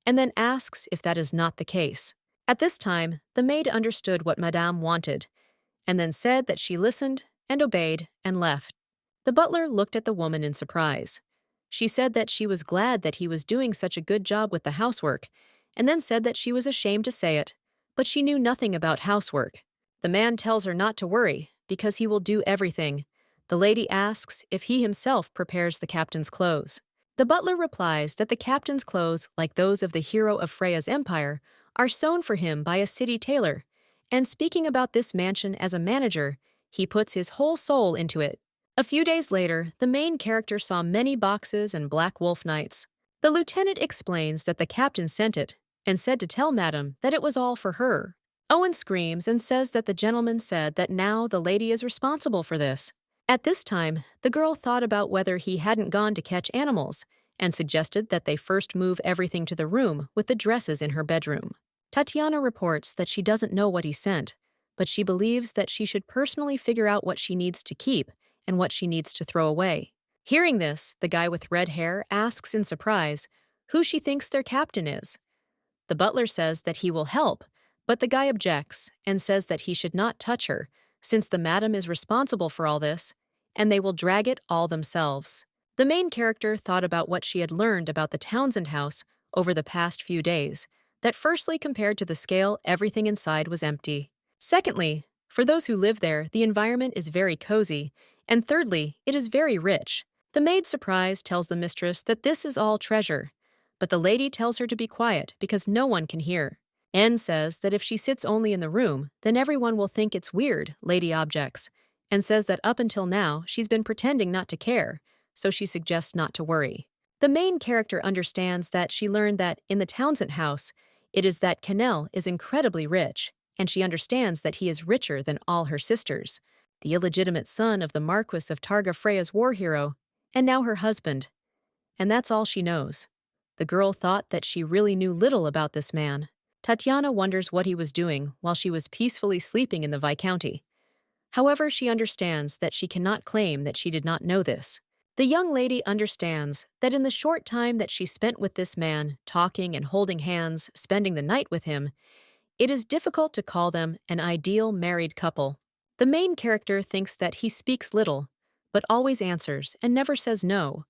and then asks if that is not the case. At this time, the maid understood what Madame wanted, and then said that she listened and obeyed and left. The butler looked at the woman in surprise. She said that she was glad that he was doing such a good job with the housework, and then said that she was ashamed to say it, but she knew nothing about housework. The man tells her not to worry, because he will do everything. The lady asks if he himself prepares the captain's clothes. The butler replies that the captain's clothes, like those of the hero of Freya's empire, are sewn for him by a city tailor, and speaking about this mansion as a manager, he puts his whole soul into it. A few days later, the main character saw many boxes and Black Wolf Knights. The lieutenant explains that the captain sent it, and said to tell Madame that it was all for her. Owen screams and says that the gentleman said that now the lady is responsible for this. At this time, the girl thought about whether he hadn't gone to catch animals, and suggested that they first move everything to the room with the dresses in her bedroom. Tatiana reports that she doesn't know what he sent, but she believes that she should personally figure out what she needs to keep and what she needs to throw away. Hearing this, the guy with red hair asks in surprise who she thinks their captain is. The butler says that he will help, but the guy objects and says that he should not touch her, since the madam is responsible for all this, and they will drag it all themselves. The main character thought about what she had learned about the Townsend house over the past few days, that firstly, compared to the scale, everything inside was empty. Secondly, for those who live there, the environment is very cozy, and thirdly, it is very rich. The maid, surprised, tells the mistress that this is all treasure, but the lady tells her to be quiet because no one can hear. N says that if she sits only in the room, then everyone will think it's weird, lady objects, and says that up until now she's been pretending not to care, so she suggests not to worry. The main character understands that she learned that in the Townsend house, it is that Cannel is incredibly rich, and she understands that he is richer than all her sisters, the illegitimate son of the Marquis of Targa Freya's war hero, and now her husband. And that's all she knows. The girl thought that she really knew little about this man. Tatiana wonders what he was doing while she was peacefully sleeping in the Viscounty. However, she understands that she cannot claim that she did not know this. The young lady understands that in the short time that she spent with this man, talking and holding hands, spending the night with him, it is difficult to call them an ideal married couple. The main character thinks that he speaks little, but always answers and never says no,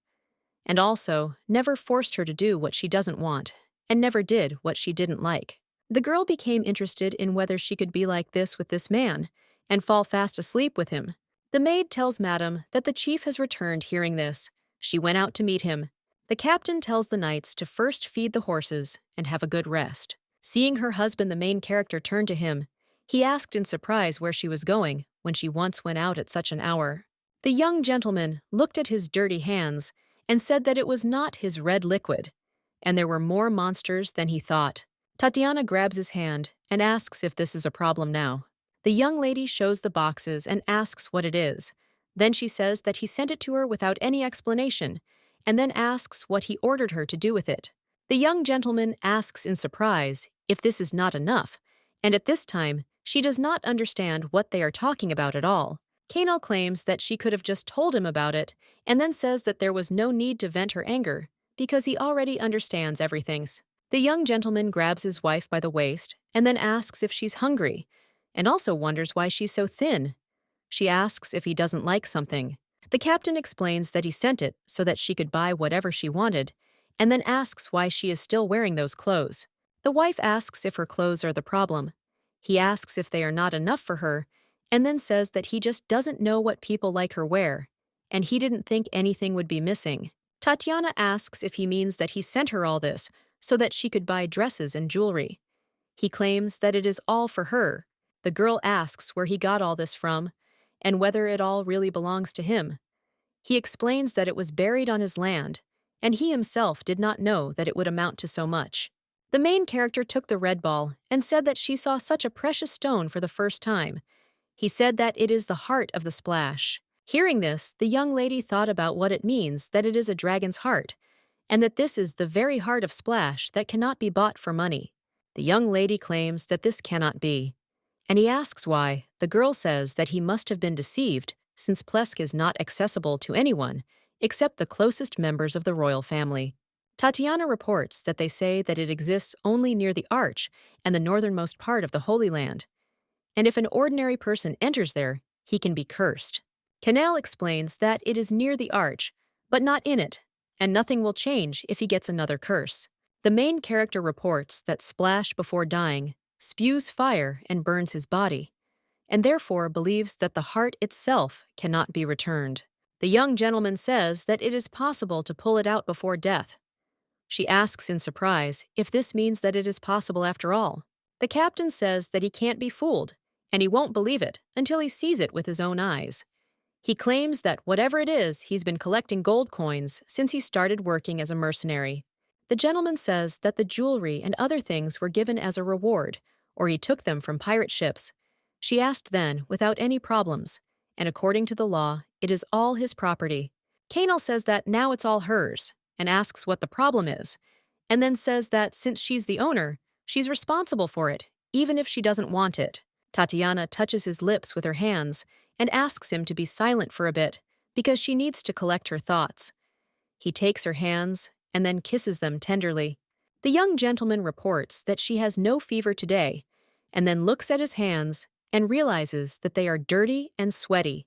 and also never forced her to do what she doesn't want, and never did what she didn't like. The girl became interested in whether she could be like this with this man, and fall fast asleep with him. The maid tells Madame that the chief has returned. Hearing this, she went out to meet him. The captain tells the knights to first feed the horses and have a good rest. Seeing her husband, the main character, turn to him, he asked in surprise where she was going when she once went out at such an hour. The young gentleman looked at his dirty hands and said that it was not his red liquid, and there were more monsters than he thought. Tatiana grabs his hand and asks if this is a problem now. The young lady shows the boxes and asks what it is. Then she says that he sent it to her without any explanation, and then asks what he ordered her to do with it. The young gentleman asks in surprise if this is not enough, and at this time, she does not understand what they are talking about at all. Canel claims that she could have just told him about it, and then says that there was no need to vent her anger, because he already understands everything. The young gentleman grabs his wife by the waist and then asks if she's hungry, and also wonders why she's so thin. She asks if he doesn't like something. The captain explains that he sent it so that she could buy whatever she wanted, and then asks why she is still wearing those clothes. The wife asks if her clothes are the problem. He asks if they are not enough for her, and then says that he just doesn't know what people like her wear, and he didn't think anything would be missing. Tatiana asks if he means that he sent her all this so that she could buy dresses and jewelry. He claims that it is all for her. The girl asks where he got all this from, and whether it all really belongs to him. He explains that it was buried on his land, and he himself did not know that it would amount to so much. The main character took the red ball and said that she saw such a precious stone for the first time. He said that it is the heart of the splash. Hearing this, the young lady thought about what it means that it is a dragon's heart, and that this is the very heart of Splash that cannot be bought for money. The young lady claims that this cannot be, and he asks why. The girl says that he must have been deceived, since Plesk is not accessible to anyone except the closest members of the royal family. Tatiana reports that they say that it exists only near the arch and the northernmost part of the Holy Land, and if an ordinary person enters there, he can be cursed. Canal explains that it is near the arch, but not in it, and nothing will change if he gets another curse. The main character reports that Splash, before dying, spews fire and burns his body, and therefore believes that the heart itself cannot be returned. The young gentleman says that it is possible to pull it out before death. She asks in surprise if this means that it is possible after all. The captain says that he can't be fooled, and he won't believe it until he sees it with his own eyes. He claims that whatever it is, he's been collecting gold coins since he started working as a mercenary. The gentleman says that the jewelry and other things were given as a reward, or he took them from pirate ships. She asked then, without any problems, and according to the law, it is all his property. Canal says that now it's all hers, and asks what the problem is, and then says that since she's the owner, she's responsible for it, even if she doesn't want it. Tatiana touches his lips with her hands and asks him to be silent for a bit, because she needs to collect her thoughts. He takes her hands and then kisses them tenderly. The young gentleman reports that she has no fever today, and then looks at his hands and realizes that they are dirty and sweaty,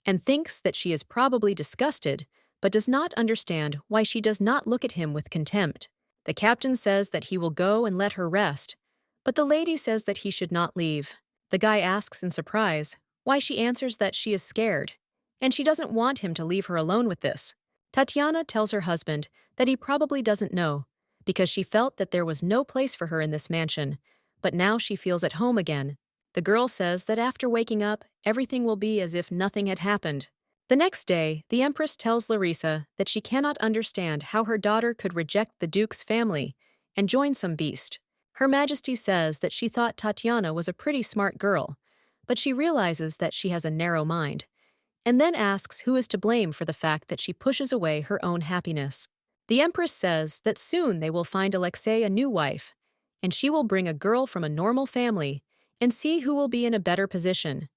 and thinks that she is probably disgusted, but does not understand why she does not look at him with contempt. The captain says that he will go and let her rest, but the lady says that he should not leave. The guy asks in surprise why she answers that she is scared, and she doesn't want him to leave her alone with this. Tatiana tells her husband that he probably doesn't know, because she felt that there was no place for her in this mansion, but now she feels at home again. The girl says that after waking up, everything will be as if nothing had happened. The next day, the Empress tells Larissa that she cannot understand how her daughter could reject the Duke's family and join some beast. Her Majesty says that she thought Tatiana was a pretty smart girl, but she realizes that she has a narrow mind, and then asks who is to blame for the fact that she pushes away her own happiness. The Empress says that soon they will find Alexei a new wife, and she will bring a girl from a normal family and see who will be in a better position.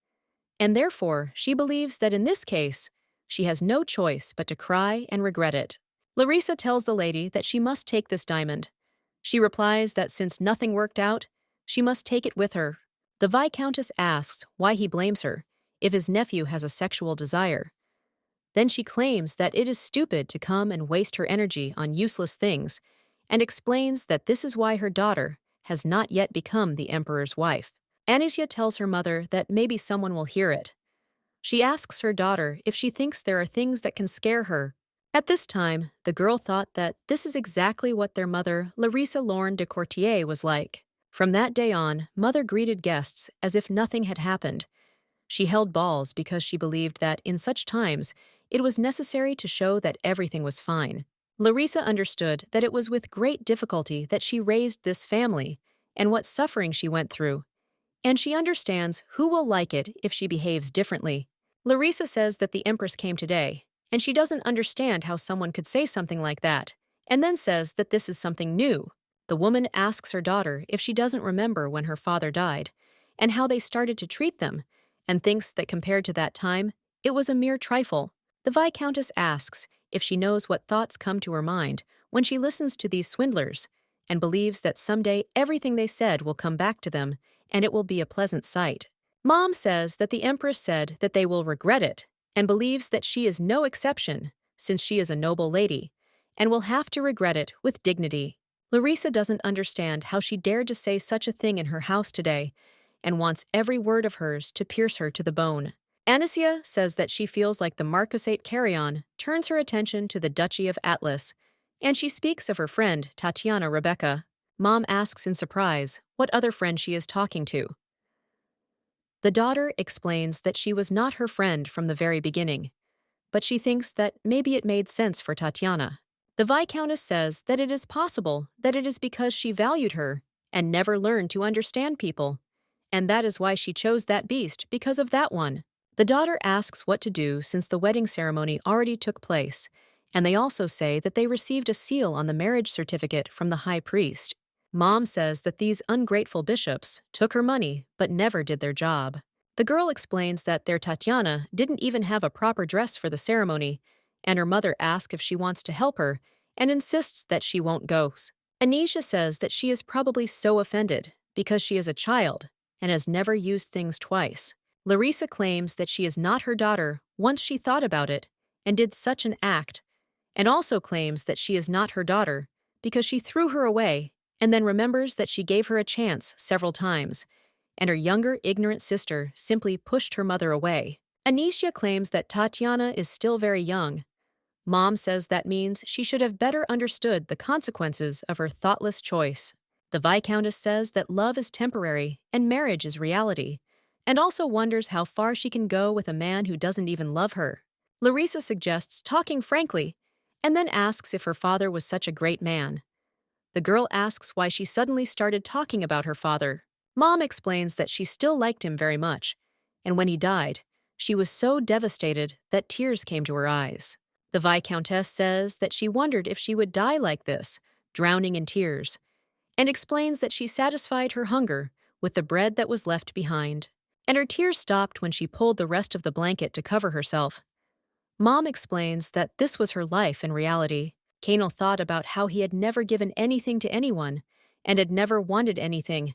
And therefore, she believes that in this case, she has no choice but to cry and regret it. Larissa tells the lady that she must take this diamond. She replies that since nothing worked out, she must take it with her. The Viscountess asks why he blames her, if his nephew has a sexual desire. Then she claims that it is stupid to come and waste her energy on useless things, and explains that this is why her daughter has not yet become the emperor's wife. Anicia tells her mother that maybe someone will hear it. She asks her daughter if she thinks there are things that can scare her. At this time, the girl thought that this is exactly what their mother, Larissa Lorne de Courtier, was like. From that day on, Mother greeted guests as if nothing had happened. She held balls because she believed that, in such times, it was necessary to show that everything was fine. Larissa understood that it was with great difficulty that she raised this family, and what suffering she went through, and she understands who will like it if she behaves differently. Larissa says that the Empress came today, and she doesn't understand how someone could say something like that, and then says that this is something new. The woman asks her daughter if she doesn't remember when her father died, and how they started to treat them, and thinks that compared to that time, it was a mere trifle. The Viscountess asks if she knows what thoughts come to her mind when she listens to these swindlers, and believes that someday everything they said will come back to them, and it will be a pleasant sight. Mom says that the Empress said that they will regret it, and believes that she is no exception, since she is a noble lady, and will have to regret it with dignity. Larissa doesn't understand how she dared to say such a thing in her house today, and wants every word of hers to pierce her to the bone. Anicia says that she feels like the Marquisate Carrion turns her attention to the Duchy of Atlas, and she speaks of her friend, Tatiana Rebecca. Mom asks in surprise what other friend she is talking to. The daughter explains that she was not her friend from the very beginning. but she thinks that maybe it made sense for Tatiana. The Viscountess says that it is possible that it is because she valued her and never learned to understand people, and that is why she chose that beast because of that one. The daughter asks what to do since the wedding ceremony already took place, and they also say that they received a seal on the marriage certificate from the high priest. Mom says that these ungrateful bishops took her money but never did their job. The girl explains that their Tatiana didn't even have a proper dress for the ceremony, and her mother asks if she wants to help her and insists that she won't go. Anisha says that she is probably so offended because she is a child and has never used things twice. Larissa claims that she is not her daughter once she thought about it and did such an act, and also claims that she is not her daughter because she threw her away and then remembers that she gave her a chance several times, and her younger, ignorant sister simply pushed her mother away. Anisha claims that Tatiana is still very young. Mom says that means she should have better understood the consequences of her thoughtless choice. The Viscountess says that love is temporary and marriage is reality, and also wonders how far she can go with a man who doesn't even love her. Larissa suggests talking frankly, and then asks if her father was such a great man. The girl asks why she suddenly started talking about her father. Mom explains that she still liked him very much, and when he died, she was so devastated that tears came to her eyes. The Viscountess says that she wondered if she would die like this, drowning in tears, and explains that she satisfied her hunger with the bread that was left behind, and her tears stopped when she pulled the rest of the blanket to cover herself. Mom explains that this was her life in reality. Canel thought about how he had never given anything to anyone and had never wanted anything.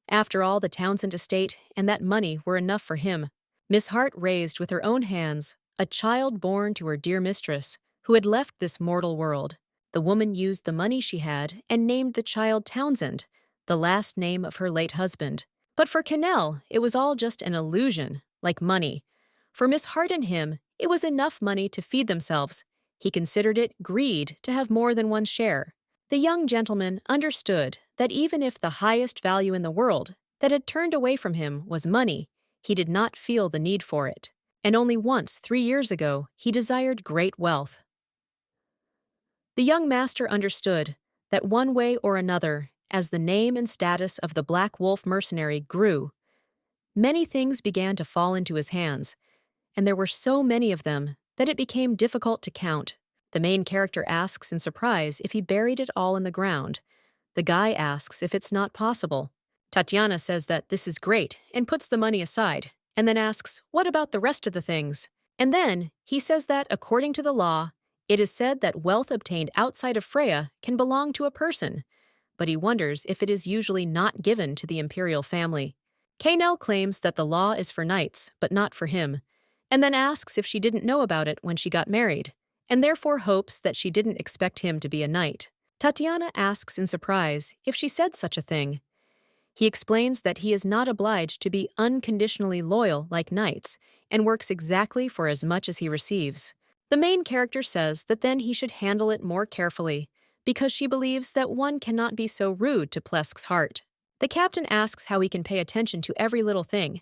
After all, the Townsend estate and that money were enough for him. Miss Hart raised with her own hands a child born to her dear mistress, who had left this mortal world. The woman used the money she had and named the child Townsend, the last name of her late husband. But for Canel, it was all just an illusion, like money. For Miss Hart and him, it was enough money to feed themselves. He considered it greed to have more than one share. The young gentleman understood that even if the highest value in the world that had turned away from him was money, he did not feel the need for it. And only once, 3 years ago, he desired great wealth. The young master understood that one way or another, as the name and status of the Black Wolf mercenary grew, many things began to fall into his hands, and there were so many of them that it became difficult to count. The main character asks in surprise if he buried it all in the ground. The guy asks if it's not possible. Tatiana says that this is great and puts the money aside, and then asks, what about the rest of the things? And then he says that, according to the law, it is said that wealth obtained outside of Freya can belong to a person, but he wonders if it is usually not given to the imperial family. Canel claims that the law is for knights, but not for him, and then asks if she didn't know about it when she got married, and therefore hopes that she didn't expect him to be a knight. Tatiana asks in surprise if she said such a thing. He explains that he is not obliged to be unconditionally loyal like knights and works exactly for as much as he receives. The main character says that then he should handle it more carefully because she believes that one cannot be so rude to Plesk's heart. The captain asks how he can pay attention to every little thing,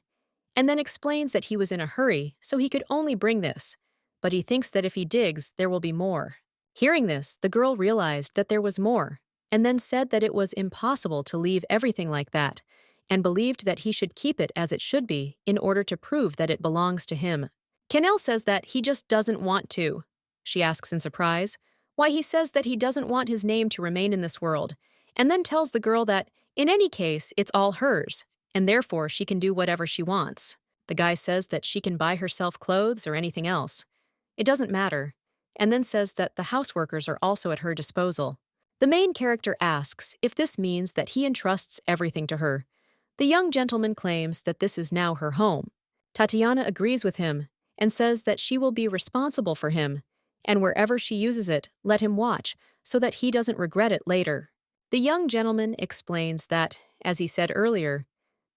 and then explains that he was in a hurry so he could only bring this, but he thinks that if he digs, there will be more. Hearing this, the girl realized that there was more, and then said that it was impossible to leave everything like that, and believed that he should keep it as it should be in order to prove that it belongs to him. Canel says that he just doesn't want to. She asks in surprise why he says that he doesn't want his name to remain in this world, and then tells the girl that, in any case, it's all hers, and therefore she can do whatever she wants. The guy says that she can buy herself clothes or anything else. It doesn't matter, and then says that the houseworkers are also at her disposal. The main character asks if this means that he entrusts everything to her. The young gentleman claims that this is now her home. Tatiana agrees with him and says that she will be responsible for him, and wherever she uses it, let him watch so that he doesn't regret it later. The young gentleman explains that, as he said earlier,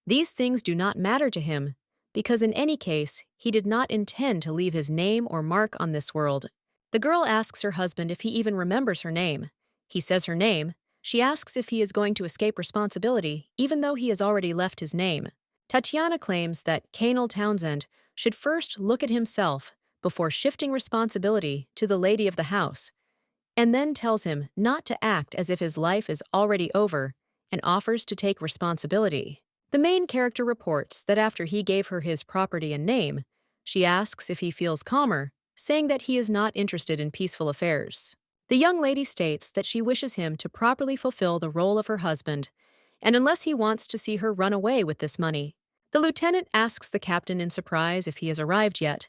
these things do not matter to him because in any case, he did not intend to leave his name or mark on this world. The girl asks her husband if he even remembers her name. He says her name. She asks if he is going to escape responsibility, even though he has already left his name. Tatiana claims that Canel Townsend should first look at himself before shifting responsibility to the lady of the house, and then tells him not to act as if his life is already over and offers to take responsibility. The main character reports that after he gave her his property and name, she asks if he feels calmer, saying that he is not interested in peaceful affairs. The young lady states that she wishes him to properly fulfill the role of her husband, and unless he wants to see her run away with this money. The lieutenant asks the captain in surprise if he has arrived yet,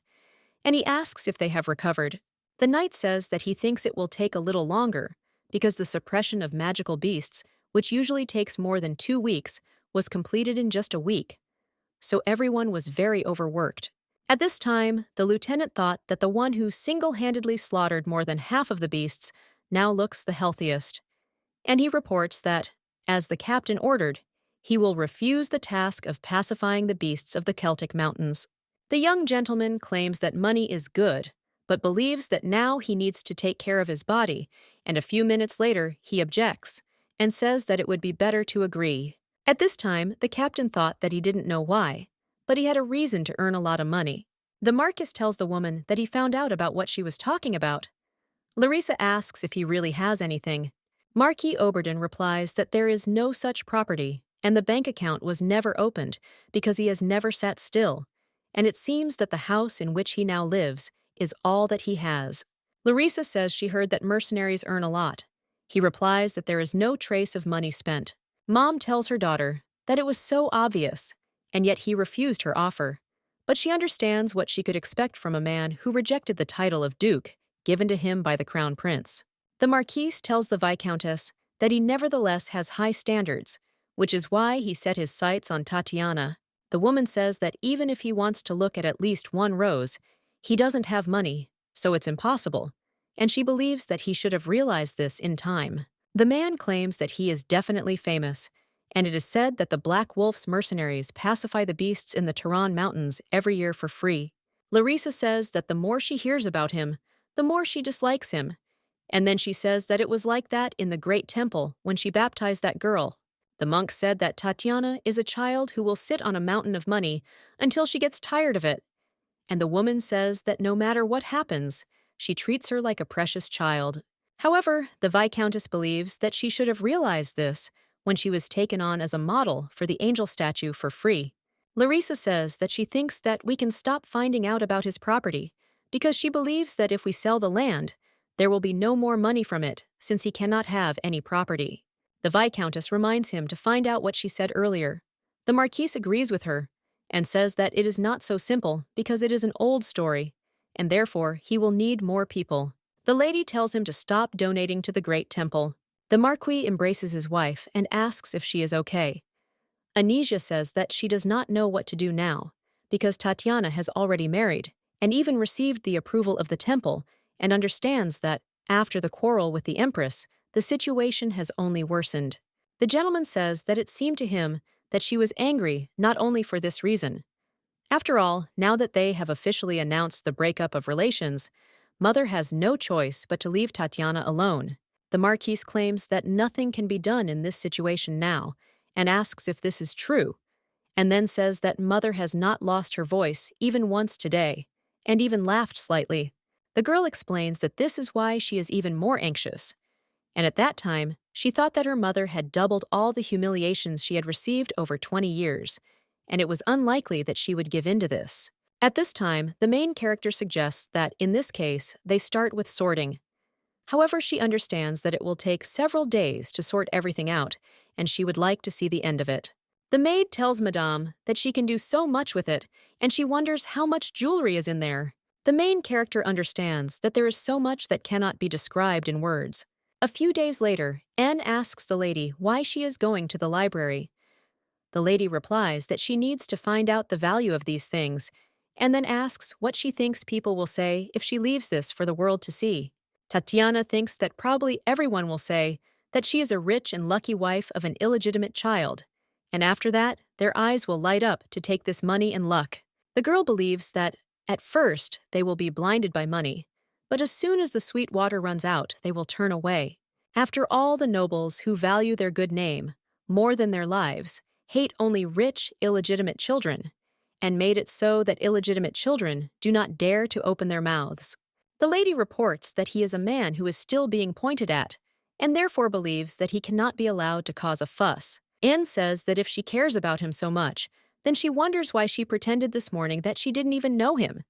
and he asks if they have recovered. The knight says that he thinks it will take a little longer, because the suppression of magical beasts, which usually takes more than 2 weeks, was completed in just a week. So everyone was very overworked. At this time, the lieutenant thought that the one who single-handedly slaughtered more than half of the beasts now looks the healthiest. And he reports that, as the captain ordered, he will refuse the task of pacifying the beasts of the Celtic mountains. The young gentleman claims that money is good, but believes that now he needs to take care of his body, and a few minutes later he objects and says that it would be better to agree. At this time, the captain thought that he didn't know why, but he had a reason to earn a lot of money. The Marquis tells the woman that he found out about what she was talking about. Larissa asks if he really has anything. Marquis Oberden replies that there is no such property, and the bank account was never opened because he has never sat still, and it seems that the house in which he now lives is all that he has. Larissa says she heard that mercenaries earn a lot. He replies that there is no trace of money spent. Mom tells her daughter that it was so obvious, and yet he refused her offer. But she understands what she could expect from a man who rejected the title of Duke given to him by the Crown Prince. The Marquis tells the Viscountess that he nevertheless has high standards, which is why he set his sights on Tatiana. The woman says that even if he wants to look at least one rose, he doesn't have money, so it's impossible, and she believes that he should have realized this in time. The man claims that he is definitely famous, and it is said that the Black Wolf's mercenaries pacify the beasts in the Turan Mountains every year for free. Larissa says that the more she hears about him, the more she dislikes him, and then she says that it was like that in the Great Temple when she baptized that girl. The monk said that Tatiana is a child who will sit on a mountain of money until she gets tired of it, and the woman says that no matter what happens, she treats her like a precious child. However, the Viscountess believes that she should have realized this when she was taken on as a model for the angel statue for free. Larissa says that she thinks that we can stop finding out about his property because she believes that if we sell the land, there will be no more money from it since he cannot have any property. The Viscountess reminds him to find out what she said earlier. The Marquis agrees with her and says that it is not so simple because it is an old story, and therefore he will need more people. The lady tells him to stop donating to the Great Temple. The Marquis embraces his wife and asks if she is okay. Anisia says that she does not know what to do now, because Tatiana has already married and even received the approval of the temple and understands that, after the quarrel with the Empress, the situation has only worsened. The gentleman says that it seemed to him that she was angry not only for this reason. After all, now that they have officially announced the breakup of relations, Mother has no choice but to leave Tatiana alone. The Marquis claims that nothing can be done in this situation now, and asks if this is true, and then says that Mother has not lost her voice even once today, and even laughed slightly. The girl explains that this is why she is even more anxious, and at that time, she thought that her mother had doubled all the humiliations she had received over 20 years, and it was unlikely that she would give in to this. At this time, the main character suggests that, in this case, they start with sorting. However, she understands that it will take several days to sort everything out, and she would like to see the end of it. The maid tells Madame that she can do so much with it, and she wonders how much jewelry is in there. The main character understands that there is so much that cannot be described in words. A few days later, Anne asks the lady why she is going to the library. The lady replies that she needs to find out the value of these things, and then asks what she thinks people will say if she leaves this for the world to see. Tatiana thinks that probably everyone will say that she is a rich and lucky wife of an illegitimate child, and after that, their eyes will light up to take this money and luck. The girl believes that, at first, they will be blinded by money, but as soon as the sweet water runs out, they will turn away. After all, the nobles who value their good name more than their lives hate only rich, illegitimate children, and made it so that illegitimate children do not dare to open their mouths. The lady reports that he is a man who is still being pointed at, and therefore believes that he cannot be allowed to cause a fuss. Anne says that if she cares about him so much, then she wonders why she pretended this morning that she didn't even know him.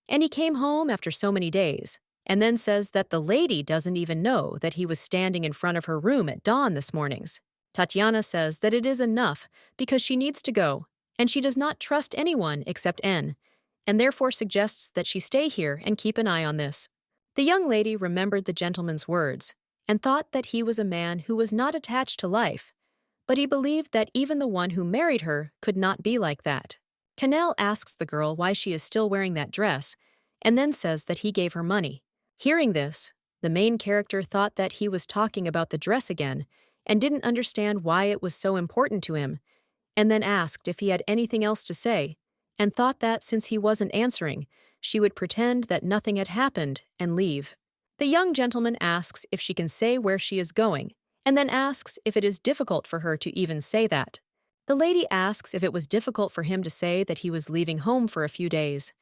And he came home after so many days, and then says that the lady doesn't even know that he was standing in front of her room at dawn this mornings. Tatiana says that it is enough because she needs to go, and she does not trust anyone except N, and therefore suggests that she stay here and keep an eye on this. The young lady remembered the gentleman's words and thought that he was a man who was not attached to life, but he believed that even the one who married her could not be like that. Cannell asks the girl why she is still wearing that dress, and then says that he gave her money. Hearing this, the main character thought that he was talking about the dress again and didn't understand why it was so important to him, and then asked if he had anything else to say, and thought that since he wasn't answering, she would pretend that nothing had happened and leave. The young gentleman asks if she can say where she is going, and then asks if it is difficult for her to even say that. The lady asks if it was difficult for him to say that he was leaving home for a few days.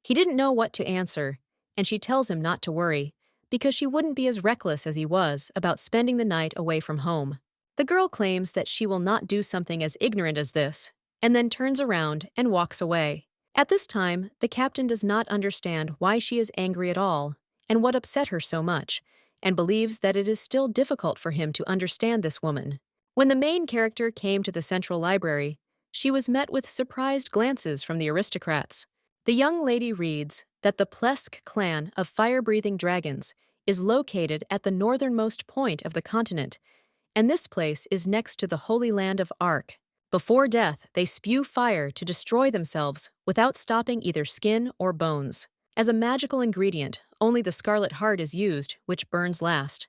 He didn't know what to answer, and she tells him not to worry, because she wouldn't be as reckless as he was about spending the night away from home. The girl claims that she will not do something as ignorant as this, and then turns around and walks away. At this time, the captain does not understand why she is angry at all and what upset her so much, and believes that it is still difficult for him to understand this woman. When the main character came to the central library, she was met with surprised glances from the aristocrats. The young lady reads that the Plesk clan of fire-breathing dragons is located at the northernmost point of the continent, and this place is next to the Holy Land of Ark. Before death, they spew fire to destroy themselves without stopping either skin or bones. As a magical ingredient, only the scarlet heart is used, which burns last.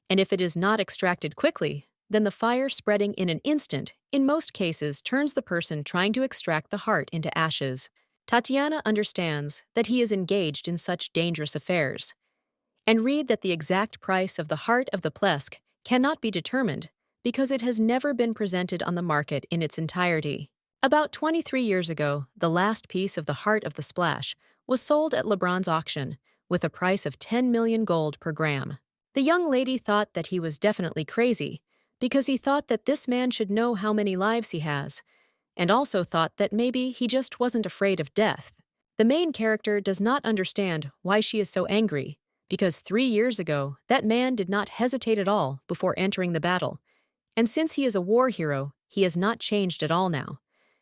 And if it is not extracted quickly, then the fire spreading in an instant, in most cases, turns the person trying to extract the heart into ashes. Tatiana understands that he is engaged in such dangerous affairs, and read that the exact price of the heart of the Plesk cannot be determined because it has never been presented on the market in its entirety. About 23 years ago, the last piece of the heart of the Splash was sold at Lebrun's auction with a price of 10 million gold per gram. The young lady thought that he was definitely crazy because he thought that this man should know how many lives he has, and also thought that maybe he just wasn't afraid of death. The main character does not understand why she is so angry, because 3 years ago, that man did not hesitate at all before entering the battle, and since he is a war hero, he has not changed at all now,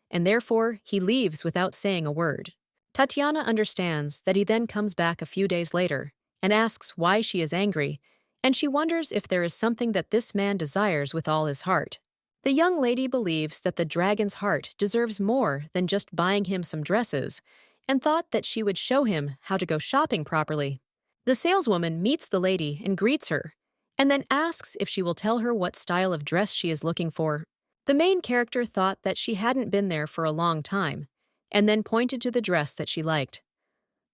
and therefore he leaves without saying a word. Tatiana understands that he then comes back a few days later and asks why she is angry, and she wonders if there is something that this man desires with all his heart. The young lady believes that the dragon's heart deserves more than just buying him some dresses, and thought that she would show him how to go shopping properly. The saleswoman meets the lady and greets her, and then asks if she will tell her what style of dress she is looking for. The main character thought that she hadn't been there for a long time, and then pointed to the dress that she liked.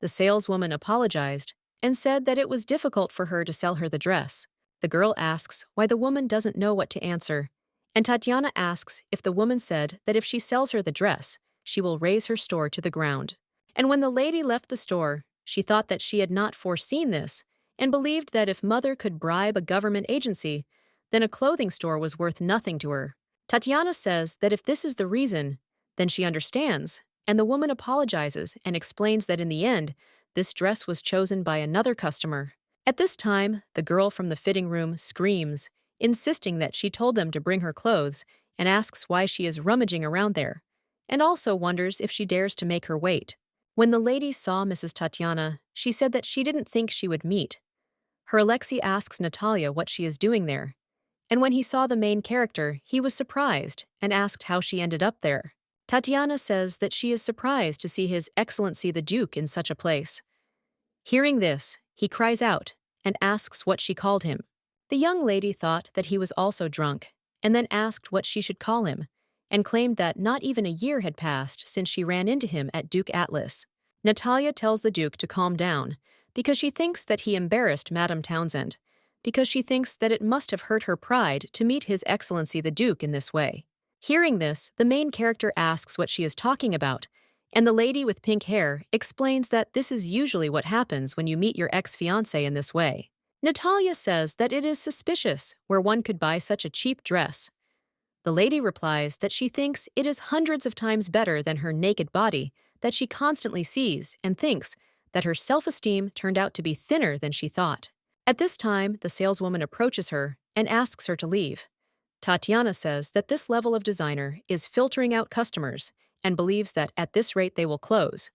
The saleswoman apologized and said that it was difficult for her to sell her the dress. The girl asks why the woman doesn't know what to answer, and Tatiana asks if the woman said that if she sells her the dress, she will raise her store to the ground. And when the lady left the store, she thought that she had not foreseen this, and believed that if Mother could bribe a government agency, then a clothing store was worth nothing to her. Tatiana says that if this is the reason, then she understands, and the woman apologizes and explains that in the end, this dress was chosen by another customer. At this time, the girl from the fitting room screams, insisting that she told them to bring her clothes, and asks why she is rummaging around there, and also wonders if she dares to make her wait. When the lady saw Mrs. Tatiana, she said that she didn't think she would meet. Her Alexei asks Natalia what she is doing there, and when he saw the main character, he was surprised and asked how she ended up there. Tatiana says that she is surprised to see His Excellency the Duke in such a place. Hearing this, he cries out and asks what she called him. The young lady thought that he was also drunk, and then asked what she should call him, and claimed that not even a year had passed since she ran into him at Duke Atlas. Natalia tells the Duke to calm down, because she thinks that he embarrassed Madame Townsend, because she thinks that it must have hurt her pride to meet His Excellency the Duke in this way. Hearing this, the main character asks what she is talking about, And the lady with pink hair explains that this is usually what happens when you meet your ex-fiancé in this way. Natalia says that it is suspicious where one could buy such a cheap dress. The lady replies that she thinks it is hundreds of times better than her naked body that she constantly sees and thinks that her self-esteem turned out to be thinner than she thought. At this time, the saleswoman approaches her and asks her to leave. Tatiana says that this level of designer is filtering out customers and believes that at this rate they will close.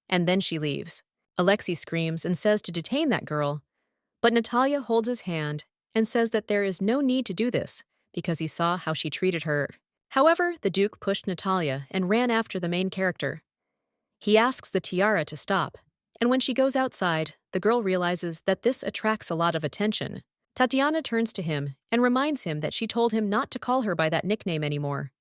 And then she leaves. Alexei screams and says to detain that girl, but Natalia holds his hand and says that there is no need to do this because he saw how she treated her. However, the Duke pushed Natalia and ran after the main character. He asks the tiara to stop, and when she goes outside, the girl realizes that this attracts a lot of attention. Tatiana turns to him and reminds him that she told him not to call her by that nickname anymore.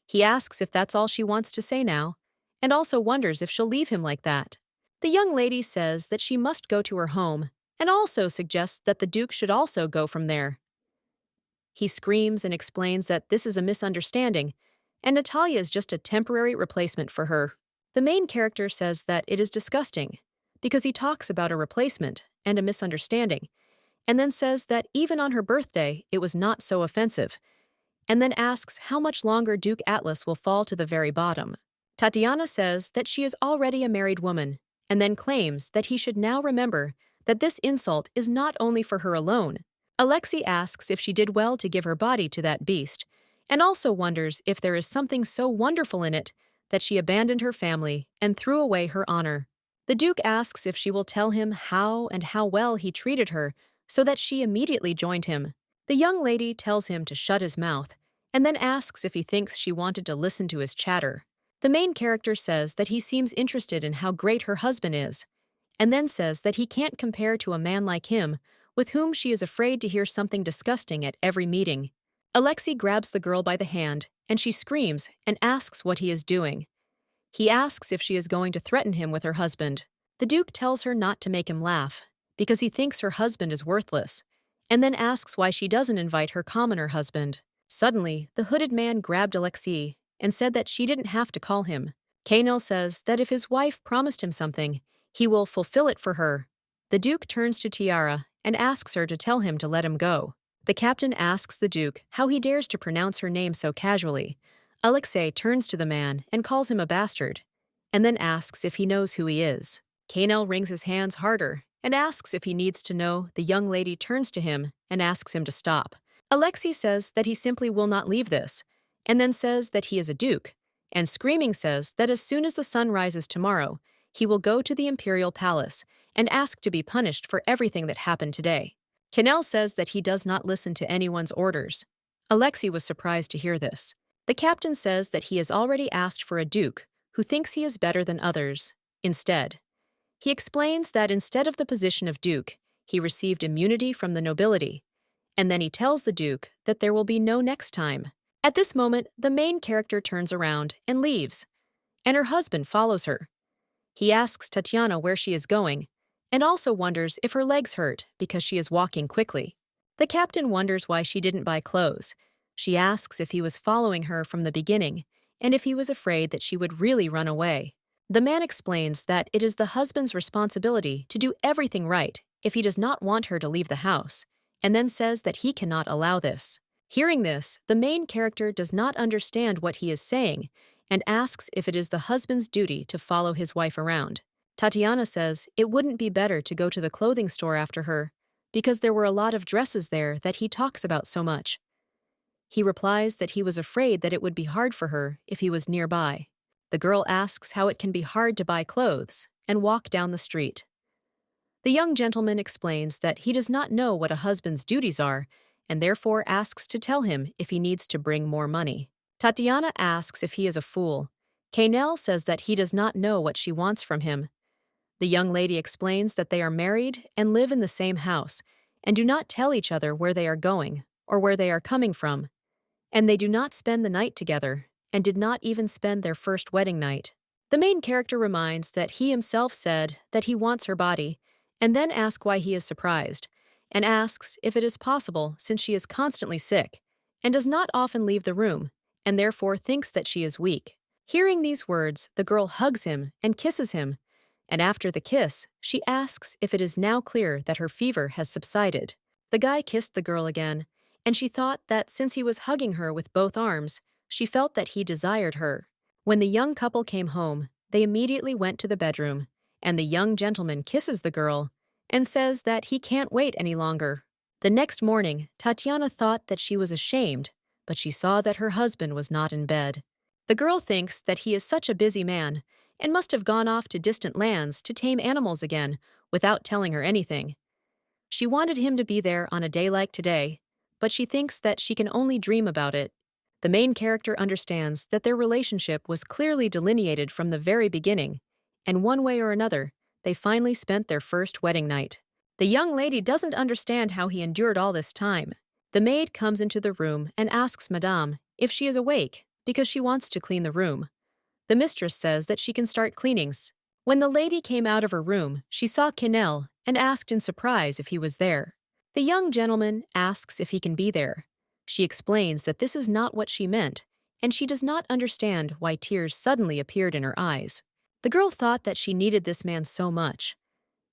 He asks if that's all she wants to say now, and also wonders if she'll leave him like that. The young lady says that she must go to her home and also suggests that the Duke should also go from there. He screams and explains that this is a misunderstanding, and Natalia is just a temporary replacement for her. The main character says that it is disgusting, because he talks about a replacement and a misunderstanding, and then says that even on her birthday it was not so offensive, and then asks how much longer Duke Atlas will fall to the very bottom. Tatiana says that she is already a married woman, and then claims that he should now remember that this insult is not only for her alone. Alexei asks if she did well to give her body to that beast, and also wonders if there is something so wonderful in it that she abandoned her family and threw away her honor. The Duke asks if she will tell him how and how well he treated her so that she immediately joined him. The young lady tells him to shut his mouth, and then asks if he thinks she wanted to listen to his chatter. The main character says that he seems interested in how great her husband is, and then says that he can't compare to a man like him with whom she is afraid to hear something disgusting at every meeting. Alexei grabs the girl by the hand, and she screams and asks what he is doing. He asks if she is going to threaten him with her husband. The Duke tells her not to make him laugh, because he thinks her husband is worthless, and then asks why she doesn't invite her commoner husband. Suddenly, the hooded man grabbed Alexei and said that she didn't have to call him. Kanel says that if his wife promised him something, he will fulfill it for her. The Duke turns to Tiara and asks her to tell him to let him go. The captain asks the Duke how he dares to pronounce her name so casually. Alexei turns to the man and calls him a bastard, and then asks if he knows who he is. Kanel wrings his hands harder and asks if he needs to know. The young lady turns to him and asks him to stop. Alexei says that he simply will not leave this, and then says that he is a duke, and screaming says that as soon as the sun rises tomorrow, he will go to the imperial palace and ask to be punished for everything that happened today. Kanel says that he does not listen to anyone's orders. Alexei was surprised to hear this. The captain says that he has already asked for a duke who thinks he is better than others. Instead, he explains that instead of the position of duke, he received immunity from the nobility, and then he tells the Duke that there will be no next time. At this moment, the main character turns around and leaves, and her husband follows her. He asks Tatiana where she is going, and also wonders if her legs hurt because she is walking quickly. The captain wonders why she didn't buy clothes. She asks if he was following her from the beginning, and if he was afraid that she would really run away. The man explains that it is the husband's responsibility to do everything right if he does not want her to leave the house, and then says that he cannot allow this. Hearing this, the main character does not understand what he is saying and asks if it is the husband's duty to follow his wife around. Tatiana says it wouldn't be better to go to the clothing store after her because there were a lot of dresses there that he talks about so much. He replies that he was afraid that it would be hard for her if he was nearby. The girl asks how it can be hard to buy clothes and walk down the street. The young gentleman explains that he does not know what a husband's duties are and therefore asks to tell him if he needs to bring more money. Tatiana asks if he is a fool. Kanel says that he does not know what she wants from him. The young lady explains that they are married and live in the same house and do not tell each other where they are going or where they are coming from, and they do not spend the night together and did not even spend their first wedding night. The main character reminds that he himself said that he wants her body, and then asks why he is surprised, and asks if it is possible since she is constantly sick and does not often leave the room, and therefore thinks that she is weak. Hearing these words, the girl hugs him and kisses him, and after the kiss, she asks if it is now clear that her fever has subsided. The guy kissed the girl again, and she thought that since he was hugging her with both arms, she felt that he desired her. When the young couple came home, they immediately went to the bedroom, and the young gentleman kisses the girl and says that he can't wait any longer. The next morning, Tatiana thought that she was ashamed, but she saw that her husband was not in bed. The girl thinks that he is such a busy man and must have gone off to distant lands to tame animals again without telling her anything. She wanted him to be there on a day like today, but she thinks that she can only dream about it. The main character understands that their relationship was clearly delineated from the very beginning, and one way or another, they finally spent their first wedding night. The young lady doesn't understand how he endured all this time. The maid comes into the room and asks Madame if she is awake because she wants to clean the room. The mistress says that she can start cleanings. When the lady came out of her room, she saw Quenelle and asked in surprise if he was there. The young gentleman asks if he can be there. She explains that this is not what she meant, and she does not understand why tears suddenly appeared in her eyes. The girl thought that she needed this man so much.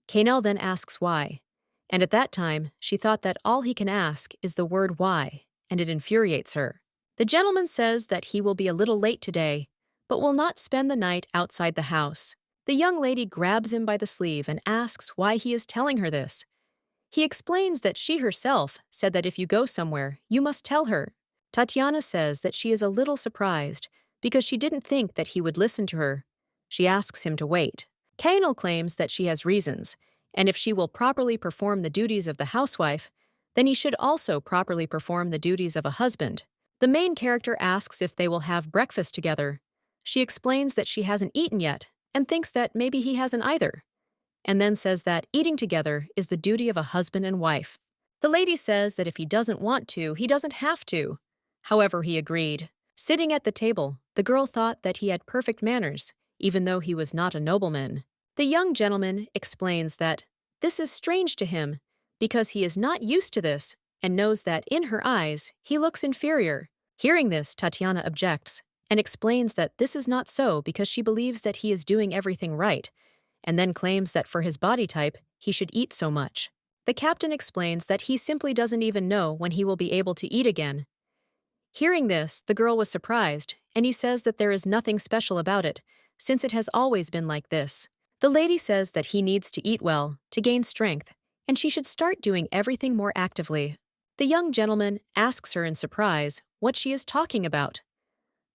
Quenelle then asks why, and at that time she thought that all he can ask is the word why, and it infuriates her. The gentleman says that he will be a little late today, but will not spend the night outside the house. The young lady grabs him by the sleeve and asks why he is telling her this. He explains that she herself said that if you go somewhere, you must tell her. Tatiana says that she is a little surprised because she didn't think that he would listen to her. She asks him to wait. Quenelle claims that she has reasons, and if she will properly perform the duties of the housewife, then he should also properly perform the duties of a husband. The main character asks if they will have breakfast together. She explains that she hasn't eaten yet and thinks that maybe he hasn't either, and then says that eating together is the duty of a husband and wife. The lady says that if he doesn't want to, he doesn't have to. However, he agreed. Sitting at the table, the girl thought that he had perfect manners, even though he was not a nobleman. The young gentleman explains that this is strange to him because he is not used to this and knows that in her eyes he looks inferior. Hearing this, Tatiana objects and explains that this is not so because she believes that he is doing everything right, and then claims that for his body type, he should eat so much. The captain explains that he simply doesn't even know when he will be able to eat again. Hearing this, the girl was surprised, and he says that there is nothing special about it, since it has always been like this. The lady says that he needs to eat well, to gain strength, and she should start doing everything more actively. The young gentleman asks her in surprise what she is talking about.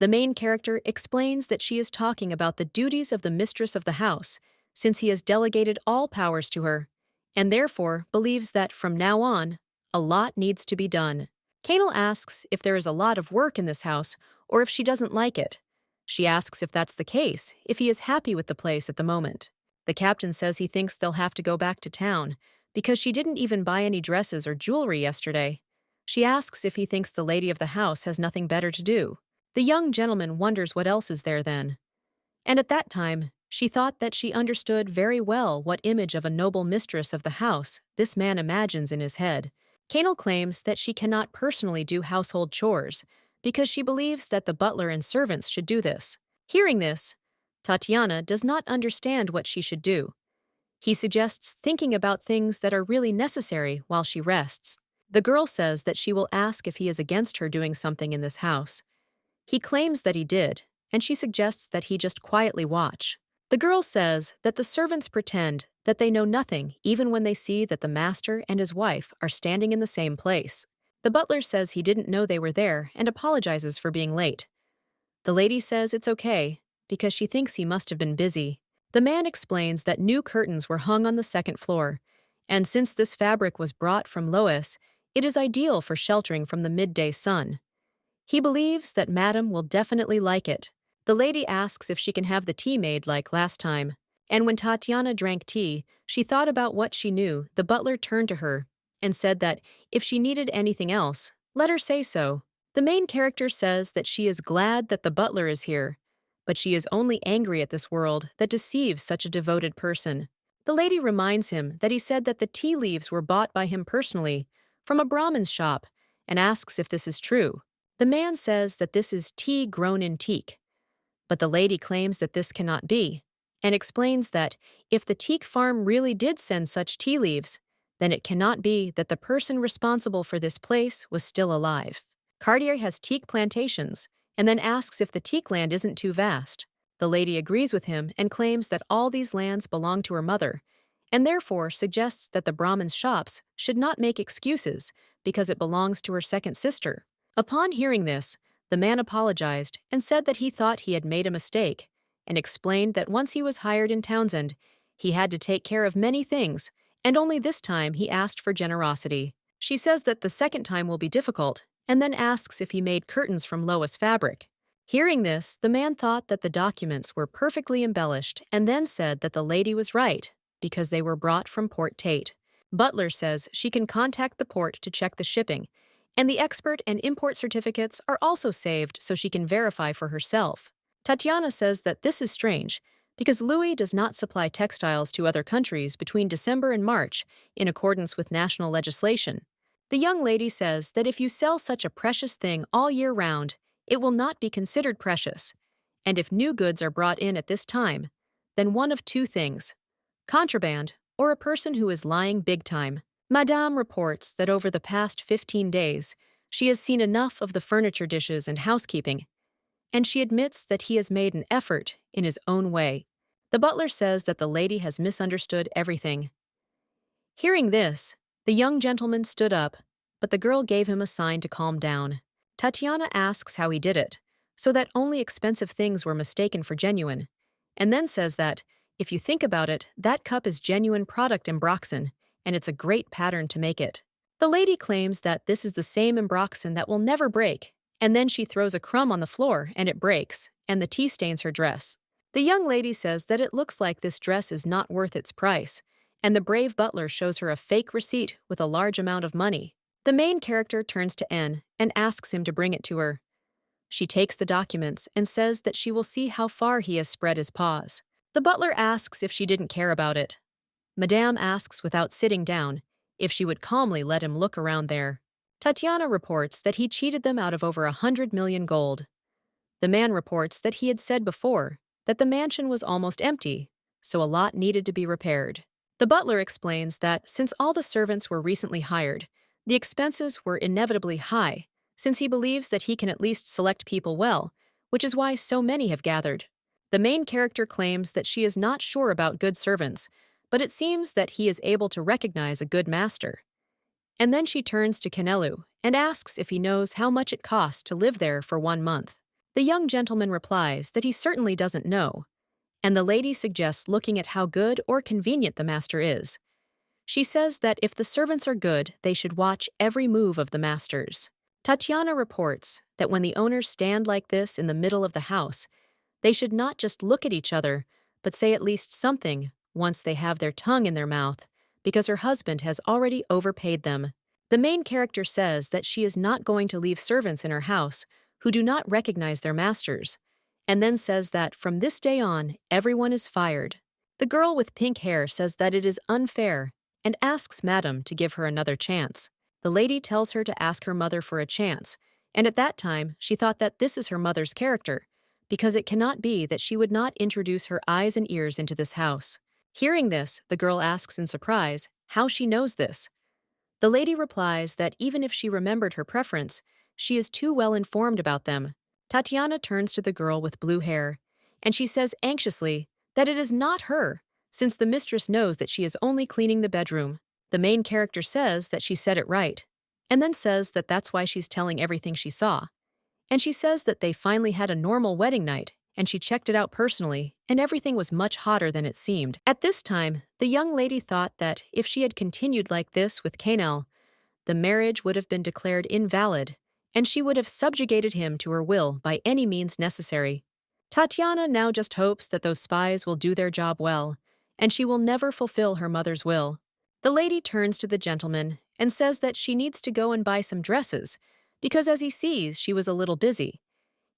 The main character explains that she is talking about the duties of the mistress of the house, since he has delegated all powers to her, and therefore believes that from now on, a lot needs to be done. Quenelle asks if there is a lot of work in this house or if she doesn't like it. She asks if that's the case, if he is happy with the place at the moment. The captain says he thinks they'll have to go back to town because she didn't even buy any dresses or jewelry yesterday. She asks if he thinks the lady of the house has nothing better to do. The young gentleman wonders what else is there then. And at that time, she thought that she understood very well what image of a noble mistress of the house this man imagines in his head. Quenelle claims that she cannot personally do household chores because she believes that the butler and servants should do this. Hearing this, Tatiana does not understand what she should do. He suggests thinking about things that are really necessary while she rests. The girl says that she will ask if he is against her doing something in this house. He claims that he did, and she suggests that he just quietly watch. The girl says that the servants pretend that they know nothing even when they see that the master and his wife are standing in the same place. The butler says he didn't know they were there and apologizes for being late. The lady says it's okay because she thinks he must have been busy. The man explains that new curtains were hung on the second floor, and since this fabric was brought from Lois, it is ideal for sheltering from the midday sun. He believes that Madame will definitely like it. The lady asks if she can have the tea made like last time, and when Tatiana drank tea, she thought about what she knew. The butler turned to her and said that if she needed anything else, let her say so. The main character says that she is glad that the butler is here, but she is only angry at this world that deceives such a devoted person. The lady reminds him that he said that the tea leaves were bought by him personally from a Brahmin's shop and asks if this is true. The man says that this is tea grown in teak, But the lady claims that this cannot be, and explains that if the teak farm really did send such tea leaves, then it cannot be that the person responsible for this place was still alive. Cartier has teak plantations, and then asks if the teak land isn't too vast. The lady agrees with him and claims that all these lands belong to her mother, and therefore suggests that the Brahmin's shops should not make excuses because it belongs to her second sister. Upon hearing this, the man apologized and said that he thought he had made a mistake, and explained that once he was hired in Townsend, he had to take care of many things, and only this time he asked for generosity. She says that the second time will be difficult, and then asks if he made curtains from Lois fabric. Hearing this, the man thought that the documents were perfectly embellished and then said that the lady was right because they were brought from Port Tate. Butler says she can contact the port to check the shipping, and the export and import certificates are also saved so she can verify for herself. Tatiana says that this is strange because Louis does not supply textiles to other countries between December and March in accordance with national legislation. The young lady says that if you sell such a precious thing all year round, it will not be considered precious, and if new goods are brought in at this time, then one of two things: contraband or a person who is lying big time. Madame reports that over the past 15 days, she has seen enough of the furniture dishes and housekeeping, and she admits that he has made an effort in his own way. The butler says that the lady has misunderstood everything. Hearing this, the young gentleman stood up, but the girl gave him a sign to calm down. Tatiana asks how he did it, so that only expensive things were mistaken for genuine, and then says that, if you think about it, that cup is genuine product Embroxen, and it's a great pattern to make it. The lady claims that this is the same Embroxen that will never break, and then she throws a crumb on the floor and it breaks, and the tea stains her dress. The young lady says that it looks like this dress is not worth its price, and the brave butler shows her a fake receipt with a large amount of money. The main character turns to N and asks him to bring it to her. She takes the documents and says that she will see how far he has spread his paws. The butler asks if she didn't care about it. Madame asks without sitting down if she would calmly let him look around there. Tatiana reports that he cheated them out of over 100 million gold. The man reports that he had said before that the mansion was almost empty, so a lot needed to be repaired. The butler explains that since all the servants were recently hired, the expenses were inevitably high, since he believes that he can at least select people well, which is why so many have gathered. The main character claims that she is not sure about good servants, but it seems that he is able to recognize a good master. And then she turns to Canelu and asks if he knows how much it costs to live there for 1 month. The young gentleman replies that he certainly doesn't know, and the lady suggests looking at how good or convenient the master is. She says that if the servants are good, they should watch every move of the masters. Tatiana reports that when the owners stand like this in the middle of the house, they should not just look at each other, but say at least something once they have their tongue in their mouth, because her husband has already overpaid them. The main character says that she is not going to leave servants in her house who do not recognize their masters, and then says that from this day on, everyone is fired. The girl with pink hair says that it is unfair and asks Madame to give her another chance. The lady tells her to ask her mother for a chance, and at that time she thought that this is her mother's character, because it cannot be that she would not introduce her eyes and ears into this house. Hearing this, the girl asks in surprise how she knows this. The lady replies that even if she remembered her preference, she is too well informed about them. Tatiana turns to the girl with blue hair, and she says anxiously that it is not her, since the mistress knows that she is only cleaning the bedroom. The main character says that she said it right, and then says that that's why she's telling everything she saw. And she says that they finally had a normal wedding night, and she checked it out personally, and everything was much hotter than it seemed. At this time, the young lady thought that if she had continued like this with Canel, the marriage would have been declared invalid, and she would have subjugated him to her will by any means necessary. Tatiana now just hopes that those spies will do their job well, and she will never fulfill her mother's will. The lady turns to the gentleman and says that she needs to go and buy some dresses, because as he sees, she was a little busy.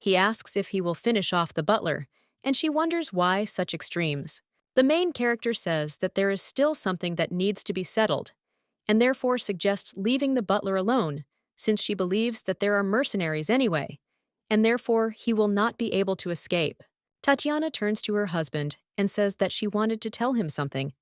He asks if he will finish off the butler, and she wonders why such extremes. The main character says that there is still something that needs to be settled, and therefore suggests leaving the butler alone, since she believes that there are mercenaries anyway, and therefore he will not be able to escape. Tatiana turns to her husband and says that she wanted to tell him something.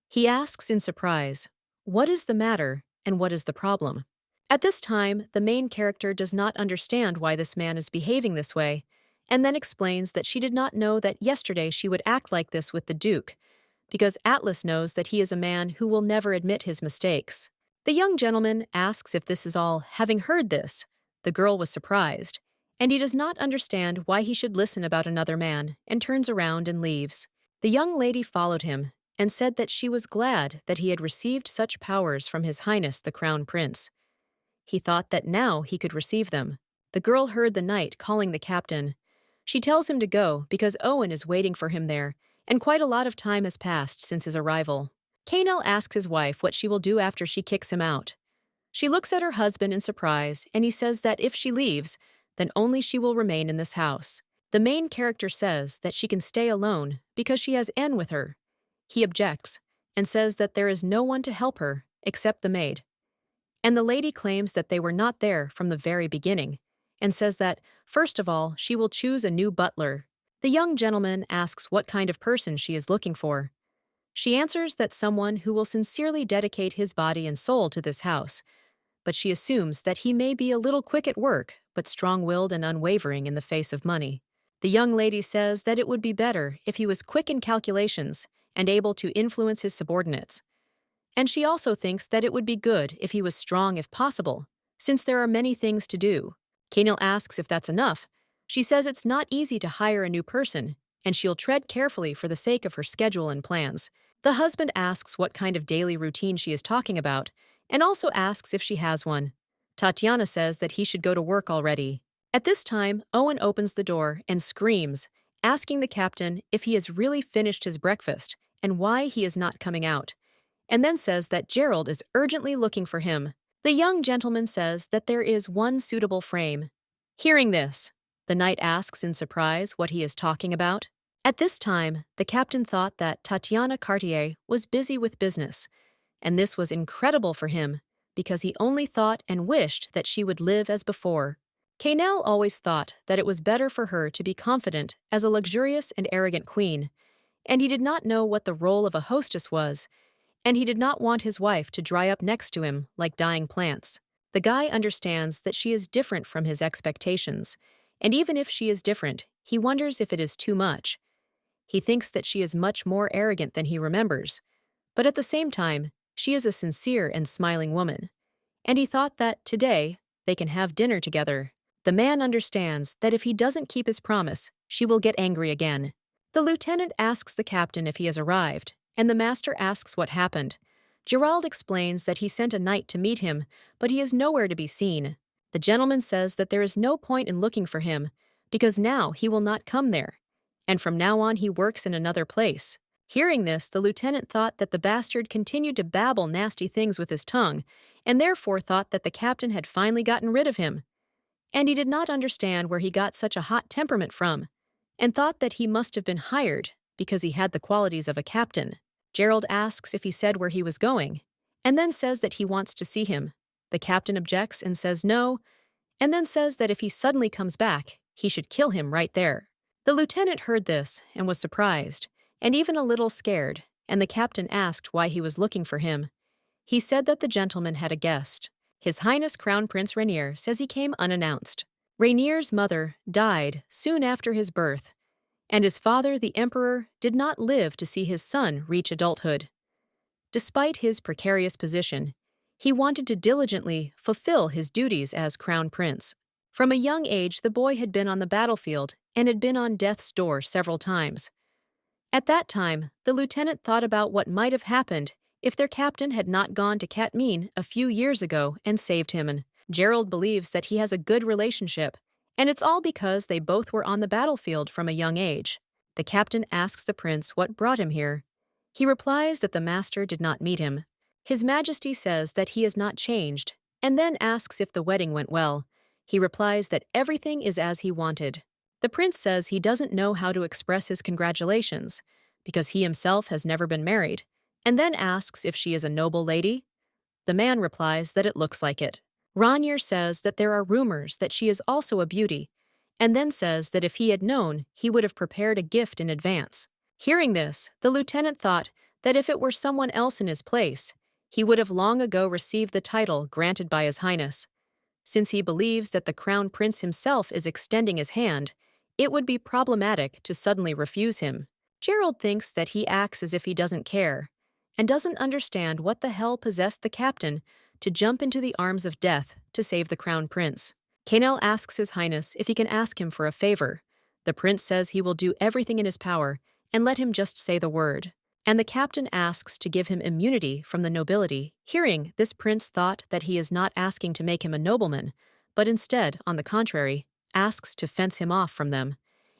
He asks in surprise, "What is the matter and what is the problem?" At this time, the main character does not understand why this man is behaving this way, and then explains that she did not know that yesterday she would act like this with the Duke, because Atlas knows that he is a man who will never admit his mistakes. The young gentleman asks if this is all. Having heard this, the girl was surprised, and he does not understand why he should listen about another man, and turns around and leaves. The young lady followed him and said that she was glad that he had received such powers from His Highness the Crown Prince. He thought that now he could receive them. The girl heard the knight calling the captain. She tells him to go because Owen is waiting for him there, and quite a lot of time has passed since his arrival. Canel asks his wife what she will do after she kicks him out. She looks at her husband in surprise, and he says that if she leaves, then only she will remain in this house. The main character says that she can stay alone because she has N with her. He objects and says that there is no one to help her except the maid. And the lady claims that they were not there from the very beginning, and says that, first of all, she will choose a new butler. The young gentleman asks what kind of person she is looking for. She answers that someone who will sincerely dedicate his body and soul to this house, but she assumes that he may be a little quick at work, but strong-willed and unwavering in the face of money. The young lady says that it would be better if he was quick in calculations and able to influence his subordinates. And she also thinks that it would be good if he was strong if possible, since there are many things to do. Canel asks if that's enough. She says it's not easy to hire a new person, and she'll tread carefully for the sake of her schedule and plans. The husband asks what kind of daily routine she is talking about, and also asks if she has one. Tatiana says that he should go to work already. At this time, Owen opens the door and screams, asking the captain if he has really finished his breakfast and why he is not coming out, and then says that Gerald is urgently looking for him. The young gentleman says that there is one suitable frame. Hearing this, the knight asks in surprise what he is talking about. At this time, the captain thought that Tatiana Cartier was busy with business, and this was incredible for him because he only thought and wished that she would live as before. Canel always thought that it was better for her to be confident as a luxurious and arrogant queen, and he did not know what the role of a hostess was, and he did not want his wife to dry up next to him like dying plants. The guy understands that she is different from his expectations, and even if she is different, he wonders if it is too much. He thinks that she is much more arrogant than he remembers, but at the same time, she is a sincere and smiling woman, and he thought that today they can have dinner together. The man understands that if he doesn't keep his promise, she will get angry again. The lieutenant asks the captain if he has arrived, and the master asks what happened. Gerald explains that he sent a knight to meet him, but he is nowhere to be seen. The gentleman says that there is no point in looking for him, because now he will not come there, and from now on he works in another place. Hearing this, the lieutenant thought that the bastard continued to babble nasty things with his tongue, and therefore thought that the captain had finally gotten rid of him. And he did not understand where he got such a hot temperament from, and thought that he must have been hired because he had the qualities of a captain. Gerald asks if he said where he was going, and then says that he wants to see him. The captain objects and says no, and then says that if he suddenly comes back, he should kill him right there. The lieutenant heard this and was surprised, and even a little scared, and the captain asked why he was looking for him. He said that the gentleman had a guest. His Highness Crown Prince Rainier says he came unannounced. Rainier's mother died soon after his birth, and his father, the Emperor, did not live to see his son reach adulthood. Despite his precarious position, he wanted to diligently fulfill his duties as Crown Prince. From a young age, the boy had been on the battlefield and had been on death's door several times. At that time, the lieutenant thought about what might have happened if their captain had not gone to Katmine a few years ago and saved him. And Gerald believes that he has a good relationship, and it's all because they both were on the battlefield from a young age. The captain asks the prince what brought him here. He replies that the master did not meet him. His Majesty says that he has not changed, and then asks if the wedding went well. He replies that everything is as he wanted. The prince says he doesn't know how to express his congratulations, because he himself has never been married, and then asks if she is a noble lady. The man replies that it looks like it. Rainier says that there are rumors that she is also a beauty, and then says that if he had known, he would have prepared a gift in advance. Hearing this, the lieutenant thought that if it were someone else in his place, he would have long ago received the title granted by His Highness. Since he believes that the Crown Prince himself is extending his hand, it would be problematic to suddenly refuse him. Gerald thinks that he acts as if he doesn't care, and doesn't understand what the hell possessed the captain to jump into the arms of death to save the Crown Prince. Canel asks His Highness if he can ask him for a favor. The prince says he will do everything in his power and let him just say the word. And the captain asks to give him immunity from the nobility. Hearing this, prince thought that he is not asking to make him a nobleman, but instead, on the contrary, asks to fence him off from them.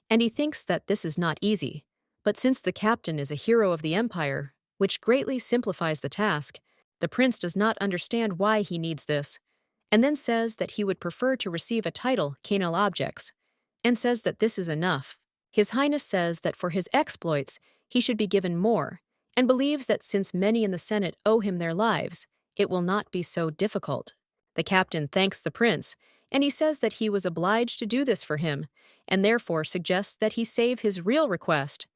And he thinks that this is not easy. But since the captain is a hero of the empire, which greatly simplifies the task, the prince does not understand why he needs this, and then says that he would prefer to receive a title Canel objects, and says that this is enough. His Highness says that for his exploits, he should be given more, and believes that since many in the Senate owe him their lives, it will not be so difficult. The captain thanks the prince, and he says that he was obliged to do this for him, and therefore suggests that he save his real request,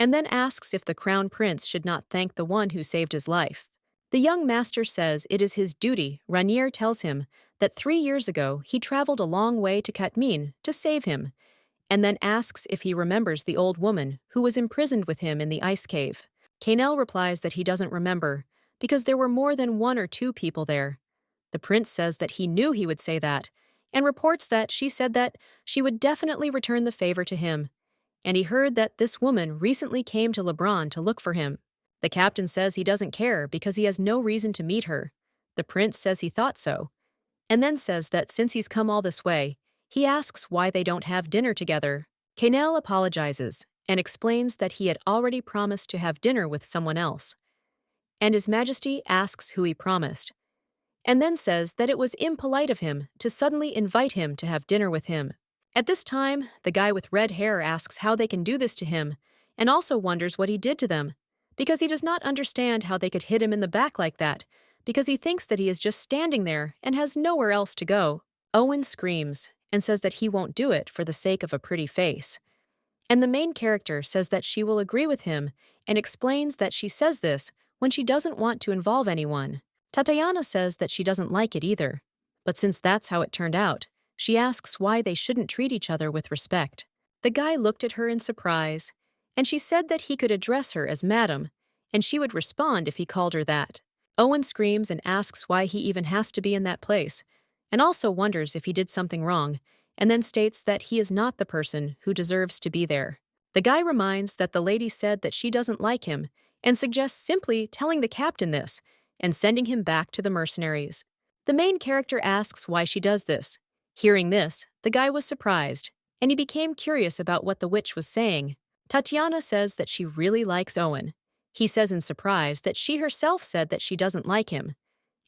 and then asks if the crown prince should not thank the one who saved his life. The young master says it is his duty. Ranier tells him that 3 years ago he traveled a long way to Katmine to save him, and then asks if he remembers the old woman who was imprisoned with him in the ice cave. Canel replies that he doesn't remember, because there were more than 1 or 2 people there. The prince says that he knew he would say that, and reports that she said that she would definitely return the favor to him, and he heard that this woman recently came to Lebrun to look for him. The captain says he doesn't care because he has no reason to meet her. The prince says he thought so, and then says that since he's come all this way, he asks why they don't have dinner together. Canel apologizes and explains that he had already promised to have dinner with someone else, and His Majesty asks who he promised, and then says that it was impolite of him to suddenly invite him to have dinner with him. At this time, the guy with red hair asks how they can do this to him, and also wonders what he did to them, because he does not understand how they could hit him in the back like that, because he thinks that he is just standing there and has nowhere else to go. Owen screams and says that he won't do it for the sake of a pretty face. And the main character says that she will agree with him and explains that she says this when she doesn't want to involve anyone. Tatiana says that she doesn't like it either, but since that's how it turned out, she asks why they shouldn't treat each other with respect. The guy looked at her in surprise, and she said that he could address her as Madam, and she would respond if he called her that. Owen screams and asks why he even has to be in that place, and also wonders if he did something wrong, and then states that he is not the person who deserves to be there. The guy reminds that the lady said that she doesn't like him, and suggests simply telling the captain this, and sending him back to the mercenaries. The main character asks why she does this. Hearing this, the guy was surprised, and he became curious about what the witch was saying. Tatiana says that she really likes Owen. He says in surprise that she herself said that she doesn't like him.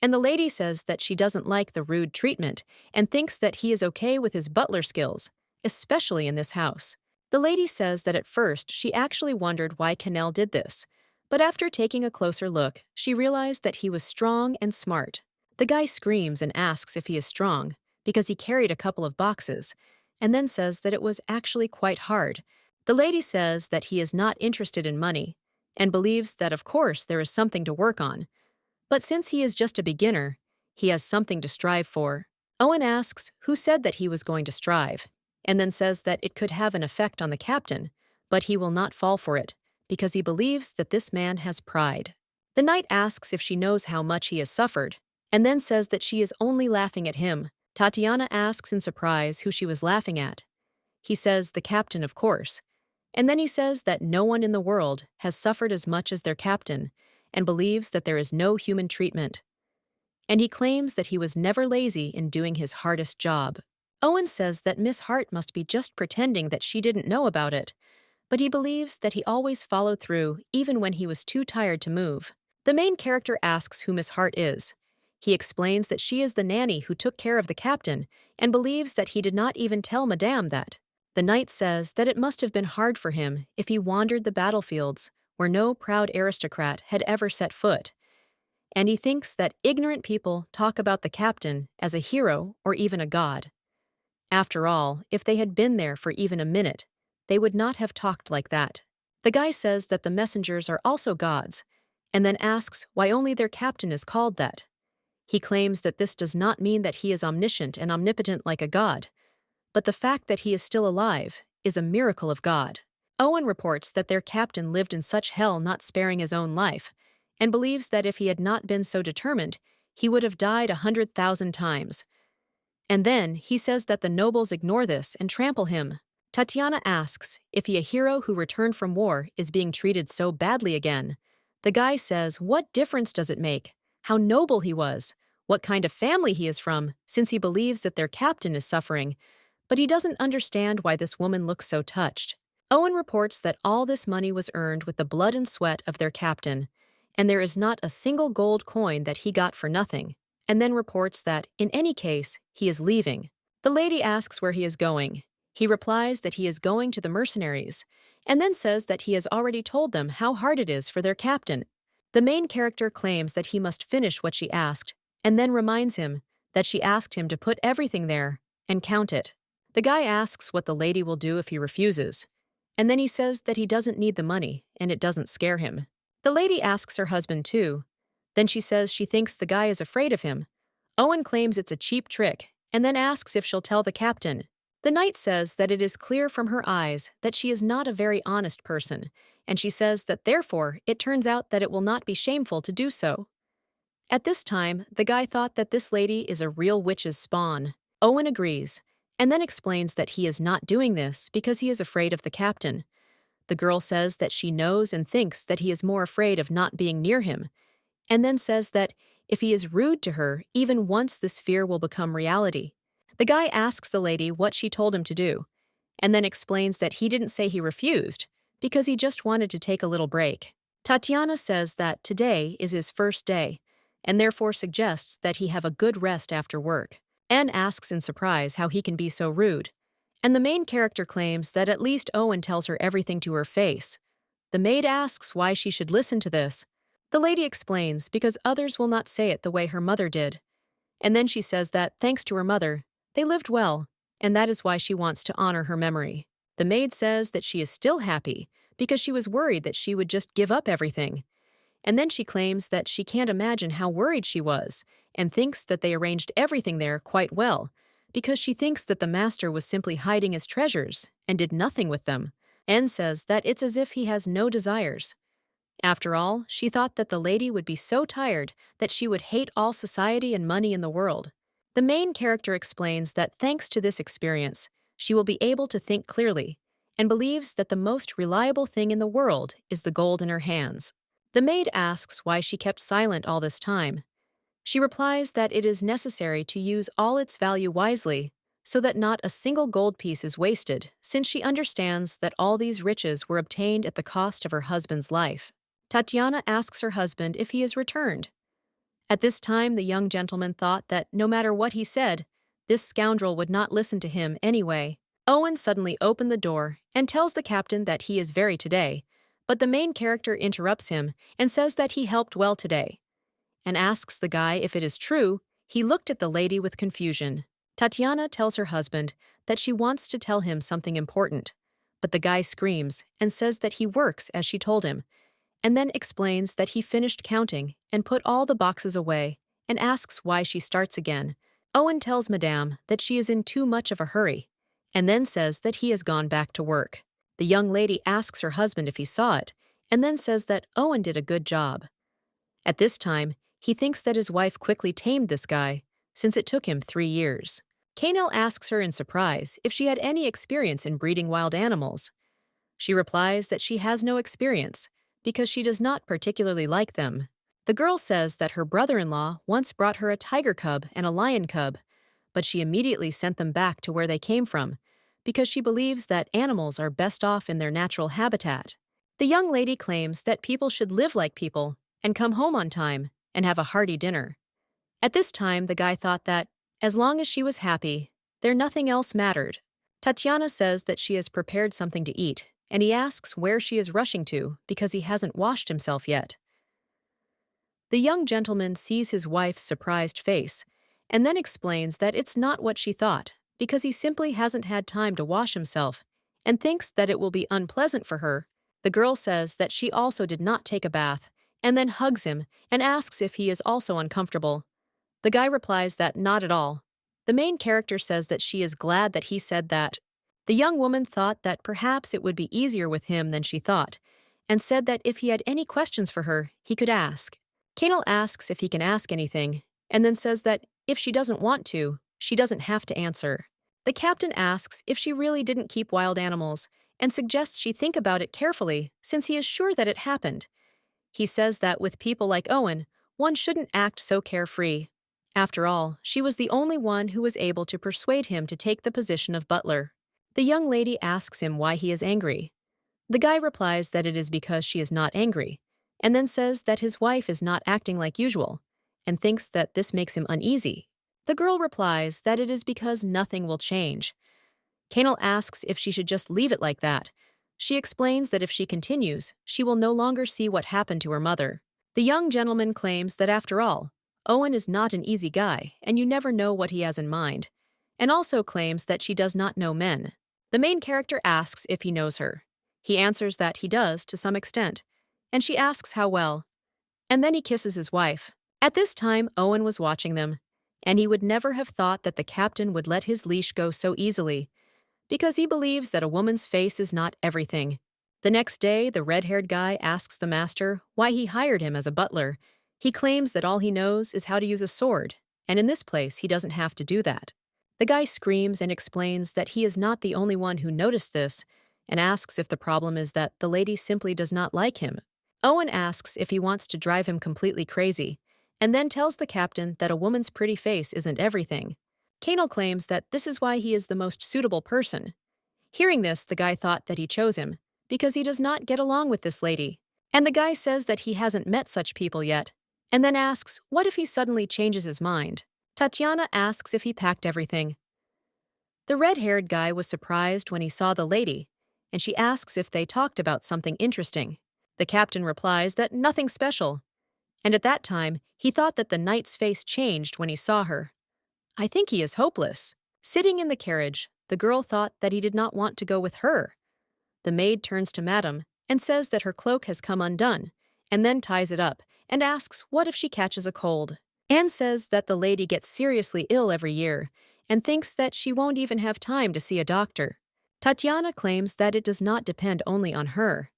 And the lady says that she doesn't like the rude treatment and thinks that he is okay with his butler skills, especially in this house. The lady says that at first she actually wondered why Canel did this, but after taking a closer look, she realized that he was strong and smart. The guy screams and asks if he is strong, because he carried a couple of boxes, and then says that it was actually quite hard. The lady says that he is not interested in money, and believes that of course there is something to work on, but since he is just a beginner, he has something to strive for. Owen asks who said that he was going to strive, and then says that it could have an effect on the captain, but he will not fall for it, because he believes that this man has pride. The knight asks if she knows how much he has suffered, and then says that she is only laughing at him. Tatiana asks in surprise who she was laughing at. He says the captain, of course, and then he says that no one in the world has suffered as much as their captain, and believes that there is no human treatment. And he claims that he was never lazy in doing his hardest job. Owen says that Miss Hart must be just pretending that she didn't know about it, but he believes that he always followed through even when he was too tired to move. The main character asks who Miss Hart is. He explains that she is the nanny who took care of the captain and believes that he did not even tell Madame that. The knight says that it must have been hard for him if he wandered the battlefields where no proud aristocrat had ever set foot, and he thinks that ignorant people talk about the captain as a hero or even a god. After all, if they had been there for even a minute, they would not have talked like that. The guy says that the messengers are also gods, and then asks why only their captain is called that. He claims that this does not mean that he is omniscient and omnipotent like a god, but the fact that he is still alive is a miracle of God. Owen reports that their captain lived in such hell, not sparing his own life, and believes that if he had not been so determined, he would have died 100,000 times. And then he says that the nobles ignore this and trample him. Tatiana asks if he, a hero who returned from war, is being treated so badly again. The guy says, what difference does it make? How noble he was, what kind of family he is from, since he believes that their captain is suffering. But he doesn't understand why this woman looks so touched. Owen reports that all this money was earned with the blood and sweat of their captain, and there is not a single gold coin that he got for nothing, and then reports that, in any case, he is leaving. The lady asks where he is going. He replies that he is going to the mercenaries, and then says that he has already told them how hard it is for their captain. The main character claims that he must finish what she asked, and then reminds him that she asked him to put everything there and count it. The guy asks what the lady will do if he refuses, and then he says that he doesn't need the money, and it doesn't scare him. The lady asks her husband too. Then she says she thinks the guy is afraid of him. Owen claims it's a cheap trick, and then asks if she'll tell the captain. The knight says that it is clear from her eyes that she is not a very honest person, and she says that therefore it turns out that it will not be shameful to do so. At this time, the guy thought that this lady is a real witch's spawn. Owen agrees, and then explains that he is not doing this because he is afraid of the captain. The girl says that she knows and thinks that he is more afraid of not being near him, and then says that if he is rude to her, even once this fear will become reality. The guy asks the lady what she told him to do, and then explains that he didn't say he refused, because he just wanted to take a little break. Tatiana says that today is his first day, and therefore suggests that he have a good rest after work. Anne asks in surprise how he can be so rude, and the main character claims that at least Owen tells her everything to her face. The maid asks why she should listen to this. The lady explains because others will not say it the way her mother did. And then she says that, thanks to her mother, they lived well, and that is why she wants to honor her memory. The maid says that she is still happy because she was worried that she would just give up everything. And then she claims that she can't imagine how worried she was, and thinks that they arranged everything there quite well, because she thinks that the master was simply hiding his treasures and did nothing with them. Anne says that it's as if he has no desires. After all, she thought that the lady would be so tired that she would hate all society and money in the world. The main character explains that thanks to this experience, she will be able to think clearly, and believes that the most reliable thing in the world is the gold in her hands. The maid asks why she kept silent all this time. She replies that it is necessary to use all its value wisely, so that not a single gold piece is wasted, since she understands that all these riches were obtained at the cost of her husband's life. Tatiana asks her husband if he is returned. At this time, the young gentleman thought that no matter what he said, this scoundrel would not listen to him anyway. Owen suddenly opened the door and tells the captain that he is very today, but the main character interrupts him and says that he helped well today, and asks the guy if it is true. He looked at the lady with confusion. Tatiana tells her husband that she wants to tell him something important, but the guy screams and says that he works as she told him, and then explains that he finished counting and put all the boxes away, and asks why she starts again. Owen tells Madame that she is in too much of a hurry, and then says that he has gone back to work. The young lady asks her husband if he saw it, and then says that Owen did a good job. At this time, he thinks that his wife quickly tamed this guy, since it took him 3 years. Canel asks her in surprise if she had any experience in breeding wild animals. She replies that she has no experience, because she does not particularly like them. The girl says that her brother-in-law once brought her a tiger cub and a lion cub, but she immediately sent them back to where they came from, because she believes that animals are best off in their natural habitat. The young lady claims that people should live like people and come home on time and have a hearty dinner. At this time, the guy thought that, as long as she was happy, there nothing else mattered. Tatiana says that she has prepared something to eat, and he asks where she is rushing to because he hasn't washed himself yet. The young gentleman sees his wife's surprised face and then explains that it's not what she thought, because he simply hasn't had time to wash himself and thinks that it will be unpleasant for her. The girl says that she also did not take a bath and then hugs him and asks if he is also uncomfortable. The guy replies that not at all. The main character says that she is glad that he said that. The young woman thought that perhaps it would be easier with him than she thought, and said that if he had any questions for her, he could ask. Kanal asks if he can ask anything, and then says that if she doesn't want to, she doesn't have to answer. The captain asks if she really didn't keep wild animals, and suggests she think about it carefully since he is sure that it happened. He says that with people like Owen, one shouldn't act so carefree. After all, she was the only one who was able to persuade him to take the position of butler. The young lady asks him why he is angry. The guy replies that it is because she is not angry, and then says that his wife is not acting like usual, and thinks that this makes him uneasy. The girl replies that it is because nothing will change. Kanal asks if she should just leave it like that. She explains that if she continues, she will no longer see what happened to her mother. The young gentleman claims that after all, Owen is not an easy guy, and you never know what he has in mind, and also claims that she does not know men. The main character asks if he knows her. He answers that he does to some extent, and she asks how well. And then he kisses his wife. At this time, Owen was watching them, and he would never have thought that the captain would let his leash go so easily, because he believes that a woman's face is not everything. The next day, the red-haired guy asks the master why he hired him as a butler. He claims that all he knows is how to use a sword, and in this place he doesn't have to do that. The guy screams and explains that he is not the only one who noticed this, and asks if the problem is that the lady simply does not like him. Owen asks if he wants to drive him completely crazy, and then tells the captain that a woman's pretty face isn't everything. Kanal claims that this is why he is the most suitable person. Hearing this, the guy thought that he chose him, because he does not get along with this lady. And the guy says that he hasn't met such people yet, and then asks what if he suddenly changes his mind. Tatiana asks if he packed everything. The red-haired guy was surprised when he saw the lady, and she asks if they talked about something interesting. The captain replies that nothing special, and at that time, he thought that the knight's face changed when he saw her. I think he is hopeless. Sitting in the carriage, the girl thought that he did not want to go with her. The maid turns to Madame and says that her cloak has come undone, and then ties it up and asks what if she catches a cold. Anne says that the lady gets seriously ill every year and thinks that she won't even have time to see a doctor. Tatiana claims that it does not depend only on her.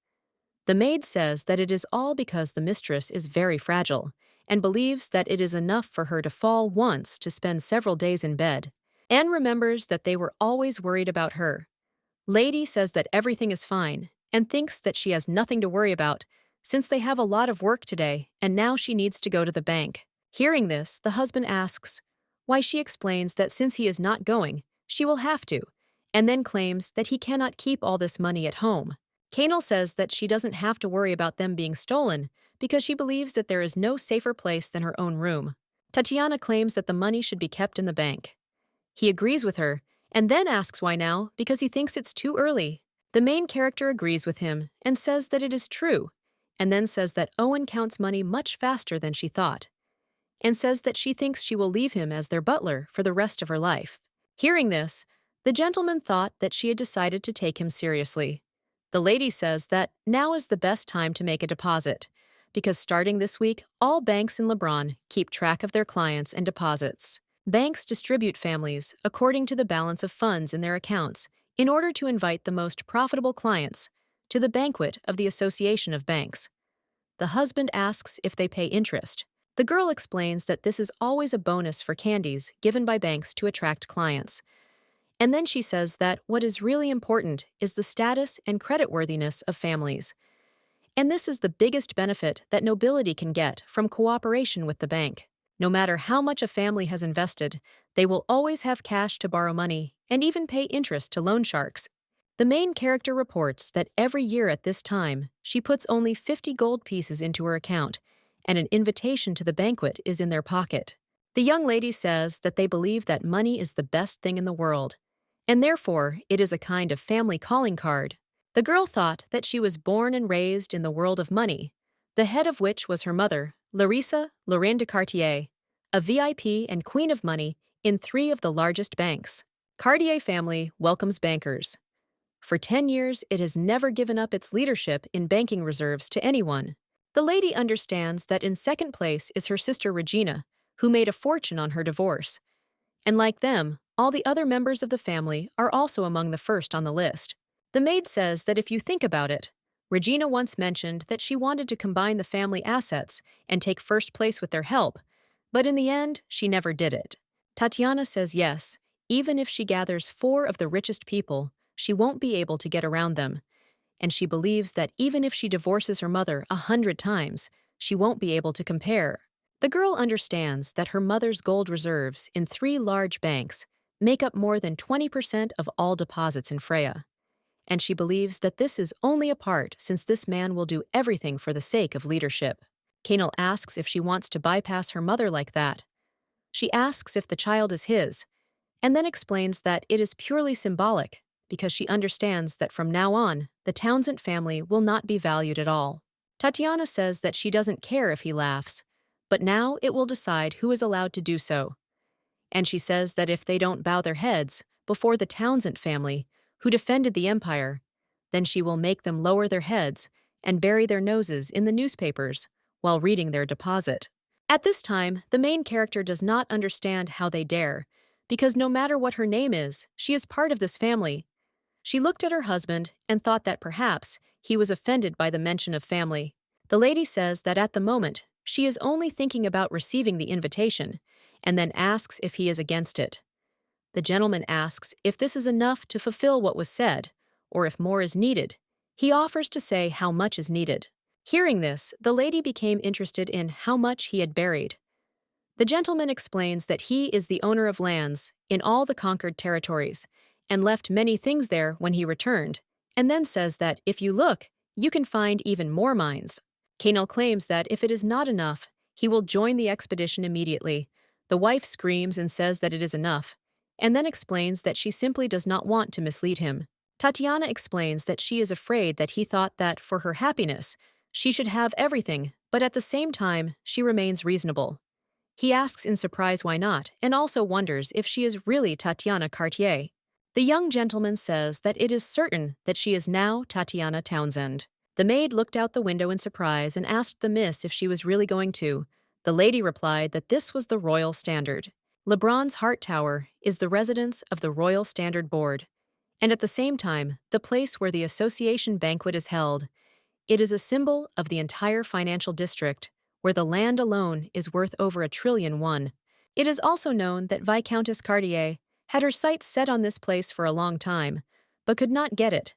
The maid says that it is all because the mistress is very fragile and believes that it is enough for her to fall once to spend several days in bed. Anne remembers that they were always worried about her. Lady says that everything is fine and thinks that she has nothing to worry about since they have a lot of work today and now she needs to go to the bank. Hearing this, the husband asks why. She explains that since he is not going, she will have to, and then claims that he cannot keep all this money at home. Kanal says that she doesn't have to worry about them being stolen because she believes that there is no safer place than her own room. Tatiana claims that the money should be kept in the bank. He agrees with her, and then asks why now because he thinks it's too early. The main character agrees with him and says that it is true, and then says that Owen counts money much faster than she thought, and says that she thinks she will leave him as their butler for the rest of her life. Hearing this, the gentleman thought that she had decided to take him seriously. The lady says that now is the best time to make a deposit, because starting this week, all banks in Lebanon keep track of their clients and deposits. Banks distribute families according to the balance of funds in their accounts in order to invite the most profitable clients to the banquet of the Association of Banks. The husband asks if they pay interest. The girl explains that this is always a bonus for candies given by banks to attract clients. And then she says that what is really important is the status and creditworthiness of families. And this is the biggest benefit that nobility can get from cooperation with the bank. No matter how much a family has invested, they will always have cash to borrow money and even pay interest to loan sharks. The main character reports that every year at this time, she puts only 50 gold pieces into her account, and an invitation to the banquet is in their pocket. The young lady says that they believe that money is the best thing in the world, and therefore it is a kind of family calling card. The girl thought that she was born and raised in the world of money, the head of which was her mother, Larissa Lorraine de Cartier, a VIP and queen of money in 3 of the largest banks. Cartier family welcomes bankers. For 10 years, it has never given up its leadership in banking reserves to anyone. The lady understands that in second place is her sister Regina, who made a fortune on her divorce. And like them, all the other members of the family are also among the first on the list. The maid says that if you think about it, Regina once mentioned that she wanted to combine the family assets and take first place with their help, but in the end, she never did it. Tatiana says yes, even if she gathers 4 of the richest people, she won't be able to get around them, and she believes that even if she divorces her mother 100 times, she won't be able to compare. The girl understands that her mother's gold reserves in 3 large banks make up more than 20% of all deposits in Freya, and she believes that this is only a part since this man will do everything for the sake of leadership. Kanel asks if she wants to bypass her mother like that. She asks if the child is his, and then explains that it is purely symbolic because she understands that from now on, the Townsend family will not be valued at all. Tatiana says that she doesn't care if he laughs, but now it will decide who is allowed to do so. And she says that if they don't bow their heads before the Townsend family, who defended the empire, then she will make them lower their heads and bury their noses in the newspapers while reading their deposit. At this time, the main character does not understand how they dare, because no matter what her name is, she is part of this family. She looked at her husband and thought that perhaps he was offended by the mention of family. The lady says that at the moment, she is only thinking about receiving the invitation, and then asks if he is against it. The gentleman asks if this is enough to fulfill what was said, or if more is needed. He offers to say how much is needed. Hearing this, the lady became interested in how much he had buried. The gentleman explains that he is the owner of lands in all the conquered territories, and left many things there when he returned, and then says that if you look, you can find even more mines. Kanel claims that if it is not enough, he will join the expedition immediately. The wife screams and says that it is enough, and then explains that she simply does not want to mislead him. Tatiana explains that she is afraid that he thought that, for her happiness, she should have everything, but at the same time, she remains reasonable. He asks in surprise why not, and also wonders if she is really Tatiana Cartier. The young gentleman says that it is certain that she is now Tatiana Townsend. The maid looked out the window in surprise and asked the miss if she was really going to. The lady replied that this was the Royal Standard. LeBron's Hart Tower is the residence of the Royal Standard Board, and at the same time, the place where the association banquet is held. It is a symbol of the entire financial district, where the land alone is worth over $1 trillion. It is also known that Viscountess Cartier had her sights set on this place for a long time, but could not get it,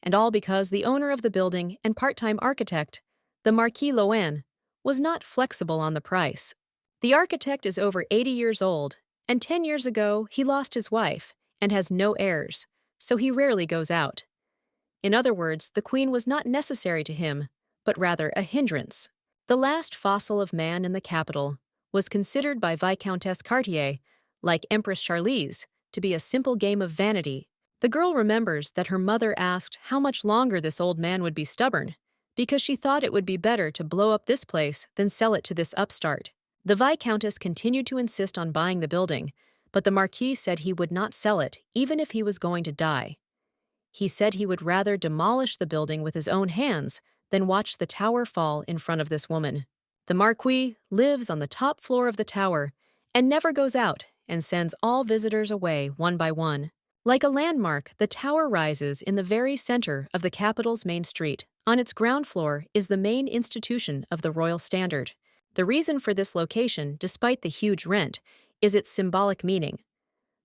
and all because the owner of the building and part-time architect, the Marquis Loan, was not flexible on the price. The architect is over 80 years old, and 10 years ago he lost his wife and has no heirs, so he rarely goes out. In other words, the queen was not necessary to him, but rather a hindrance. The last fossil of man in the capital was considered by Viscountess Cartier, like Empress Charlize, to be a simple game of vanity. The girl remembers that her mother asked how much longer this old man would be stubborn, because she thought it would be better to blow up this place than sell it to this upstart. The Viscountess continued to insist on buying the building, but the Marquis said he would not sell it even if he was going to die. He said he would rather demolish the building with his own hands than watch the tower fall in front of this woman. The Marquis lives on the top floor of the tower and never goes out and sends all visitors away one by one. Like a landmark, the tower rises in the very center of the capital's main street. On its ground floor is the main institution of the Royal Standard. The reason for this location, despite the huge rent, is its symbolic meaning.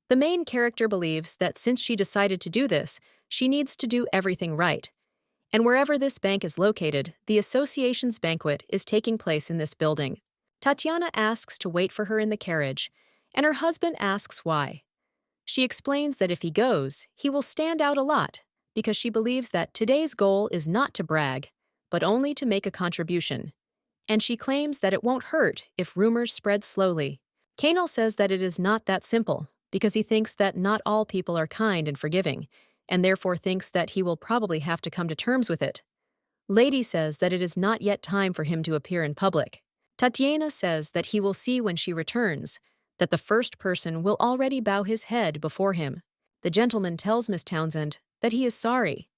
The main character believes that since she decided to do this, she needs to do everything right. And wherever this bank is located, the association's banquet is taking place in this building. Tatiana asks to wait for her in the carriage, and her husband asks why. She explains that if he goes, he will stand out a lot, because she believes that today's goal is not to brag, but only to make a contribution. And she claims that it won't hurt if rumors spread slowly. Kanel says that it is not that simple, because he thinks that not all people are kind and forgiving, and therefore thinks that he will probably have to come to terms with it. Lady says that it is not yet time for him to appear in public. Tatiana says that he will see when she returns, that the first person will already bow his head before him. The gentleman tells Miss Townsend that he is sorry.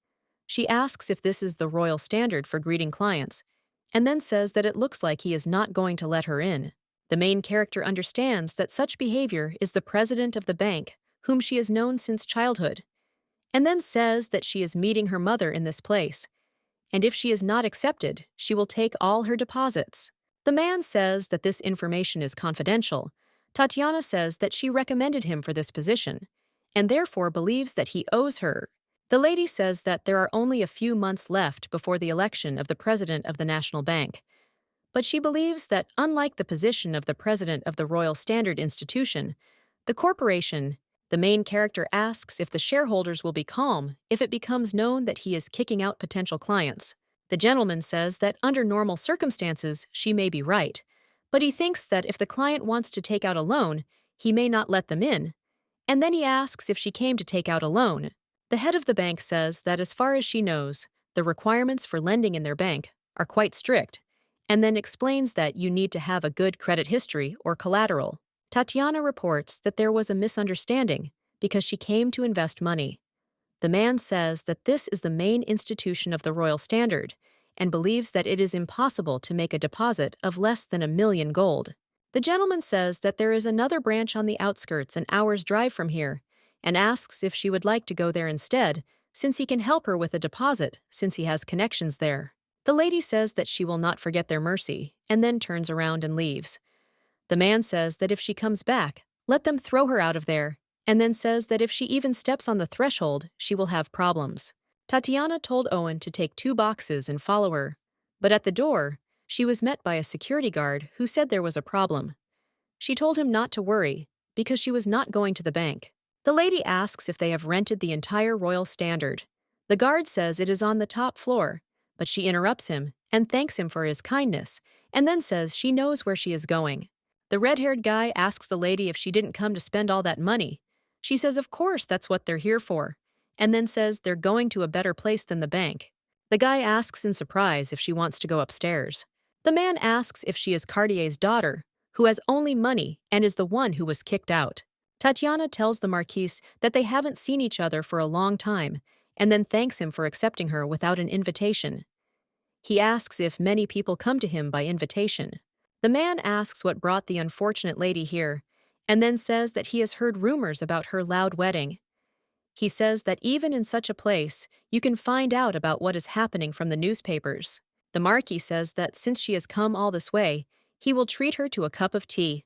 She asks if this is the royal standard for greeting clients, and then says that it looks like he is not going to let her in. The main character understands that such behavior is the president of the bank, whom she has known since childhood, and then says that she is meeting her mother in this place, and if she is not accepted, she will take all her deposits. The man says that this information is confidential. Tatiana says that she recommended him for this position, and therefore believes that he owes her. The lady says that there are only a few months left before the election of the president of the National Bank, but she believes that, unlike the position of the president of the Royal Standard Institution, the corporation, the main character asks if the shareholders will be calm if it becomes known that he is kicking out potential clients. The gentleman says that under normal circumstances she may be right, but he thinks that if the client wants to take out a loan, he may not let them in, and then he asks if she came to take out a loan. The head of the bank says that as far as she knows, the requirements for lending in their bank are quite strict, and then explains that you need to have a good credit history or collateral. Tatiana reports that there was a misunderstanding because she came to invest money. The man says that this is the main institution of the Royal Standard and believes that it is impossible to make a deposit of less than $1,000,000 gold. The gentleman says that there is another branch on the outskirts an hour's drive from here and asks if she would like to go there instead, since he can help her with a deposit since he has connections there. The lady says that she will not forget their mercy and then turns around and leaves. The man says that if she comes back, let them throw her out of there, and then says that if she even steps on the threshold, she will have problems. Tatiana told Owen to take 2 boxes and follow her, but at the door, she was met by a security guard who said there was a problem. She told him not to worry, because she was not going to the bank. The lady asks if they have rented the entire Royal Standard. The guard says it is on the top floor, but she interrupts him and thanks him for his kindness, and then says she knows where she is going. The red-haired guy asks the lady if she didn't come to spend all that money. She says of course that's what they're here for, and then says they're going to a better place than the bank. The guy asks in surprise if she wants to go upstairs. The man asks if she is Cartier's daughter, who has only money and is the one who was kicked out. Tatiana tells the Marquise that they haven't seen each other for a long time, and then thanks him for accepting her without an invitation. He asks if many people come to him by invitation. The man asks what brought the unfortunate lady here, and then says that he has heard rumors about her loud wedding. He says that even in such a place, you can find out about what is happening from the newspapers. The Marquis says that since she has come all this way, he will treat her to a cup of tea.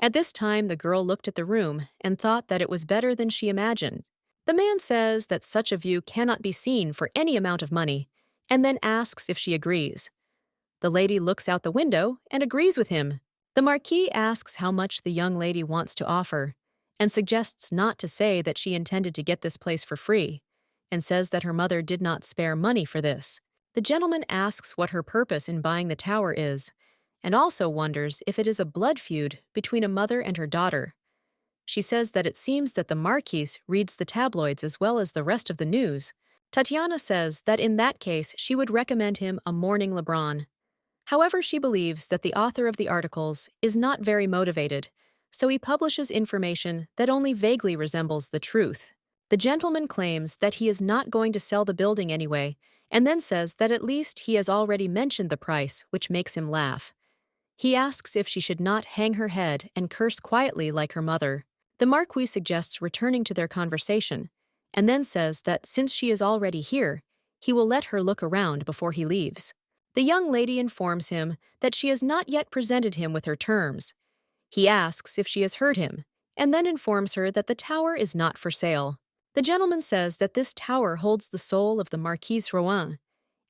At this time, the girl looked at the room and thought that it was better than she imagined. The man says that such a view cannot be seen for any amount of money, and then asks if she agrees. The lady looks out the window and agrees with him. The Marquis asks how much the young lady wants to offer, and suggests not to say that she intended to get this place for free, and says that her mother did not spare money for this. The gentleman asks what her purpose in buying the tower is, and also wonders if it is a blood feud between a mother and her daughter. She says that it seems that the Marquise reads the tabloids as well as the rest of the news. Tatiana says that in that case she would recommend him a Morning Lebrun. However, she believes that the author of the articles is not very motivated, so he publishes information that only vaguely resembles the truth. The gentleman claims that he is not going to sell the building anyway, and then says that at least he has already mentioned the price, which makes him laugh. He asks if she should not hang her head and curse quietly like her mother. The Marquis suggests returning to their conversation, and then says that since she is already here, he will let her look around before he leaves. The young lady informs him that she has not yet presented him with her terms. He asks if she has heard him, and then informs her that the tower is not for sale. The gentleman says that this tower holds the soul of the Marquise Rohan,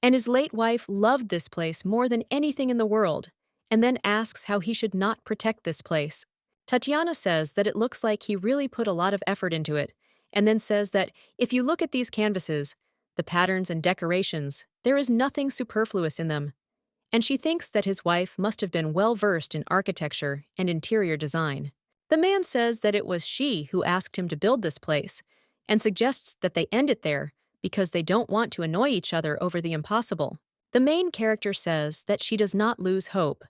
and his late wife loved this place more than anything in the world, and then asks how he should not protect this place. Tatiana says that it looks like he really put a lot of effort into it, and then says that if you look at these canvases, the patterns and decorations, there is nothing superfluous in them, and she thinks that his wife must have been well versed in architecture and interior design. The man says that it was she who asked him to build this place, and suggests that they end it there because they don't want to annoy each other over the impossible. The main character says that she does not lose hope.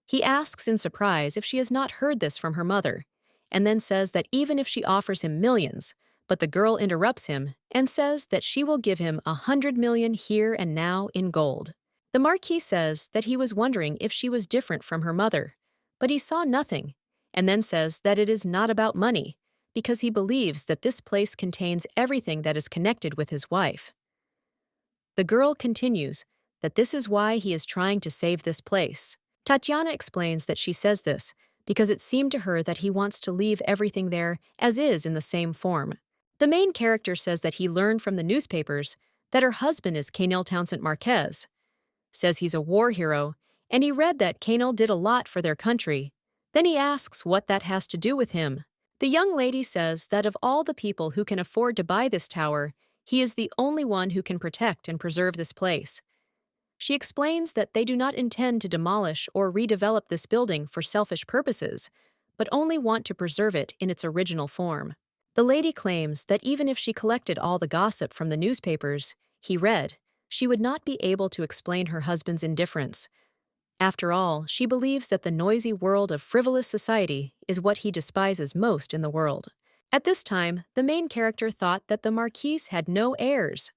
He asks in surprise if she has not heard this from her mother, and then says that even if she offers him millions, but the girl interrupts him and says that she will give him 100 million here and now in gold. The Marquis says that he was wondering if she was different from her mother, but he saw nothing, and then says that it is not about money, because he believes that this place contains everything that is connected with his wife. The girl continues that this is why he is trying to save this place. Tatiana explains that she says this because it seemed to her that he wants to leave everything there as is in the same form. The main character says that he learned from the newspapers that her husband is Canel Townsend Marquez, says he's a war hero, and he read that Canel did a lot for their country. Then he asks what that has to do with him. The young lady says that of all the people who can afford to buy this tower, he is the only one who can protect and preserve this place. She explains that they do not intend to demolish or redevelop this building for selfish purposes, but only want to preserve it in its original form. The lady claims that even if she collected all the gossip from the newspapers he read, she would not be able to explain her husband's indifference. After all, she believes that the noisy world of frivolous society is what he despises most in the world. At this time, the main character thought that the Marquis had no heirs.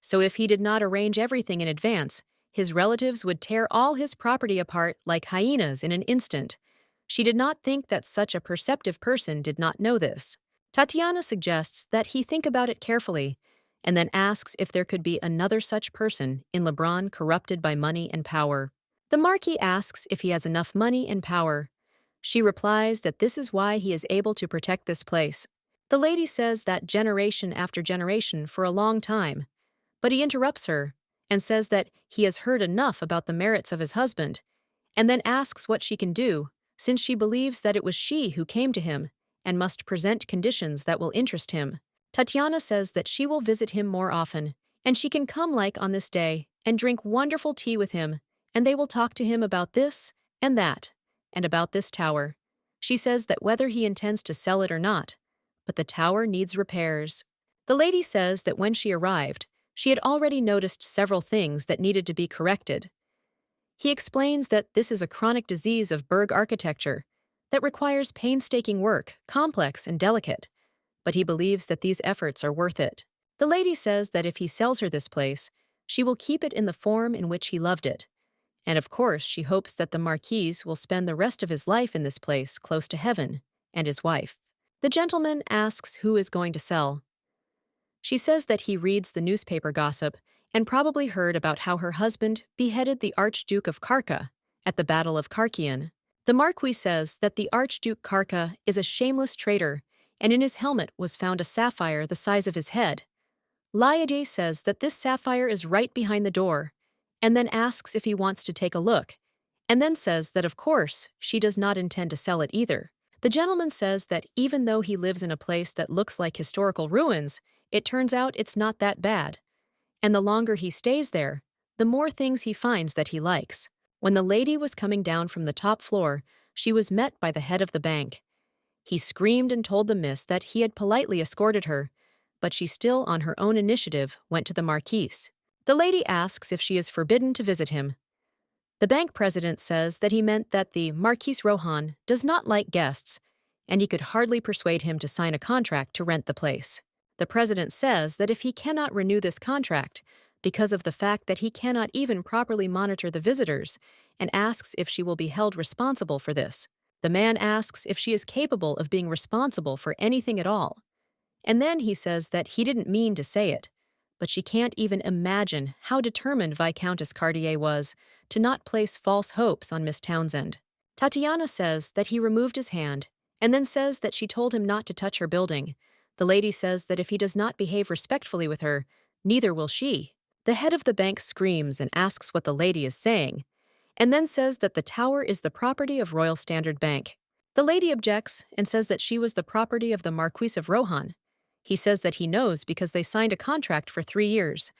So if he did not arrange everything in advance, his relatives would tear all his property apart like hyenas in an instant. She did not think that such a perceptive person did not know this. Tatiana suggests that he think about it carefully, and then asks if there could be another such person in Lebrun corrupted by money and power. The Marquis asks if he has enough money and power. She replies that this is why he is able to protect this place. The lady says that generation after generation for a long time, but he interrupts her and says that he has heard enough about the merits of his husband, and then asks what she can do, since she believes that it was she who came to him and must present conditions that will interest him. Tatiana says that she will visit him more often, and she can come like on this day and drink wonderful tea with him, and they will talk to him about this and that, and about this tower. She says that whether he intends to sell it or not, but the tower needs repairs. The lady says that when she arrived, she had already noticed several things that needed to be corrected. He explains that this is a chronic disease of Berg architecture that requires painstaking work, complex and delicate, but he believes that these efforts are worth it. The lady says that if he sells her this place, she will keep it in the form in which he loved it. And of course, she hopes that the Marquis will spend the rest of his life in this place close to heaven and his wife. The gentleman asks who is going to sell. She says that he reads the newspaper gossip and probably heard about how her husband beheaded the Archduke of Karka at the Battle of Karkian. The Marquis says that the Archduke Karka is a shameless traitor, and in his helmet was found a sapphire the size of his head. Laïdé says that this sapphire is right behind the door, and then asks if he wants to take a look, and then says that of course she does not intend to sell it either. The gentleman says that even though he lives in a place that looks like historical ruins, it turns out it's not that bad. And the longer he stays there, the more things he finds that he likes. When the lady was coming down from the top floor, she was met by the head of the bank. He screamed and told the miss that he had politely escorted her, but she still on her own initiative went to the Marquis. The lady asks if she is forbidden to visit him. The bank president says that he meant that the Marquis Rohan does not like guests, and he could hardly persuade him to sign a contract to rent the place. The president says that if he cannot renew this contract, because of the fact that he cannot even properly monitor the visitors, and asks if she will be held responsible for this. The man asks if she is capable of being responsible for anything at all. And then he says that he didn't mean to say it, but she can't even imagine how determined Viscountess Cartier was to not place false hopes on Miss Townsend. Tatiana says that he removed his hand, and then says that she told him not to touch her building. The lady says that if he does not behave respectfully with her, neither will she. The head of the bank screams and asks what the lady is saying, and then says that the tower is the property of Royal Standard Bank. The lady objects and says that she was the property of the Marquis of Rohan. He says that he knows because they signed a contract for 3 years,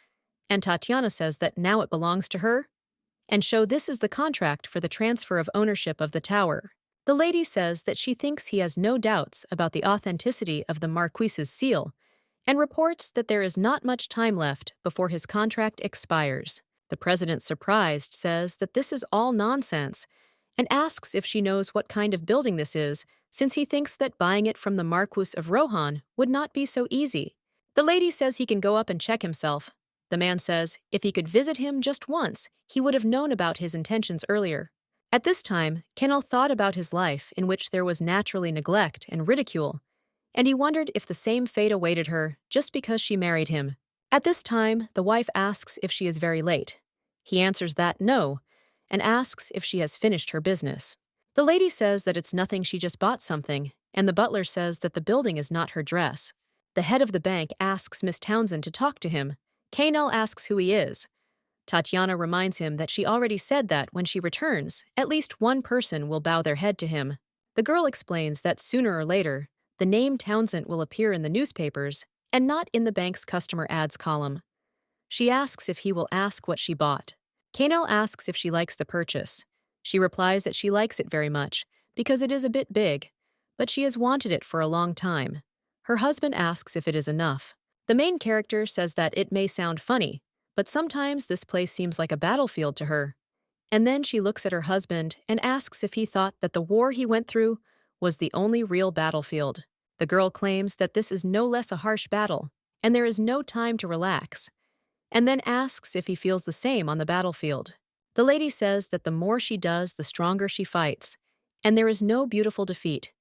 and Tatiana says that now it belongs to her, and show this is the contract for the transfer of ownership of the tower. The lady says that she thinks he has no doubts about the authenticity of the Marquis's seal, and reports that there is not much time left before his contract expires. The president, surprised, says that this is all nonsense, and asks if she knows what kind of building this is, since he thinks that buying it from the Marquis of Rohan would not be so easy. The lady says he can go up and check himself. The man says if he could visit him just once, he would have known about his intentions earlier. At this time, Kenel thought about his life in which there was naturally neglect and ridicule, and he wondered if the same fate awaited her just because she married him. At this time, the wife asks if she is very late. He answers that no, and asks if she has finished her business. The lady says that it's nothing, she just bought something, and the butler says that the building is not her dress. The head of the bank asks Miss Townsend to talk to him. Kenel asks who he is. Tatiana reminds him that she already said that when she returns, at least one person will bow their head to him. The girl explains that sooner or later, the name Townsend will appear in the newspapers and not in the bank's customer ads column. She asks if he will ask what she bought. Kenel asks if she likes the purchase. She replies that she likes it very much because it is a bit big, but she has wanted it for a long time. Her husband asks if it is enough. The main character says that it may sound funny, but sometimes this place seems like a battlefield to her. And then she looks at her husband and asks if he thought that the war he went through was the only real battlefield. The girl claims that this is no less a harsh battle, and there is no time to relax, and then asks if he feels the same on the battlefield. The lady says that the more she does, the stronger she fights, and there is no beautiful defeat.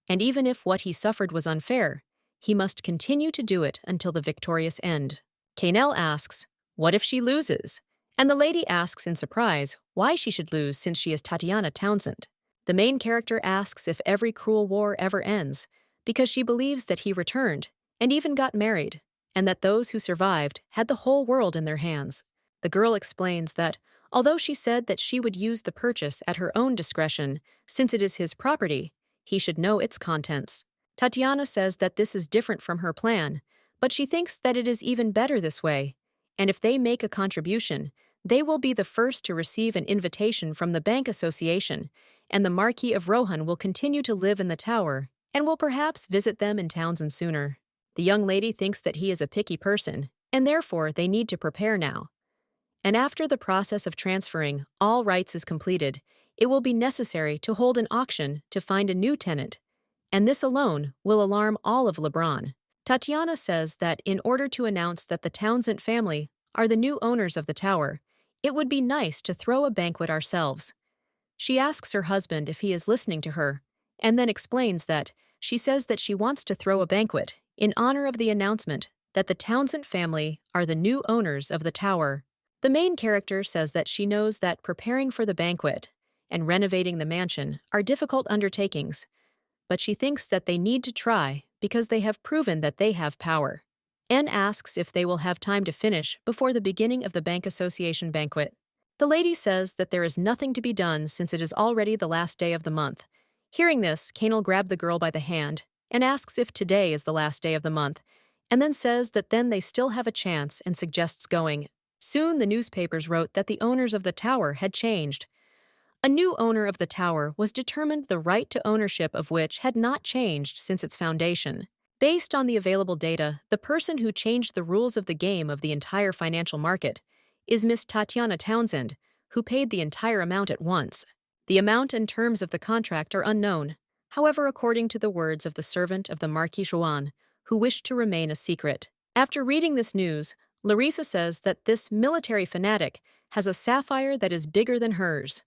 And even if what he suffered was unfair, he must continue to do it until the victorious end. Kenel asks, what if she loses? And the lady asks in surprise why she should lose since she is Tatiana Townsend. The main character asks if every cruel war ever ends, because she believes that he returned and even got married, and that those who survived had the whole world in their hands. The girl explains that, although she said that she would use the purchase at her own discretion, since it is his property, he should know its contents. Tatiana says that this is different from her plan, but she thinks that it is even better this way, and if they make a contribution, they will be the first to receive an invitation from the Bank Association, and the Marquis of Rohan will continue to live in the tower and will perhaps visit them in Townsend sooner. The young lady thinks that he is a picky person, and therefore they need to prepare now. And after the process of transferring all rights is completed, it will be necessary to hold an auction to find a new tenant, and this alone will alarm all of Lebron. Tatiana says that in order to announce that the Townsend family are the new owners of the tower, it would be nice to throw a banquet ourselves. She asks her husband if he is listening to her, and then explains that she says that she wants to throw a banquet in honor of the announcement that the Townsend family are the new owners of the tower. The main character says that she knows that preparing for the banquet and renovating the mansion are difficult undertakings, but she thinks that they need to try because they have proven that they have power. Anne asks if they will have time to finish before the beginning of the Bank Association banquet. The lady says that there is nothing to be done since it is already the last day of the month. Hearing this, Kenel grabbed the girl by the hand and asks if today is the last day of the month, and then says that then they still have a chance and suggests going. Soon the newspapers wrote that the owners of the tower had changed. A new owner of the tower was determined, the right to ownership of which had not changed since its foundation. Based on the available data, the person who changed the rules of the game of the entire financial market is Miss Tatiana Townsend, who paid the entire amount at once. The amount and terms of the contract are unknown, however, according to the words of the servant of the Marquis Juan, who wished to remain a secret. After reading this news, Larissa says that this military fanatic has a sapphire that is bigger than hers.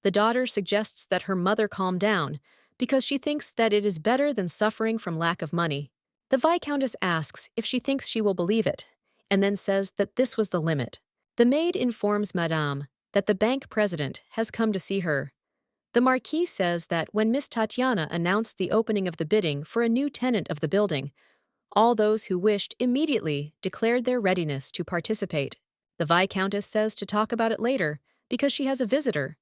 The daughter suggests that her mother calm down because she thinks that it is better than suffering from lack of money. The Viscountess asks if she thinks she will believe it, and then says that this was the limit. The maid informs Madame that the bank president has come to see her. The Marquis says that when Miss Tatiana announced the opening of the bidding for a new tenant of the building, all those who wished immediately declared their readiness to participate. The Viscountess says to talk about it later because she has a visitor.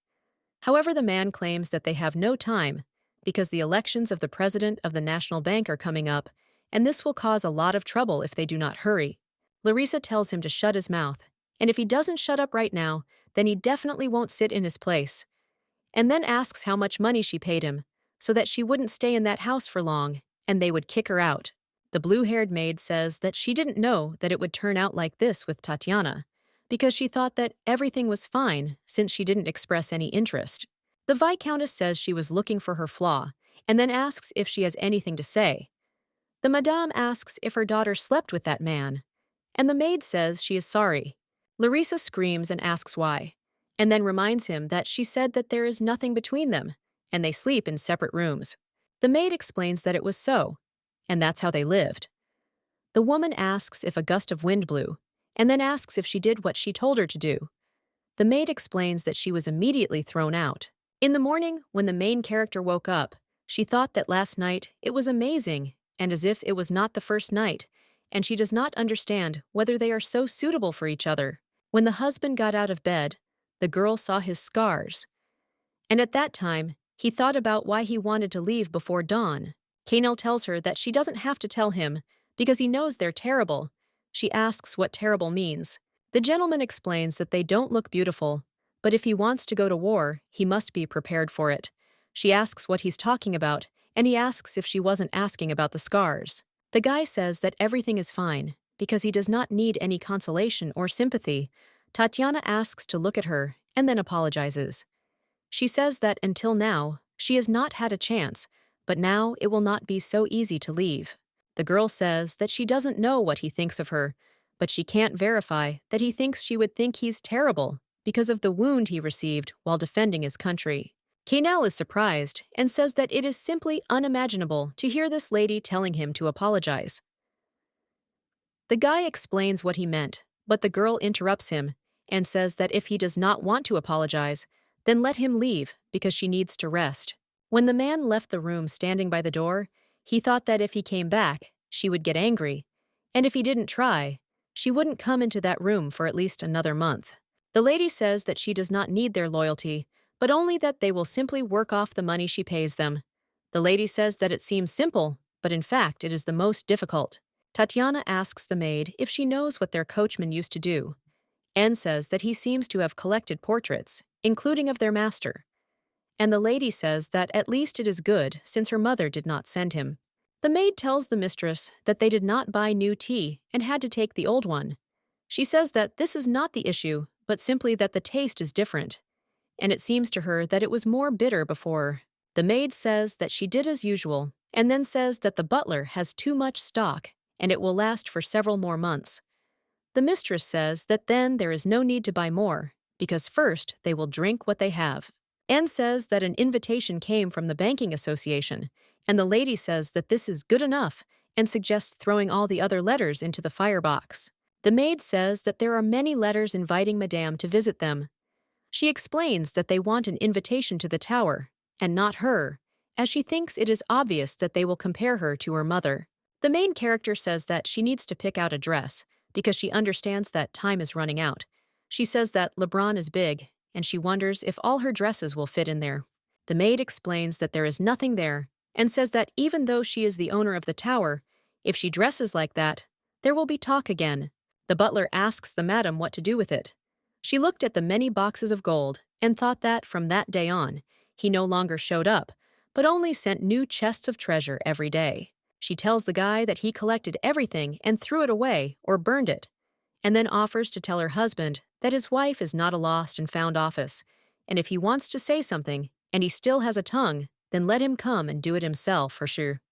However, the man claims that they have no time because the elections of the president of the National Bank are coming up, and this will cause a lot of trouble if they do not hurry. Larissa tells him to shut his mouth, and if he doesn't shut up right now, then he definitely won't sit in his place, and then asks how much money she paid him, so that she wouldn't stay in that house for long, and they would kick her out. The blue-haired maid says that she didn't know that it would turn out like this with Tatiana, because she thought that everything was fine since she didn't express any interest. The Viscountess says she was looking for her flaw, and then asks if she has anything to say. The madame asks if her daughter slept with that man, and the maid says she is sorry. Larissa screams and asks why, and then reminds him that she said that there is nothing between them, and they sleep in separate rooms. The maid explains that it was so, and that's how they lived. The woman asks if a gust of wind blew, and then asks if she did what she told her to do. The maid explains that she was immediately thrown out. In the morning, when the main character woke up, she thought that last night it was amazing and as if it was not the first night, and she does not understand whether they are so suitable for each other. When the husband got out of bed, the girl saw his scars, and at that time, he thought about why he wanted to leave before dawn. Kanel tells her that she doesn't have to tell him because he knows they're terrible. She asks what terrible means. The gentleman explains that they don't look beautiful, but if he wants to go to war, he must be prepared for it. She asks what he's talking about, and he asks if she wasn't asking about the scars. The guy says that everything is fine because he does not need any consolation or sympathy. Tatiana asks to look at her and then apologizes. She says that until now, she has not had a chance, but now it will not be so easy to leave. The girl says that she doesn't know what he thinks of her, but she can't verify that he thinks she would think he's terrible because of the wound he received while defending his country. Kanel is surprised and says that it is simply unimaginable to hear this lady telling him to apologize. The guy explains what he meant, but the girl interrupts him and says that if he does not want to apologize, then let him leave because she needs to rest. When the man left the room standing by the door, he thought that if he came back, she would get angry, and if he didn't try, she wouldn't come into that room for at least another month. The lady says that she does not need their loyalty, but only that they will simply work off the money she pays them. The lady says that it seems simple, but in fact it is the most difficult. Tatiana asks the maid if she knows what their coachman used to do. Anne says that he seems to have collected portraits, including of their master. And the lady says that at least it is good since her mother did not send him. The maid tells the mistress that they did not buy new tea and had to take the old one. She says that this is not the issue, but simply that the taste is different, and it seems to her that it was more bitter before. The maid says that she did as usual, and then says that the butler has too much stock, and it will last for several more months. The mistress says that then there is no need to buy more, because first they will drink what they have. Anne says that an invitation came from the banking association, and the lady says that this is good enough and suggests throwing all the other letters into the firebox. The maid says that there are many letters inviting Madame to visit them. She explains that they want an invitation to the tower, and not her, as she thinks it is obvious that they will compare her to her mother. The main character says that she needs to pick out a dress, because she understands that time is running out. She says that Lebrun is big, and she wonders if all her dresses will fit in there. The maid explains that there is nothing there, and says that even though she is the owner of the tower, if she dresses like that, there will be talk again. The butler asks the madam what to do with it. She looked at the many boxes of gold and thought that from that day on, he no longer showed up, but only sent new chests of treasure every day. She tells the guy that he collected everything and threw it away or burned it, and then offers to tell her husband that his wife is not a lost and found office, and if he wants to say something and he still has a tongue, then let him come and do it himself for sure.